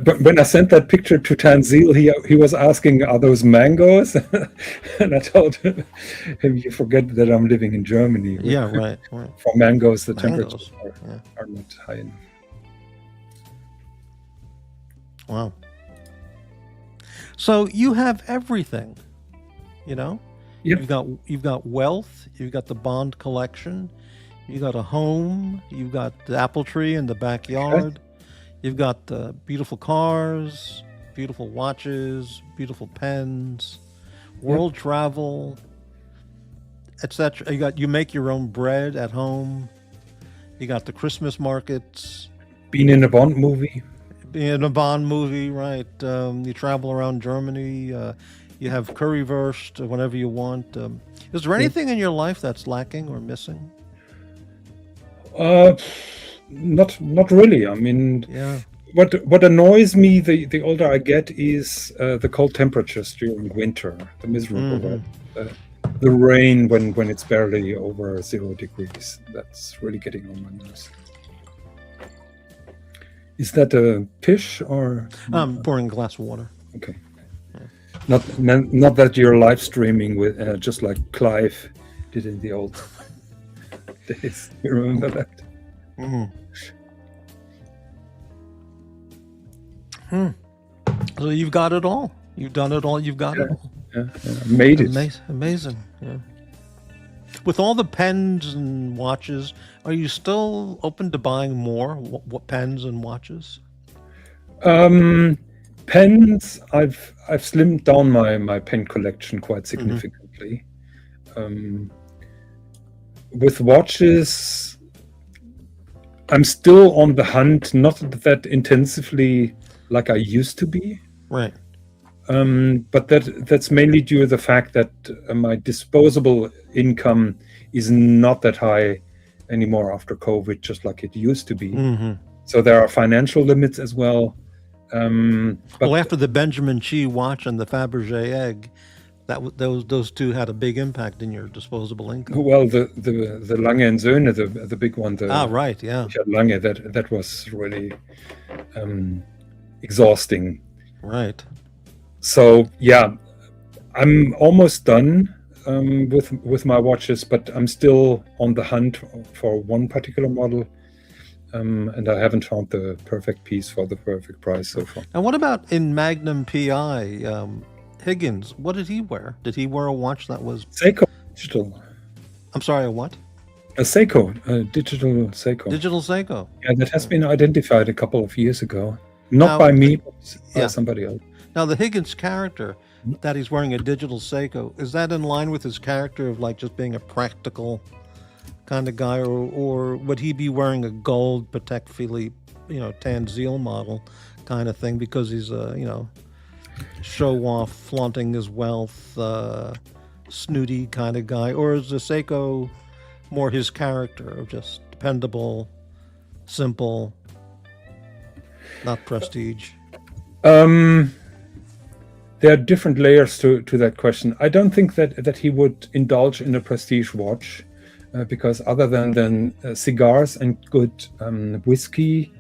But when I sent that picture to Tanzil, he was asking, "Are those mangoes?" And I told him, "You forget that I'm living in Germany. Yeah, right. For mangoes, the Mangoes, temperatures yeah. are not high enough." Wow. So you have everything, you know? Yep. You've got wealth, you've got the Bond collection, you got a home, you've got the apple tree in the backyard, you've got beautiful cars, beautiful watches, beautiful pens, world travel, etc. You make your own bread at home. You got the Christmas markets. Being in a Bond movie. In a Bond movie, right? You travel around Germany. You have currywurst whenever you want. Is there anything in your life that's lacking or missing? Not really. I mean, Yeah. What annoys me the older I get is the cold temperatures during winter, the miserable weather, the rain when it's barely over 0 degrees. That's really getting on my nerves. Is that a pish or? I'm pouring a glass of water. Okay. Not that you're live streaming with just like Clive did in the old days. You remember that? So you've got it all. You've done it all. You've got it all. Yeah. Made it. Amazing. Yeah. With all the pens and watches, are you still open to buying more what pens and watches? Pens, I've slimmed down my pen collection quite significantly. With watches, I'm still on the hunt, not that intensively like I used to be. Right. But that's mainly due to the fact that my disposable income is not that high anymore after COVID, just like it used to be. So there are financial limits as well. But after the Benjamin Chi watch and the Fabergé egg, those two had a big impact in your disposable income. Well, the Lange and Söhne, the big one, right, yeah, Richard Lange, that was really exhausting. Right. So yeah, I'm almost done with my watches, but I'm still on the hunt for one particular model. And I haven't found the perfect piece for the perfect price so far. And what about in Magnum PI, Higgins? What did he wear? Did he wear a watch that was Seiko digital? I'm sorry, a what? A Seiko, a digital Seiko. Digital Seiko. Yeah, that has been identified a couple of years ago. Not by me, but by somebody else. Now, the Higgins character, that he's wearing a digital Seiko, is that in line with his character of like just being a practical kind of guy, or would he be wearing a gold Patek Philippe, Tanzil model kind of thing because he's a, show off, flaunting his wealth, snooty kind of guy, or is the Seiko more his character of just dependable, simple, not prestige? There are different layers to that question. I don't think that he would indulge in a prestige watch. Because other than cigars and good whiskey,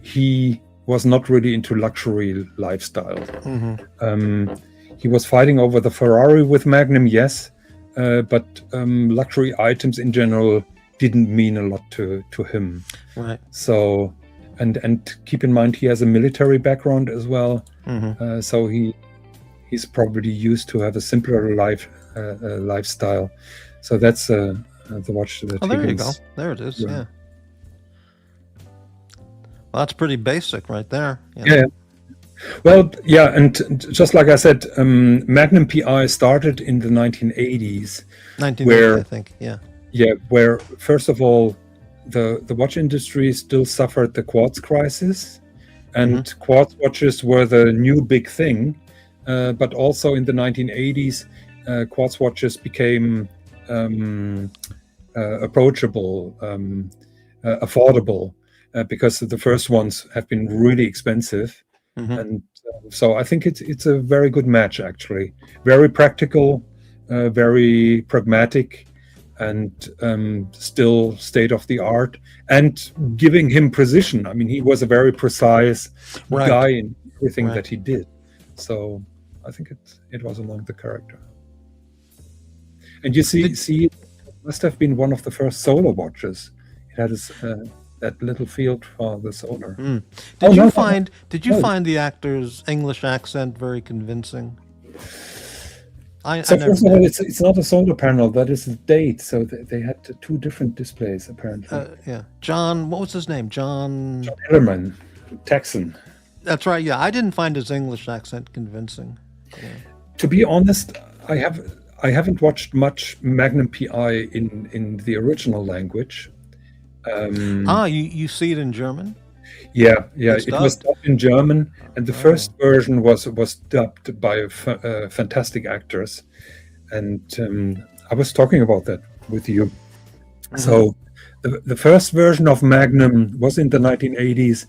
he was not really into luxury lifestyle. He was fighting over the Ferrari with Magnum, yes, but luxury items in general didn't mean a lot to him. Right. So, and keep in mind he has a military background as well. So he's probably used to have a simpler lifestyle. So that's the watch that there Higgins, you go. There it is. Yeah. Well, that's pretty basic right there. Yeah. Well, yeah, and just like I said, Magnum PI started in the 1980s. 1980, I think. Yeah. Yeah, where first of all, the watch industry still suffered the quartz crisis, and quartz watches were the new big thing. But also in the 1980s, quartz watches became approachable, affordable, because the first ones have been really expensive. And so I think it's a very good match, actually. Very practical, very pragmatic, and still state of the art, and giving him precision. I mean, he was a very precise guy in everything that he did. So I think it was along the character. And you see, it must have been one of the first solar watches. It had that little field for the solar. Did you find the actor's English accent very convincing? First of all, it's not a solar panel. That is a date. So they had two different displays apparently. Yeah, John. What was his name? John Ellerman, Texan. That's right. Yeah, I didn't find his English accent convincing. Yeah. To be honest, I haven't watched much Magnum PI in the original language. You see it in German? Yeah, It's it was dubbed. dubbed in German, and the first version was dubbed by fantastic actors. And I was talking about that with you. So the first version of Magnum was in the 1980s,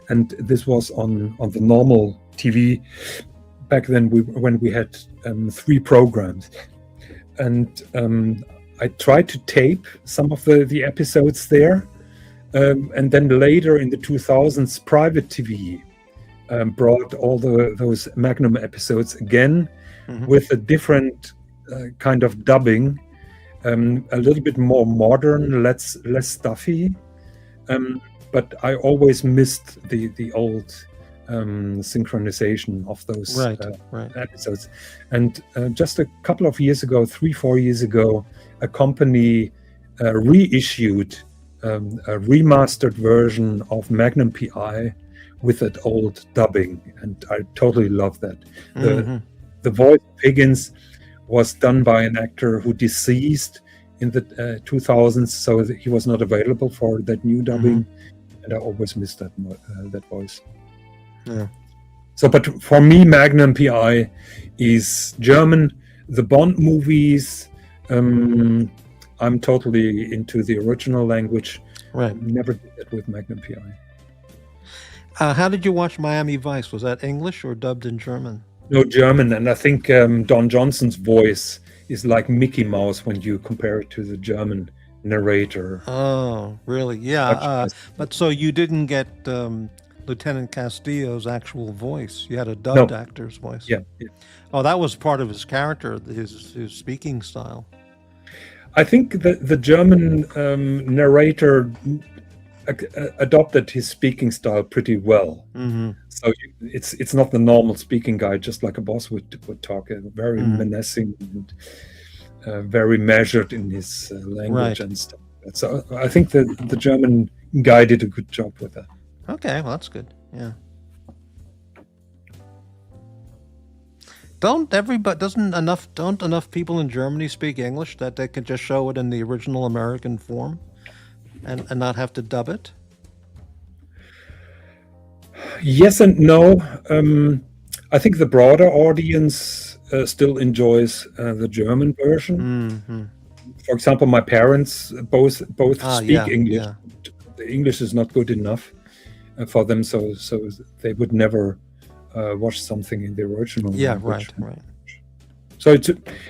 and this was on the normal TV. Back then, when we had 3 programs, and I tried to tape some of the episodes there, and then later in the 2000s, private TV brought all those Magnum episodes again with a different kind of dubbing, a little bit more modern, less stuffy. But I always missed the old synchronization of those episodes. And just a couple of years ago, 3-4 years ago, a company reissued a remastered version of Magnum PI with that old dubbing, and I totally love that. The voice of Higgins was done by an actor who deceased in the 2000s, so he was not available for that new dubbing, and I always missed that voice. Yeah. So, but for me, Magnum PI is German. The Bond movies, I'm totally into the original language. Right. Never did that with Magnum PI. How did you watch Miami Vice? Was that English or dubbed in German? No, German, and I think Don Johnson's voice is like Mickey Mouse when you compare it to the German narrator. Oh, really? Yeah. But so you didn't get Lieutenant Castillo's actual voice. You had a dubbed actor's voice. Yeah. Oh, that was part of his character, his speaking style. I think the German narrator adopted his speaking style pretty well. So it's not the normal speaking guy, just like a boss would talk. Very menacing and very measured in his language and stuff. So I think the German guy did a good job with that. Okay, well, that's good. Yeah. Don't enough people in Germany speak English that they can just show it in the original American form and not have to dub it? Yes and no. I think the broader audience still enjoys the German version. For example, my parents both speak English. Yeah. The English is not good enough for them, so they would never watch something in the original language. Right. So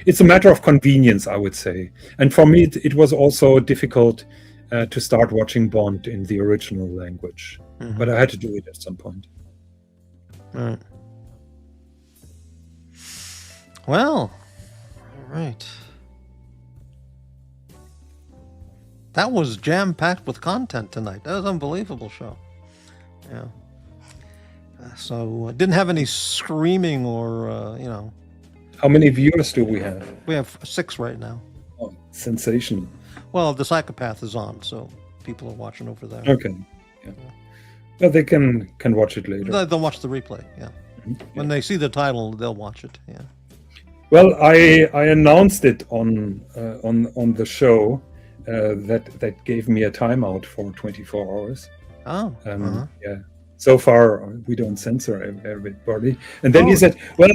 it's a matter of convenience, I would say. And for me, it was also difficult to start watching Bond in the original language. But I had to do it at some point. Right. Well, all right. That was jam-packed with content tonight. That was an unbelievable show. Yeah. So didn't have any screaming or, How many viewers do we have? We have 6 right now. Oh, sensational. Well, the Psychopath is on, so people are watching over there. Okay. Yeah. Well, they can watch it later. They'll watch the replay, yeah. When they see the title, they'll watch it, yeah. Well, I announced it on the show that gave me a timeout for 24 hours. Oh. Yeah. So far, we don't censor everybody. And then he said, well,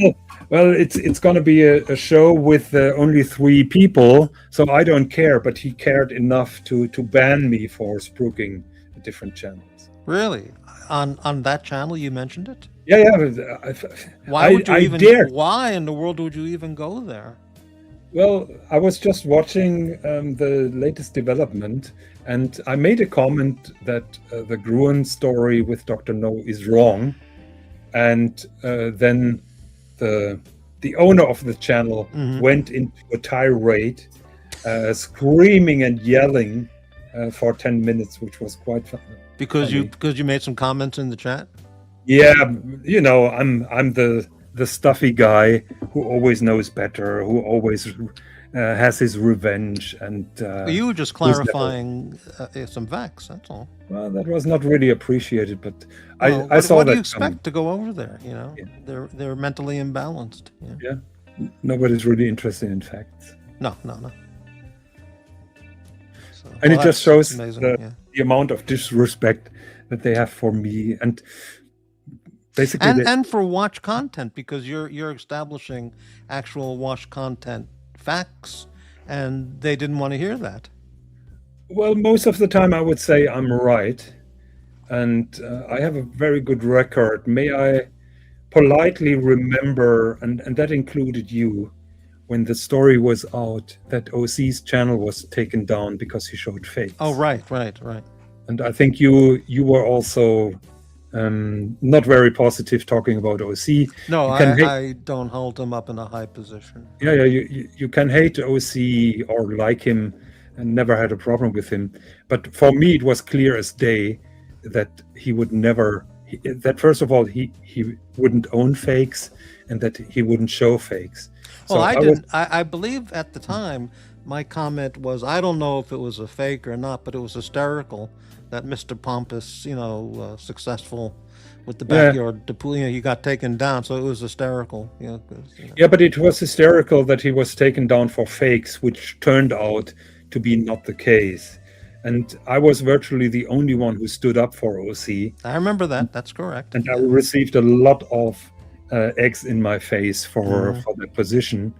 it's going to be a show with only 3 people, so I don't care. But he cared enough to ban me for spooking different channels. Really? On that channel, you mentioned it? Yeah. Why would you even? Dared. Why in the world would you even go there? Well, I was just watching the latest development, and I made a comment that the Gruen story with Dr. No is wrong, and then the owner of the channel went into a tirade, screaming and yelling for 10 minutes, which was quite fun. Because you made some comments in the chat? Yeah, I'm the stuffy guy who always knows better, who always has his revenge, and You were just who's never- clarifying some facts. That's all. well, that was not really appreciated, but Well, I saw what do you that expect coming. to go over there? You know, Yeah. they're mentally imbalanced. Yeah. Yeah, nobody's really interested in facts, No. So, and it just shows amazing. the amount of disrespect that they have for me, and basically, And for watch content, because you're establishing actual watch content facts, and they didn't want to hear that. well, most of the time I would say I'm right, and I have a very good record. May I politely remember, and that included you, when the story was out that OC's channel was taken down because he showed fakes. Oh, right. And I think you were also not very positive talking about OC. No, You can hate- I don't hold him up in a high position. Yeah, you can hate OC or like him, and never had a problem with him. But for me, it was clear as day that he would never. That first of all, he wouldn't own fakes, and that he wouldn't show fakes. Well, So I was- didn't. I believe at the time my comment was, I don't know if it was a fake or not, but it was hysterical that Mr. Pompous, successful with the Yeah. backyard, he got taken down. So it was hysterical. Yeah, but it was hysterical that he was taken down for fakes, which turned out to be not the case. And I was virtually the only one who stood up for OC. I remember that. That's correct. And I received a lot of eggs in my face for that position.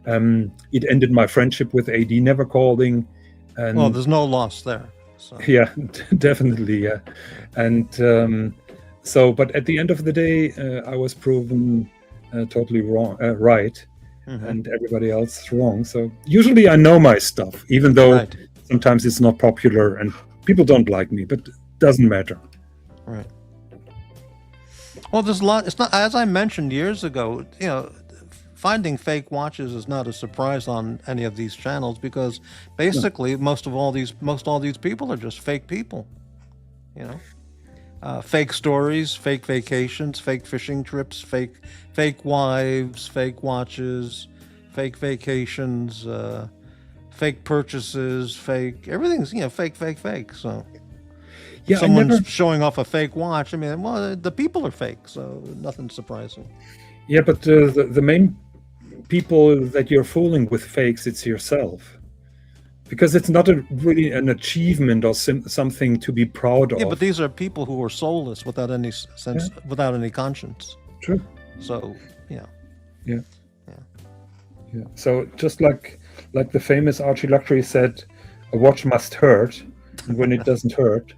It ended my friendship with AD never calling. And Well, there's no loss there. So. yeah, definitely, yeah. And but at the end of the day, I was proven totally wrong, right, and everybody else wrong. So usually I know my stuff, even though Right. sometimes it's not popular and people don't like me, but it doesn't matter. Right. Well, there's a lot. It's not, as I mentioned years ago, finding fake watches is not a surprise on any of these channels, because basically most all these people are just fake people. Fake stories, fake vacations, fake fishing trips, fake wives, fake watches, fake vacations, fake purchases, fake everything's fake. So Yeah, someone's showing off a fake watch. I mean, well, the people are fake, so nothing surprising. Yeah, but the main people that you're fooling with fakes, it's yourself, because it's not really an achievement or something to be proud of. Yeah, but these are people who are soulless, without any sense, without any conscience. True. So Yeah. So just like the famous Archie Luxury said, a watch must hurt, and when it doesn't hurt,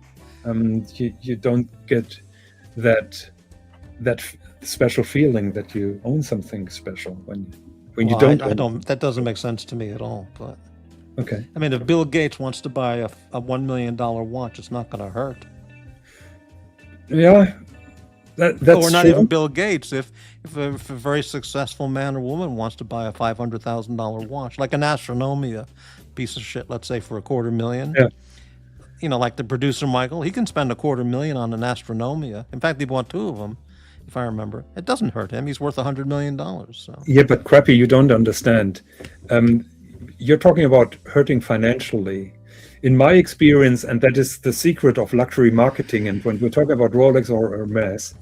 you don't get that special feeling that you own something special when you don't. I don't. That doesn't make sense to me at all. But Okay. I mean, if Bill Gates wants to buy a $1 million watch, it's not going to hurt. Yeah. That's Or not true. even Bill Gates. If a very successful man or woman wants to buy a $500,000 watch, like an Astronomia piece of shit, let's say for $250,000. Yeah. Like the producer Michael, he can spend $250,000 on an Astronomia. In fact, he bought 2 of them, if I remember. It doesn't hurt him. He's worth $100 million. So Yeah, but crappy, you don't understand. You're talking about hurting financially. In my experience, and that is the secret of luxury marketing, and when we're talking about Rolex or Hermes,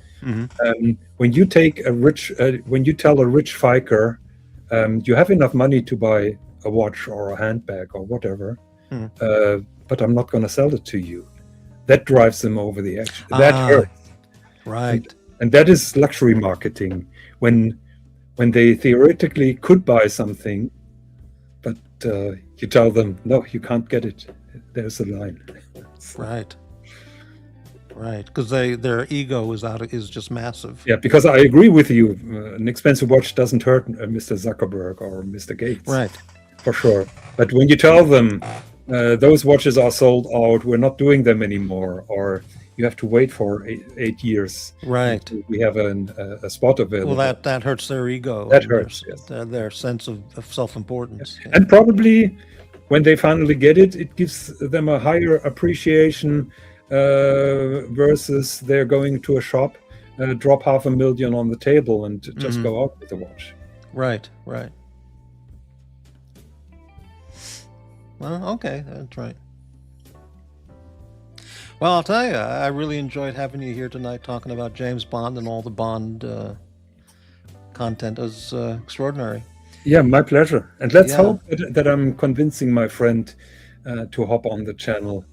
when you take when you tell a rich fiker, you have enough money to buy a watch or a handbag or whatever, but I'm not going to sell it to you. That drives them over the edge. That hurts. Right. And that is luxury marketing, when they theoretically could buy something, but you tell them, no, you can't get it. There's a line. Right. Because their ego is just massive. Yeah, because I agree with you. An expensive watch doesn't hurt Mr. Zuckerberg or Mr. Gates. Right. For sure. But when you tell them those watches are sold out, we're not doing them anymore, or you have to wait for 8 years. Right. We have a spot available. Well, that hurts their ego. That and hurts, their sense of self-importance. Yeah. And probably when they finally get it, it gives them a higher appreciation versus they're going to a shop, drop $500,000 on the table and just go out with the watch. Right. Well, okay, that's right. Well, I'll tell you, I really enjoyed having you here tonight talking about James Bond and all the Bond content. It was extraordinary. Yeah, my pleasure. And let's Yeah. hope that I'm convincing my friend to hop on the channel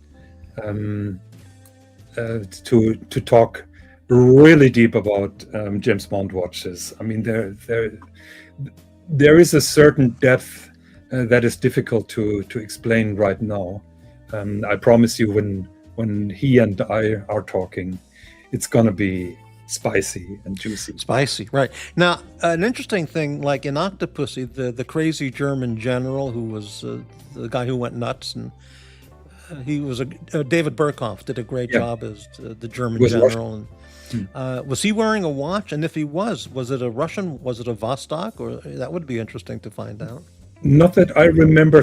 to talk really deep about James Bond watches. I mean, there is a certain depth that is difficult to explain right now. I promise you, when he and I are talking, it's gonna be spicy and juicy. Spicy, right. Now, an interesting thing, like in Octopussy, the crazy German general who was the guy who went nuts, and he was David Burkhoff did a great job as the German Was general. And was he wearing a watch? And if he was it a Russian? Was it a Vostok? Or that would be interesting to find out. Not that I remember.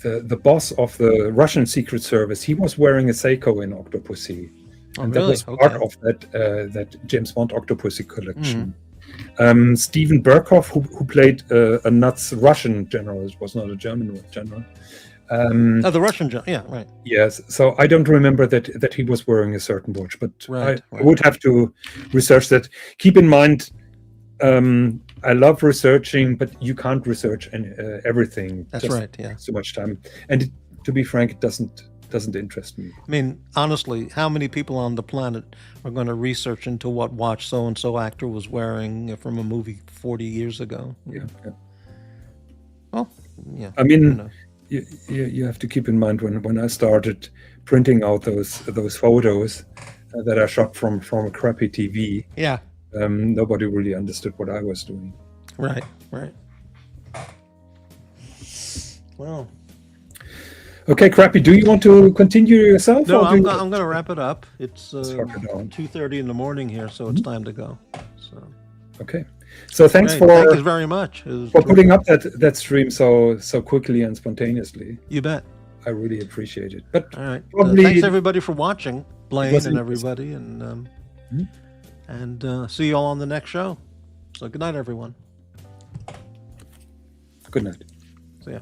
The boss of the Russian Secret Service, he was wearing a Seiko in Octopussy, and that really? was part of that James Bond Octopussy collection. Steven Berkoff, who played a nuts Russian general, it was not a German general. The Russian general, yeah, right. Yes, so I don't remember that he was wearing a certain watch, but Right. I would have to research that. Keep in mind, I love researching, but you can't research everything. That's right. Yeah. So much time, and to be frank, it doesn't interest me. I mean, honestly, how many people on the planet are going to research into what watch so and so actor was wearing from a movie 40 years ago? Yeah. Well, yeah. I mean, you have to keep in mind when I started printing out those photos that I shot from a crappy TV. Yeah. Nobody really understood what I was doing. Right. Well. Okay, Crappy, do you want to continue yourself? No, I'm going to wrap it up. It's 2:30 in the morning here, so it's time to go. So. Okay. So thanks Thank you very much. For putting up that stream so quickly and spontaneously. You bet. I really appreciate it. But all right. Probably thanks everybody for watching, Blaine and everybody, and see you all on the next show. So good night, everyone. Good night. See ya.